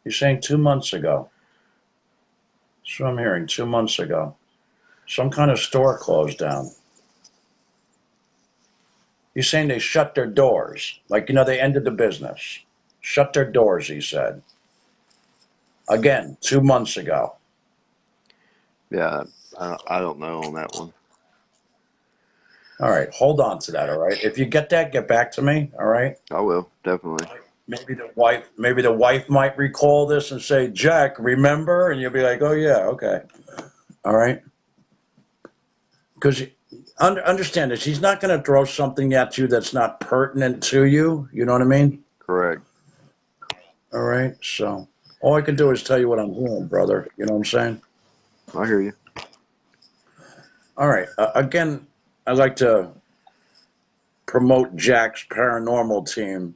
Speaker 7: You're saying 2 months ago. That's what I'm hearing, 2 months ago. Some kind of store closed down. You're saying they shut their doors. Like, they ended the business. Shut their doors, he said. Again, 2 months ago.
Speaker 10: Yeah, I don't know on that one.
Speaker 7: All right, hold on to that, all right? If you get that, get back to me, all right?
Speaker 10: I will, definitely.
Speaker 7: Maybe the wife might recall this and say, Jack, remember? And you'll be like, oh, yeah, okay. All right? Because understand this, he's not going to throw something at you that's not pertinent to you. You know what I mean?
Speaker 10: Correct.
Speaker 7: All right, so all I can do is tell you what I'm doing, brother. You know what I'm saying?
Speaker 10: I hear you.
Speaker 7: All right. Again, I'd like to promote Jack's paranormal team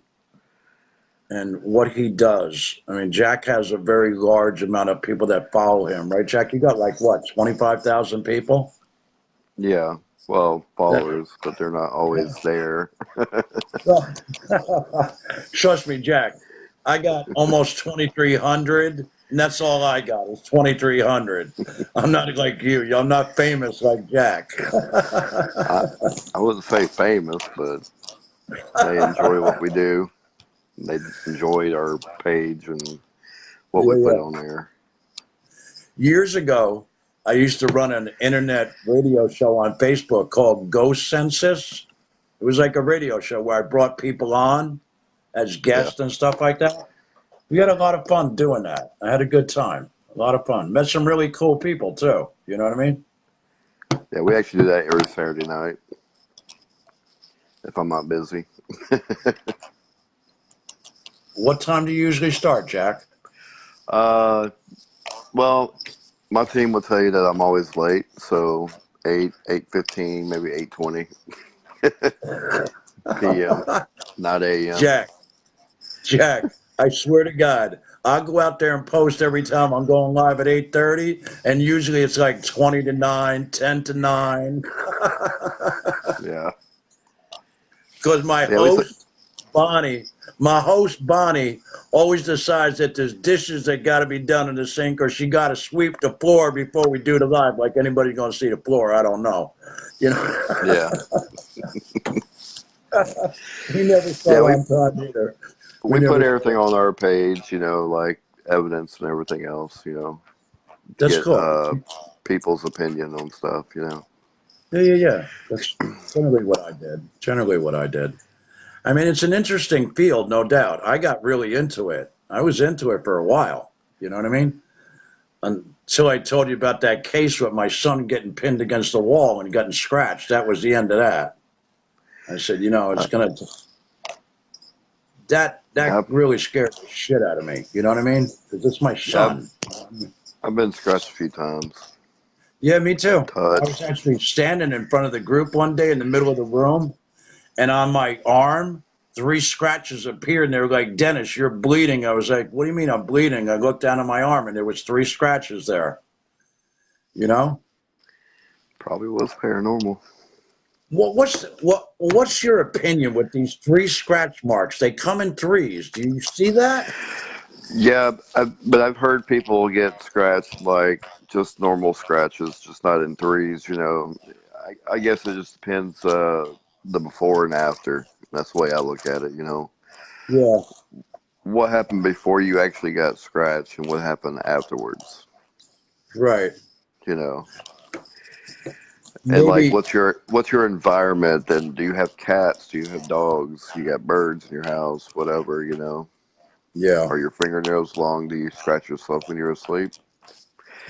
Speaker 7: and what he does. I mean, Jack has a very large amount of people that follow him, right, Jack? You got like what, 25,000 people?
Speaker 10: Yeah. Well, followers, but they're not always there.
Speaker 7: Trust me, Jack. I got almost 2,300, and that's all I got is 2,300. I'm not like you. I'm not famous like Jack.
Speaker 10: I wouldn't say famous, but they enjoy what we do. They enjoyed our page and what we put on there.
Speaker 7: Years ago, I used to run an internet radio show on Facebook called Ghost Census. It was like a radio show where I brought people on as guests and stuff like that. We had a lot of fun doing that. I had a good time. A lot of fun. Met some really cool people too. You know what I mean?
Speaker 10: Yeah, we actually do that every Saturday night if I'm not busy.
Speaker 7: What time do you usually start, Jack?
Speaker 10: Well, my team will tell you that I'm always late, so 8:15, maybe 8:20 p.m., not a.m.
Speaker 7: Jack, I swear to God, I'll go out there and post every time I'm going live at 8:30, and usually it's like 20 to 9, 10 to 9.
Speaker 10: Yeah.
Speaker 7: Because my host, Bonnie, always decides that there's dishes that got to be done in the sink, or she got to sweep the floor before we do the live. Like anybody's going to see the floor, I don't know. You know?
Speaker 10: Yeah.
Speaker 7: He never saw on time either.
Speaker 10: We put everything on our page, you know, like evidence and everything else, you know.
Speaker 7: That's cool.
Speaker 10: People's opinion on stuff, you know.
Speaker 7: Yeah. That's generally what I did. I mean, it's an interesting field, no doubt. I got really into it. I was into it for a while. You know what I mean? Until I told you about that case with my son getting pinned against the wall and getting scratched. That was the end of that. I said, you know, it's going to... That really scared the shit out of me. You know what I mean? Because it's my son.
Speaker 10: I've been scratched a few times.
Speaker 7: Yeah, me too.
Speaker 10: Touch.
Speaker 7: I was actually standing in front of the group one day in the middle of the room, and on my arm, 3 scratches appeared, and they were like, Dennis, you're bleeding. I was like, what do you mean I'm bleeding? I looked down at my arm, and there was 3 scratches there. You know?
Speaker 10: Probably was paranormal.
Speaker 7: What's your opinion with these 3 scratch marks? They come in 3s. Do you see that?
Speaker 10: Yeah, but I've heard people get scratched like just normal scratches, just not in 3s. You know, I guess it just depends the before and after. That's the way I look at it. You know.
Speaker 7: Yeah.
Speaker 10: What happened before you actually got scratched, and what happened afterwards?
Speaker 7: Right.
Speaker 10: You know.
Speaker 7: Maybe.
Speaker 10: And like, what's your environment? And do you have cats? Do you have dogs? You got birds in your house? Whatever, you know.
Speaker 7: Yeah.
Speaker 10: Are your fingernails long? Do you scratch yourself when you're asleep?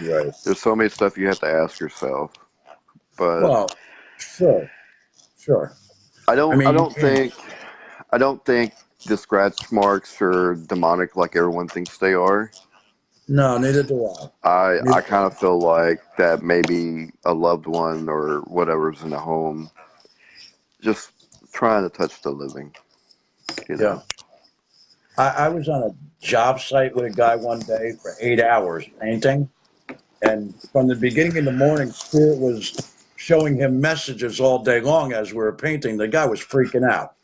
Speaker 7: Right.
Speaker 10: There's so many stuff you have to ask yourself. But
Speaker 7: well, sure.
Speaker 10: I don't think the scratch marks are demonic like everyone thinks they are.
Speaker 7: No, neither do I.
Speaker 10: I kind of feel like that maybe a loved one or whatever's in the home just trying to touch the living. You know?
Speaker 7: I was on a job site with a guy one day for 8 hours painting, and from the beginning of the morning, Spirit was showing him messages all day long as we were painting. The guy was freaking out.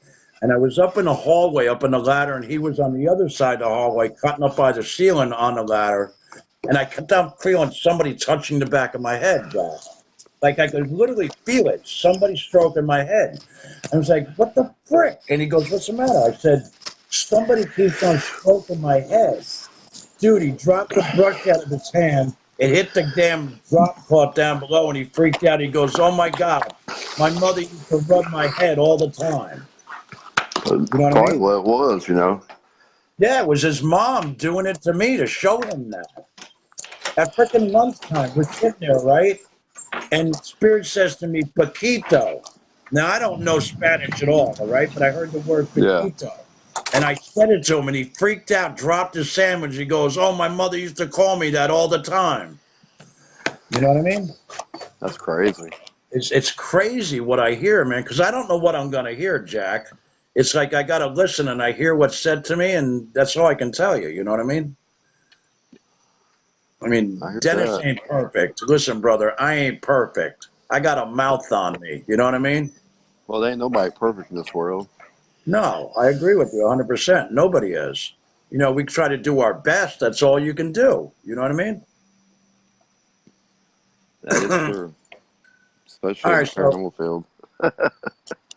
Speaker 7: And I was up in the hallway, up in the ladder, and he was on the other side of the hallway, cutting up by the ceiling on the ladder. And I kept on feeling somebody touching the back of my head, Jack. Like I could literally feel it, somebody stroking my head. I was like, what the frick? And he goes, what's the matter? I said, somebody keeps on stroking my head. Dude, he dropped the brush out of his hand. It hit the damn drop cloth down below, and he freaked out. He goes, oh, my God. My mother used to rub my head all the time.
Speaker 10: You know what I mean? What it was, you know?
Speaker 7: Yeah, it was his mom doing it to me to show him that. At freaking lunchtime, we're sitting there, right? And Spirit says to me, Paquito. Now, I don't know Spanish at all right? But I heard the word Paquito. Yeah. And I said it to him, and he freaked out, dropped his sandwich. He goes, oh, my mother used to call me that all the time. You know what I mean?
Speaker 10: That's crazy.
Speaker 7: It's crazy what I hear, man, because I don't know what I'm going to hear, Jack. It's like I got to listen, and I hear what's said to me, and that's all I can tell you. You know what I mean? I mean, Dennis ain't perfect. Listen, brother, I ain't perfect. I got a mouth on me. You know what I mean?
Speaker 10: Well, there ain't nobody perfect in this world.
Speaker 7: No, I agree with you 100%. Nobody is. You know, we try to do our best. That's all you can do. You know what I mean?
Speaker 10: That is true. Especially in the paranormal field.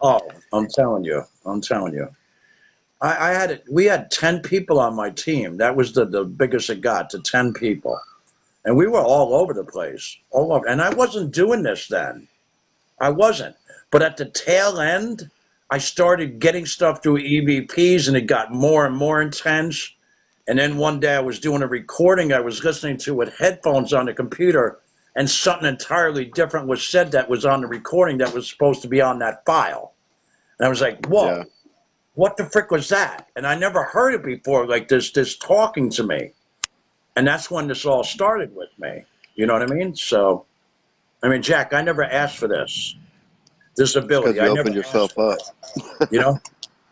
Speaker 7: Oh, I'm telling you. We had 10 people on my team. That was the biggest it got, to 10 people. And we were all over the place, all over. And I wasn't doing this then. I wasn't. But at the tail end, I started getting stuff through EVPs, and it got more and more intense. And then one day I was doing a recording I was listening to with headphones on the computer, and something entirely different was said that was on the recording that was supposed to be on that file. And I was like, whoa,
Speaker 10: Yeah.
Speaker 7: what the frick was that? And I never heard it before, like this talking to me. And that's when this all started with me. You know what I mean? So, I mean, Jack, I never asked for this
Speaker 10: Because
Speaker 7: ability.
Speaker 10: you
Speaker 7: I never
Speaker 10: opened yourself
Speaker 7: asked for
Speaker 10: up.
Speaker 7: it. You know,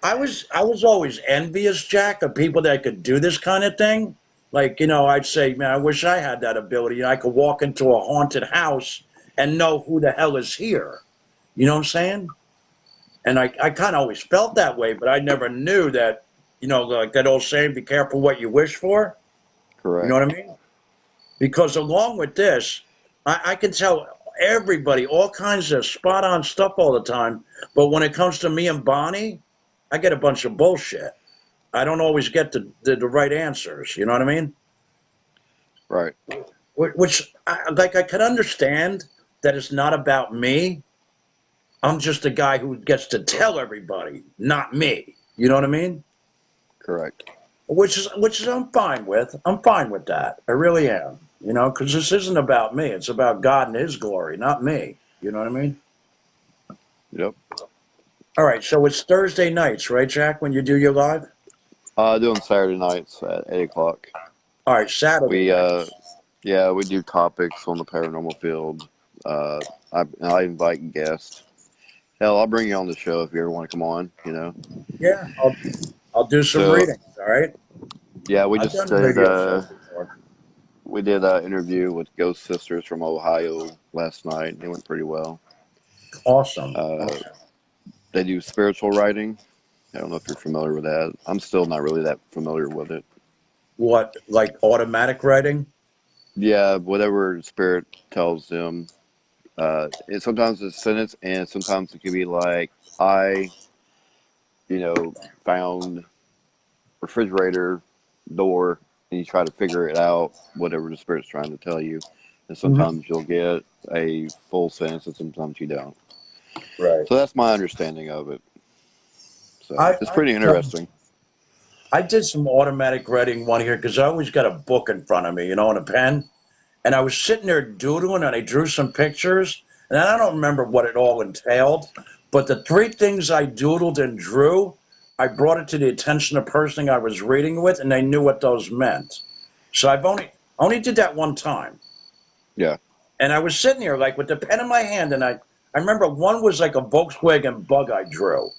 Speaker 7: I was always envious, Jack, of people that could do this kind of thing. Like, you know, I'd say, man, I wish I had that ability. I could walk into a haunted house and know who the hell is here. You know what I'm saying? And I kind of always felt that way, but I never knew that, you know, like that old saying, be careful what you wish for.
Speaker 10: Correct.
Speaker 7: You know what I mean? Because along with this, I can tell everybody all kinds of spot on stuff all the time. But when it comes to me and Bonnie, I get a bunch of bullshit. I don't always get the right answers. You know what I mean?
Speaker 10: Right.
Speaker 7: Which I could understand that it's not about me. I'm just a guy who gets to tell everybody, not me. You know what I mean?
Speaker 10: Correct.
Speaker 7: Which is I'm fine with. I'm fine with that. I really am. You know, because this isn't about me. It's about God and His glory, not me. You know what I mean?
Speaker 10: Yep.
Speaker 7: All right. So it's Thursday nights, right, Jack? When you do your live.
Speaker 10: Doing Saturday nights at 8 o'clock.
Speaker 7: All right. Saturday.
Speaker 10: We
Speaker 7: nights.
Speaker 10: yeah, we do topics on the paranormal field. I invite guests. Hell, I'll bring you on the show if you ever want to come on. You know.
Speaker 7: Yeah. I'll do some
Speaker 10: So
Speaker 7: readings. All right.
Speaker 10: yeah, we
Speaker 7: I've
Speaker 10: just
Speaker 7: done
Speaker 10: did
Speaker 7: radio shows before.
Speaker 10: we did an interview with Ghost Sisters from Ohio last night. It went pretty well.
Speaker 7: Awesome.
Speaker 10: They do spiritual writing. I don't know if you're familiar with that. I'm still not really that familiar with it.
Speaker 7: What, like automatic writing?
Speaker 10: Yeah, whatever spirit tells them. Sometimes it's a sentence, and sometimes it could be like, I, found refrigerator door, and you try to figure it out, whatever the spirit's trying to tell you. And sometimes you'll get a full sentence, and sometimes you don't.
Speaker 7: Right.
Speaker 10: So that's my understanding of it. So it's pretty
Speaker 7: I've
Speaker 10: interesting.
Speaker 7: I did some automatic writing one here because I always got a book in front of me, you know, and a pen. And I was sitting there doodling, and I drew some pictures. And I don't remember what it all entailed. But the three things I doodled and drew, I brought it to the attention of the person I was reading with, and they knew what those meant. So I only did that one time.
Speaker 10: Yeah.
Speaker 7: And I was sitting here like with the pen in my hand, and I remember one was like a Volkswagen Bug I drew.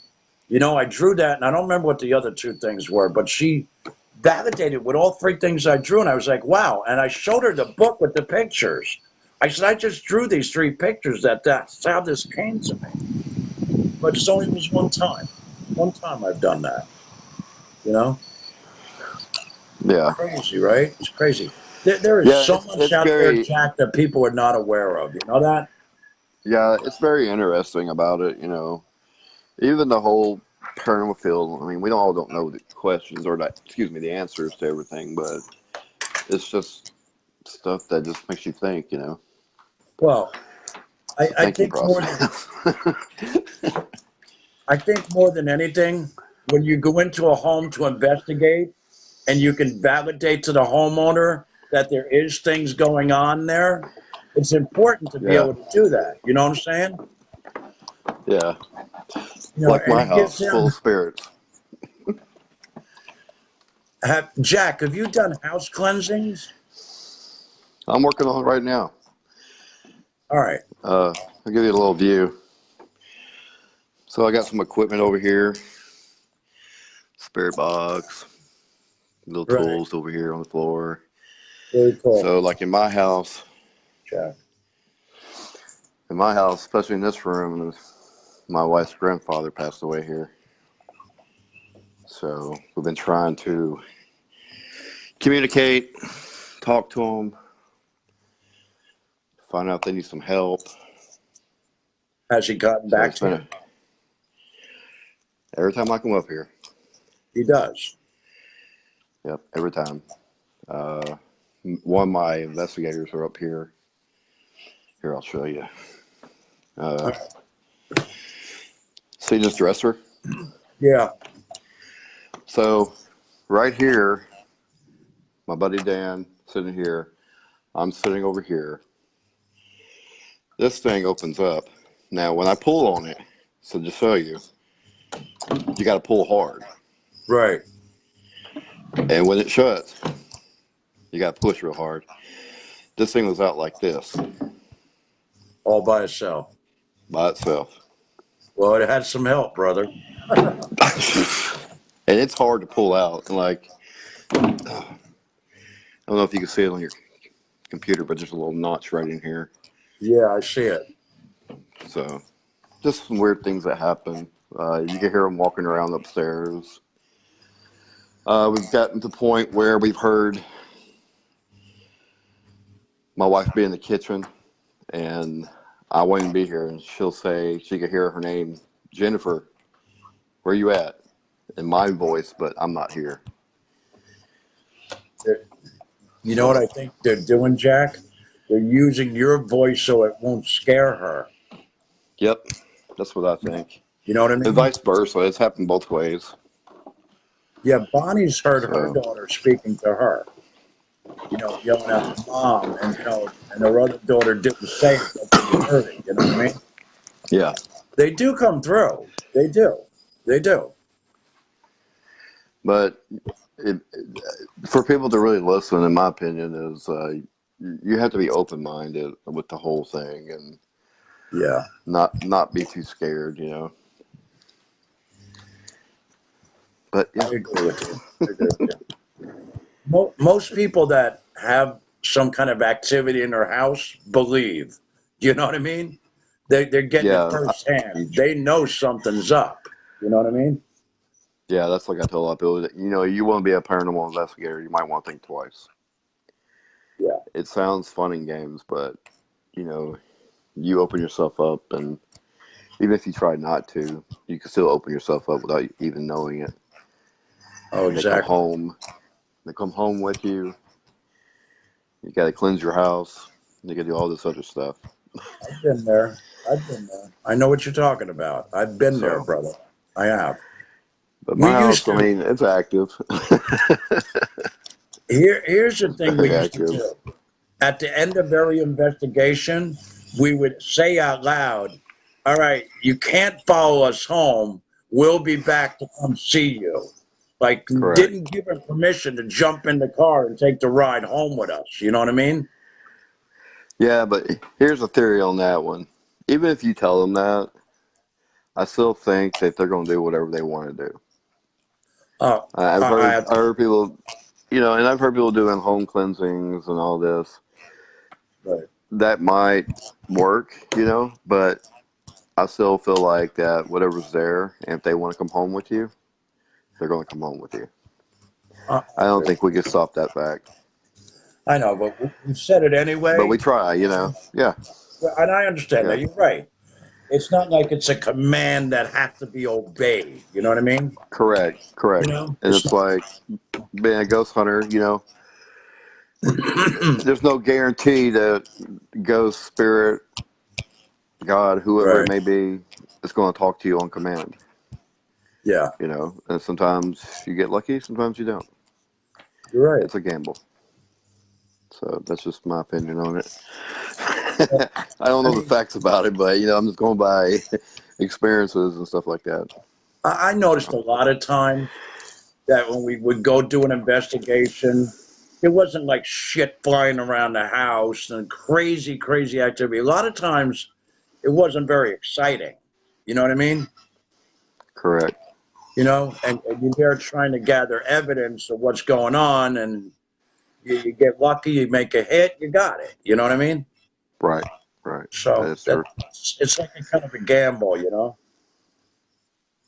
Speaker 7: You know, I drew that, and I don't remember what the other two things were, but she validated with all three things I drew, and I was like, wow. And I showed her the book with the pictures. I said, I just drew these three pictures. That's how this came to me. But it's only was one time. One time I've done that. You know?
Speaker 10: Yeah.
Speaker 7: Crazy, right? It's crazy. There is so much out there, Jack, that people are not aware of. You know that?
Speaker 10: Yeah, it's very interesting about it, Even the whole paranormal field, I mean, we all don't know the questions or the answers to everything, but it's just stuff that just makes you think,
Speaker 7: Well, I think more than anything, when you go into a home to investigate and you can validate to the homeowner that there is things going on there, it's important to be able to do that. You know what I'm saying?
Speaker 10: Yeah.
Speaker 7: You know,
Speaker 10: like my house, full of spirits.
Speaker 7: Jack, have you done house cleansings?
Speaker 10: I'm working on it right now.
Speaker 7: All right.
Speaker 10: I'll give you a little view. So I got some equipment over here. Spirit box. Little tools over here on the floor.
Speaker 7: Very cool.
Speaker 10: So like in my house,
Speaker 7: Jack.
Speaker 10: In my house, especially in this room, my wife's grandfather passed away here. So we've been trying to communicate, talk to them, find out if they need some help.
Speaker 7: Has he gotten back to you?
Speaker 10: Every time I come up here.
Speaker 7: He does.
Speaker 10: Yep, every time. one of my investigators are up here. Here, I'll show you. See this dresser?
Speaker 7: Yeah.
Speaker 10: So right here, my buddy Dan sitting here. I'm sitting over here. This thing opens up. Now, when I pull on it, so to show you, you got to pull hard.
Speaker 7: Right.
Speaker 10: And when it shuts, you got to push real hard. This thing was out like this
Speaker 7: All by itself.
Speaker 10: by itself.
Speaker 7: Well, it had some help, brother.
Speaker 10: And it's hard to pull out. And like, I don't know if you can see it on your computer, but there's a little notch right in here.
Speaker 7: Yeah, I see it.
Speaker 10: So just some weird things that happen. You can hear them walking around upstairs. We've gotten to the point where we've heard my wife be in the kitchen, and I won't even be here, and she'll say, she could hear her name, Jennifer, where you at? In my voice, but I'm not here.
Speaker 7: You know what I think they're doing, Jack? They're using your voice so it won't scare her.
Speaker 10: Yep, that's what I think.
Speaker 7: You know what I mean?
Speaker 10: And vice versa. It's happened both ways.
Speaker 7: Yeah, Bonnie's heard her
Speaker 10: So,
Speaker 7: daughter speaking to her, you know, yelling out mom, and you know, and her other daughter didn't say it, but she heard it, you know what I mean?
Speaker 10: yeah.
Speaker 7: They do come through. They do. They do.
Speaker 10: But for people to really listen, in my opinion, is you have to be open-minded with the whole thing and
Speaker 7: Yeah.
Speaker 10: not be too scared, you know. But
Speaker 7: I
Speaker 10: yeah,
Speaker 7: agree with you. I agree with you. Most people that have some kind of activity in their house believe. You know what I mean? They're getting it
Speaker 10: yeah,
Speaker 7: firsthand. They know something's up. You know what I mean?
Speaker 10: yeah. That's like I tell a lot of people that, you know, you want to be a paranormal investigator, you might want to think twice.
Speaker 7: Yeah.
Speaker 10: It sounds fun in games, but you know, you open yourself up, and even if you try not to, you can still open yourself up without even knowing it.
Speaker 7: Oh,
Speaker 10: And they come
Speaker 7: exactly.
Speaker 10: home. They come home with you. You got to cleanse your house. You got to do all this other stuff.
Speaker 7: I've been there. I've been there. I know what you're talking about. I've been there,
Speaker 10: So,
Speaker 7: brother. I have.
Speaker 10: but
Speaker 7: We
Speaker 10: my
Speaker 7: used
Speaker 10: house, I
Speaker 7: to.
Speaker 10: mean, it's active.
Speaker 7: Here's the
Speaker 10: It's
Speaker 7: thing we
Speaker 10: very
Speaker 7: used to
Speaker 10: active.
Speaker 7: do. At the end of every investigation, we would say out loud, all right, you can't follow us home. We'll be back to come see you. Like,
Speaker 10: Correct.
Speaker 7: didn't give him permission to jump in the car and take the ride home with us. You know what I mean?
Speaker 10: Yeah, but here's a theory on that one. Even if you tell them that, I still think that they're going to do whatever they want to do. I've
Speaker 7: I
Speaker 10: heard people, you know, and I've heard people doing home cleansings and all this.
Speaker 7: right.
Speaker 10: That might work, you know, but I still feel like that whatever's there, and if they want to come home with you, they're going to come home with you.
Speaker 7: I
Speaker 10: I don't
Speaker 7: agree.
Speaker 10: think we can stop that fact,
Speaker 7: I know, but we said it
Speaker 10: but
Speaker 7: anyway.
Speaker 10: we try, you know. Yeah,
Speaker 7: And I understand
Speaker 10: yeah,
Speaker 7: that. You're right. It's not like it's a command that has to be obeyed. You know what I mean?
Speaker 10: correct.
Speaker 7: You know?
Speaker 10: And
Speaker 7: It's
Speaker 10: it's like being a ghost hunter, you know,
Speaker 7: not.
Speaker 10: there's no guarantee that ghost, spirit, God, whoever it
Speaker 7: Right.
Speaker 10: may be, is going to talk to you on command,
Speaker 7: Yeah.
Speaker 10: you know. And sometimes you get lucky, sometimes you don't.
Speaker 7: You're right.
Speaker 10: It's a gamble. So that's just my opinion on it. I don't
Speaker 7: I
Speaker 10: know the
Speaker 7: mean,
Speaker 10: facts about it, but you know, I'm just going by experiences and stuff like that.
Speaker 7: I noticed a lot of times that when we would go do an investigation, it wasn't like shit flying around the house and crazy, crazy activity. A lot of times it wasn't very exciting. You know what I mean?
Speaker 10: Correct.
Speaker 7: You know, and you're there trying to gather evidence of what's going on, and you get lucky, you make a hit, you got it. You know what I mean?
Speaker 10: Right. Right. That
Speaker 7: So
Speaker 10: is true.
Speaker 7: it's like a kind of a gamble, you know?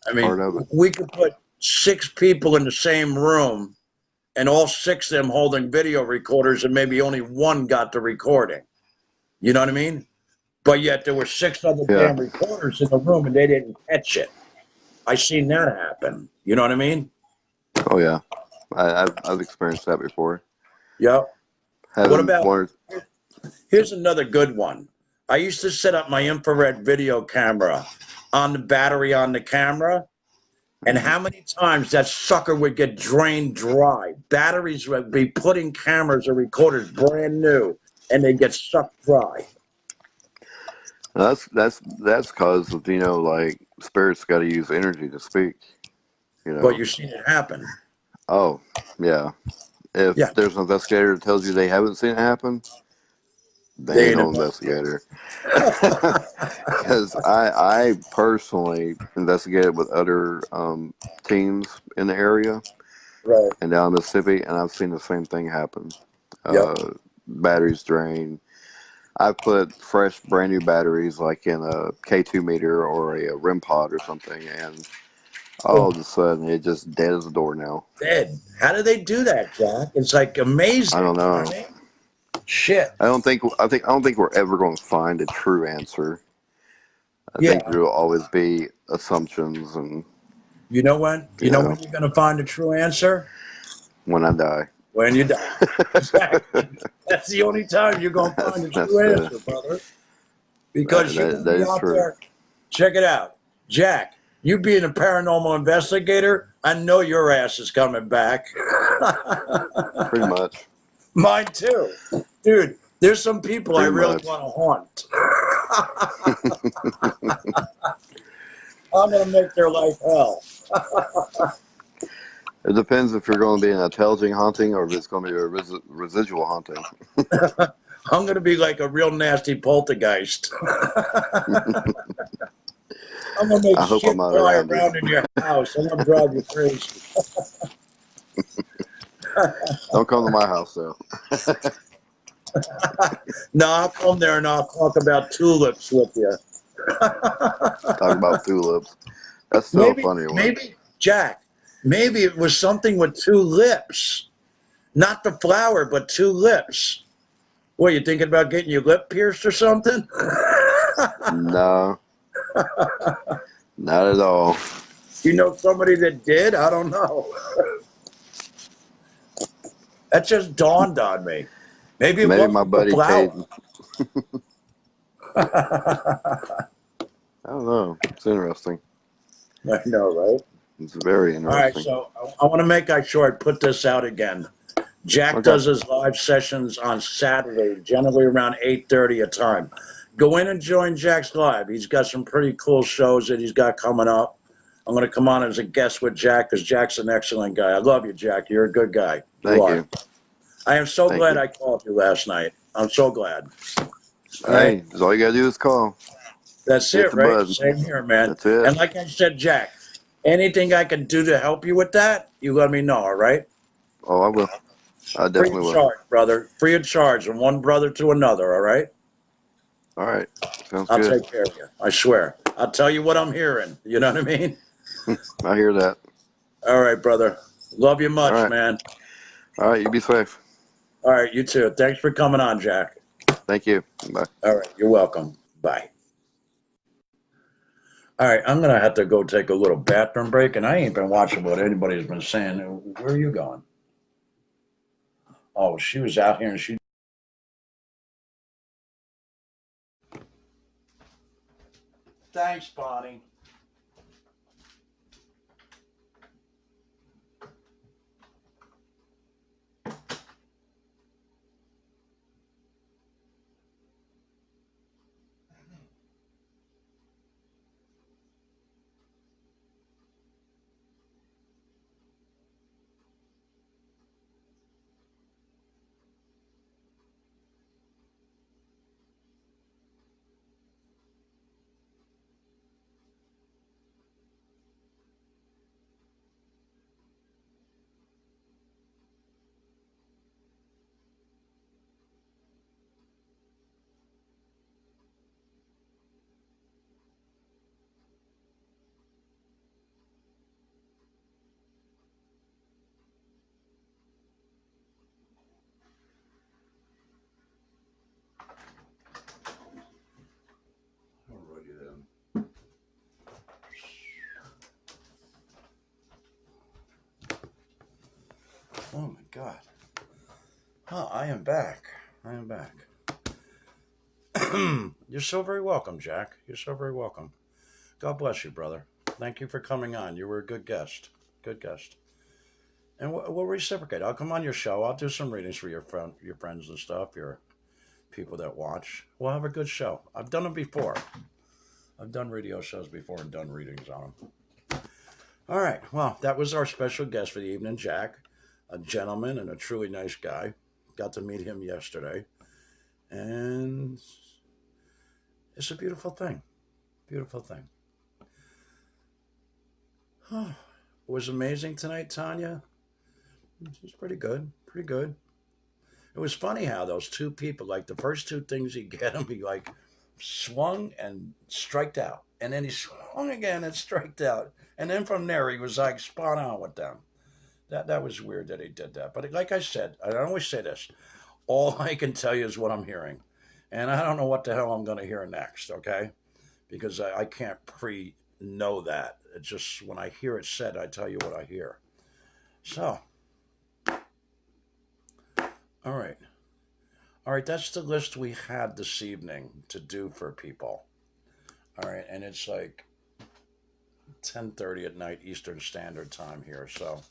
Speaker 7: I
Speaker 10: It's
Speaker 7: mean,
Speaker 10: part of it.
Speaker 7: we could put 6 people in the same room and all 6 of them holding video recorders, and maybe only one got the recording. You know what I mean? But yet there were 6 other
Speaker 10: Yeah.
Speaker 7: damn recorders in the room and they didn't catch it. I seen that happen. You know what I mean?
Speaker 10: Oh yeah. I've experienced that before.
Speaker 7: Yep. What
Speaker 10: Having
Speaker 7: about,
Speaker 10: one.
Speaker 7: here's another good one. I used to set up my infrared video camera on the battery on the camera, and how many times that sucker would get drained dry. Batteries would be put in cameras or recorders brand new, and they get sucked dry.
Speaker 10: That's because of, like, spirits got to use energy to speak.
Speaker 7: But you've seen it happen.
Speaker 10: Oh, yeah. If
Speaker 7: Yeah.
Speaker 10: there's an investigator that tells you they haven't seen it happen, they
Speaker 7: They
Speaker 10: ain't
Speaker 7: ain't
Speaker 10: no investigator. Because I personally investigated with other teams in the area
Speaker 7: Right.
Speaker 10: and down Mississippi, and I've seen the same thing happen.
Speaker 7: Yep.
Speaker 10: Batteries drain. I've put fresh, brand new batteries, like in a K2 meter or a REM pod or something, and all of a sudden it just dead as a door now.
Speaker 7: Dead. How do they do that, Jack? It's like amazing.
Speaker 10: I don't
Speaker 7: You know
Speaker 10: know.
Speaker 7: what I mean? Shit.
Speaker 10: I don't think we're ever going to find a true answer. I
Speaker 7: Yeah.
Speaker 10: think there will always be assumptions, and
Speaker 7: You know when? You know when you're going to find a true answer?
Speaker 10: when I die.
Speaker 7: When you die. Exactly. That's the only time you're going to find a true answer, brother. Because you're going to
Speaker 10: that
Speaker 7: be
Speaker 10: is
Speaker 7: out
Speaker 10: true.
Speaker 7: there. Check it out. Jack, you being a paranormal investigator, I know your ass is coming back.
Speaker 10: Pretty much.
Speaker 7: Mine too. Dude, there's some people I
Speaker 10: Pretty
Speaker 7: really
Speaker 10: much.
Speaker 7: want to haunt. I'm going to make their life hell.
Speaker 10: It depends if you're going to be an intelligent haunting or if it's going to be a residual haunting.
Speaker 7: I'm going to be like a real nasty poltergeist. I'm going to make
Speaker 10: I hope
Speaker 7: shit
Speaker 10: I'm not
Speaker 7: fly
Speaker 10: around it.
Speaker 7: around in your house. I'm going to drive you crazy.
Speaker 10: Don't come to my house, though.
Speaker 7: No, I'll come there and I'll talk about tulips with you.
Speaker 10: Talk about tulips. That's so funny.
Speaker 7: Maybe, Jack, maybe it was something with two lips. Not the flower, but two lips. What, you thinking about getting your lip pierced or something?
Speaker 10: No. Not at all.
Speaker 7: You know somebody that did? I don't know. That just dawned on me. Maybe it
Speaker 10: Maybe
Speaker 7: wasn't
Speaker 10: my buddy
Speaker 7: the flower.
Speaker 10: Caden. I don't know. It's interesting.
Speaker 7: I know, right?
Speaker 10: It's very
Speaker 7: All right,
Speaker 10: interesting.
Speaker 7: so I want to make sure I put this out again. Jack
Speaker 10: Okay.
Speaker 7: does his live sessions on Saturday, generally around 8:30 a time. Go in and join Jack's live. He's got some pretty cool shows that he's got coming up. I'm going to come on as a guest with Jack because Jack's an excellent guy. I love you, Jack. You're a good guy.
Speaker 10: Thank you.
Speaker 7: I am so
Speaker 10: Thank
Speaker 7: glad
Speaker 10: you.
Speaker 7: I called you last night. I'm so glad. All
Speaker 10: Hey,
Speaker 7: right?
Speaker 10: all you got to do is call.
Speaker 7: That's
Speaker 10: Hit
Speaker 7: it,
Speaker 10: the
Speaker 7: right?
Speaker 10: button.
Speaker 7: Same here, man.
Speaker 10: That's it.
Speaker 7: And like I said, Jack, anything I can do to help you with that, you let me know, all right?
Speaker 10: Oh, I will. I
Speaker 7: Free
Speaker 10: definitely
Speaker 7: of
Speaker 10: will.
Speaker 7: charge, brother. Free of charge from one brother to another, all right?
Speaker 10: All right. Sounds
Speaker 7: I'll
Speaker 10: good.
Speaker 7: take care of you. I swear. I'll tell you what I'm hearing. You know what I mean?
Speaker 10: I hear that.
Speaker 7: All right, brother. Love you much,
Speaker 10: All right.
Speaker 7: man.
Speaker 10: All right. You be safe.
Speaker 7: All right, you too. Thanks for coming on, Jack.
Speaker 10: Thank you. Bye.
Speaker 7: All right, you're welcome. Bye. All right, I'm going to have to go take a little bathroom break, and I ain't been watching what anybody's been saying. Where are you going? Oh, she was out here and she. Thanks, Bonnie. Alrighty then. Oh my God. Oh, I am back. I am back. You're so very welcome, Jack. You're so very welcome. God bless you, brother. Thank you for coming on. You were a good guest. Good guest. And we'll reciprocate. I'll come on your show. I'll do some readings for your friends and stuff, your people that watch. We'll have a good show. I've done them before. I've done radio shows before and done readings on them. All right. Well, that was our special guest for the evening, Jack. A gentleman and a truly nice guy. Got to meet him yesterday. And it's a beautiful thing. Beautiful thing. It was amazing tonight, Tanya. It was pretty good. Pretty good. It was funny how those two people, like the first two things he get him, he like swung and striked out. And then he swung again and striked out. And then from there, he was like spot on with them. That was weird that he did that. But like I said, I always say this, all I can tell you is what I'm hearing. And I don't know what the hell I'm going to hear next, okay? Because I can't pre-know that. It's just when I hear it said, I tell you what I hear. So, all right. All right, that's the list we had this evening to do for people. All right, and it's like 10:30 at night Eastern Standard Time here. So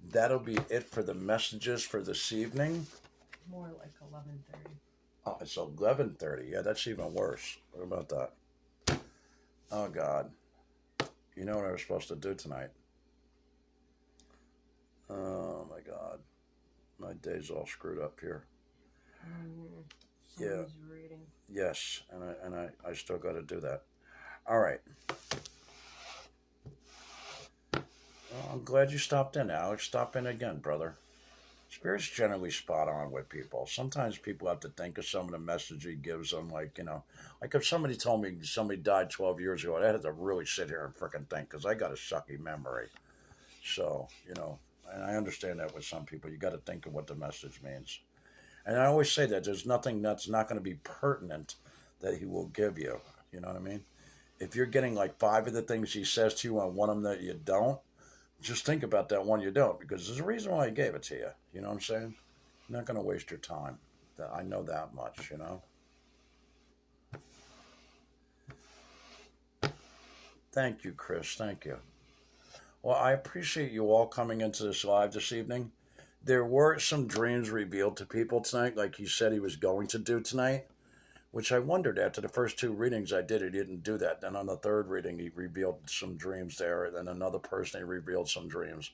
Speaker 7: that'll be it for the messages for this evening.
Speaker 1: More like 11:30.
Speaker 7: Oh, it's 11:30. Yeah, that's even worse. What about that? Oh, God. You know what I was supposed to do tonight? Oh, my God. My day's all screwed up here. Yeah.
Speaker 1: Reading.
Speaker 7: Yes, and I still got to do that. All right. Well, I'm glad you stopped in, Alex. Stop in again, brother. Spirit's generally spot on with people. Sometimes people have to think of some of the message he gives them. Like, like if somebody told me somebody died 12 years ago, I had to really sit here and freaking think because I got a sucky memory. So, and I understand that with some people. You got to think of what the message means. And I always say that there's nothing that's not going to be pertinent that he will give you. You know what I mean? If you're getting like 5 of the things he says to you and one of them that you don't, just think about that one you don't, because there's a reason why he gave it to you. You know what I'm saying? You're not going to waste your time. I know that much, Thank you, Chris. Thank you. Well, I appreciate you all coming into this live this evening. There were some dreams revealed to people tonight, like he said he was going to do tonight, which I wondered after the first 2 readings I did, he didn't do that. Then on the 3rd reading, he revealed some dreams there. And then another person, he revealed some dreams.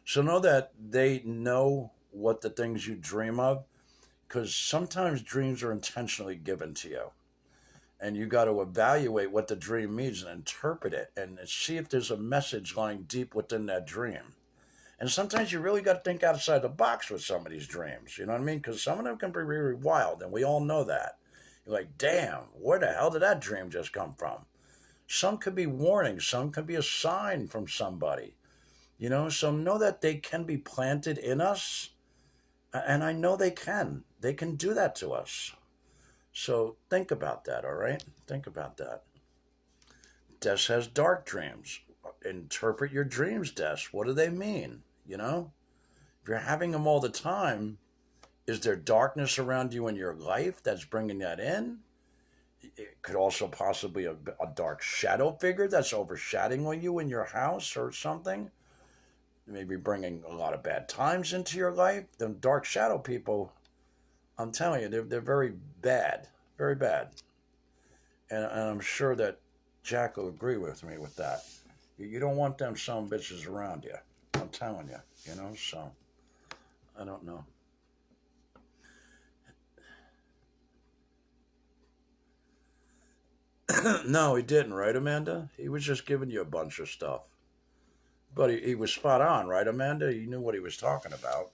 Speaker 7: So know that they know what the things you dream of, because sometimes dreams are intentionally given to you. And you got to evaluate what the dream means and interpret it and see if there's a message lying deep within that dream. And sometimes you really got to think outside the box with some of these dreams. You know what I mean? Because some of them can be really wild, and we all know that. You're like, damn, where the hell did that dream just come from? Some could be warnings. Some could be a sign from somebody. So know that they can be planted in us. And I know they can. They can do that to us. So think about that, all right? Think about that. Des has dark dreams. Interpret your dreams, Des. What do they mean? If you're having them all the time, is there darkness around you in your life that's bringing that in? It could also possibly be a dark shadow figure that's overshadowing you in your house or something. Maybe bringing a lot of bad times into your life. The dark shadow people, I'm telling you, they're very bad. Very bad. And I'm sure that Jack will agree with me with that. You don't want them some bitches around you. I'm telling you, so I don't know. No, he didn't, right, Amanda? He was just giving you a bunch of stuff. But he was spot on, right, Amanda? He knew what he was talking about,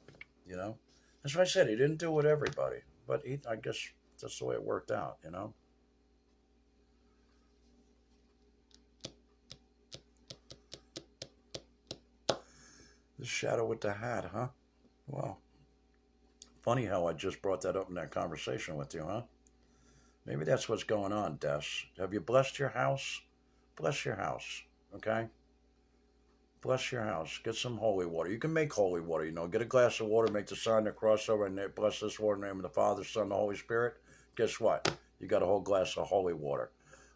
Speaker 7: That's what I said. He didn't do it with everybody. But I guess that's the way it worked out, The shadow with the hat, huh? Well, funny how I just brought that up in that conversation with you, huh? Maybe that's what's going on, Des. Have you blessed your house? Bless your house, okay? Bless your house. Get some holy water. You can make holy water, you know. Get a glass of water, make the sign of the cross over, and bless this water in the name of the Father, Son, the Holy Spirit. Guess what? You got a whole glass of holy water.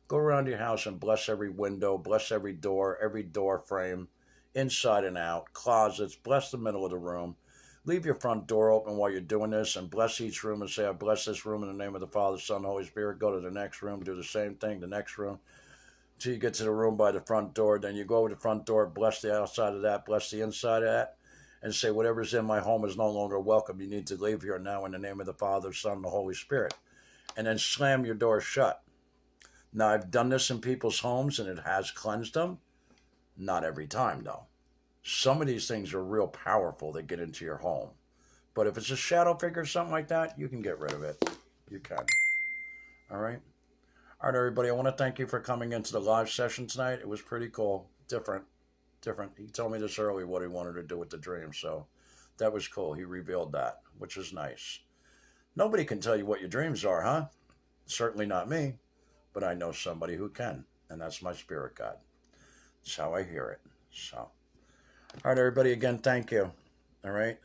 Speaker 7: Go around your house and bless every window, bless every door frame, inside and out, closets, bless the middle of the room. Leave your front door open while you're doing this and bless each room and say, I bless this room in the name of the Father, Son, Holy Spirit. Go to the next room, do the same thing, the next room, until you get to the room by the front door. Then you go over to the front door, bless the outside of that, bless the inside of that, and say, whatever's in my home is no longer welcome. You need to leave here now in the name of the Father, Son, and the Holy Spirit. And then slam your door shut. Now, I've done this in people's homes, and it has cleansed them. Not every time, though. Some of these things are real powerful that get into your home. But if it's a shadow figure or something like that, you can get rid of it. You can. All right? All right, everybody, I want to thank you for coming into the live session tonight. It was pretty cool. Different. He told me this early what he wanted to do with the dream, so that was cool. He revealed that, which is nice. Nobody can tell you what your dreams are, huh? Certainly not me, but I know somebody who can, and that's my spirit guide. That's how I hear it. So, all right, everybody, again, thank you. All right?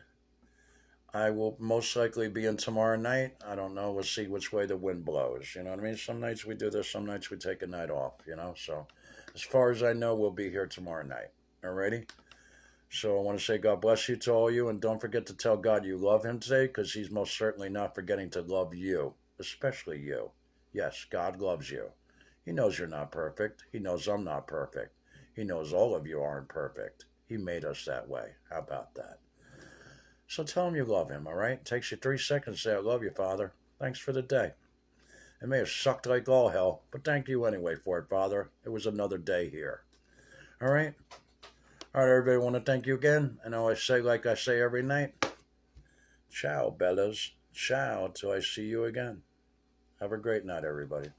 Speaker 7: I will most likely be in tomorrow night. I don't know. We'll see which way the wind blows. You know what I mean? Some nights we do this. Some nights we take a night off, you know? So as far as I know, we'll be here tomorrow night. Alrighty? So I want to say God bless you to all you. And don't forget to tell God you love him today, because he's most certainly not forgetting to love you, especially you. Yes, God loves you. He knows you're not perfect. He knows I'm not perfect. He knows all of you aren't perfect. He made us that way. How about that? So tell him you love him, all right? It takes you 3 seconds to say, I love you, Father. Thanks for the day. It may have sucked like all hell, but thank you anyway for it, Father. It was another day here. All right? All right, everybody, I want to thank you again. And I always say, like I say every night, ciao, Bellas. Ciao till I see you again. Have a great night, everybody.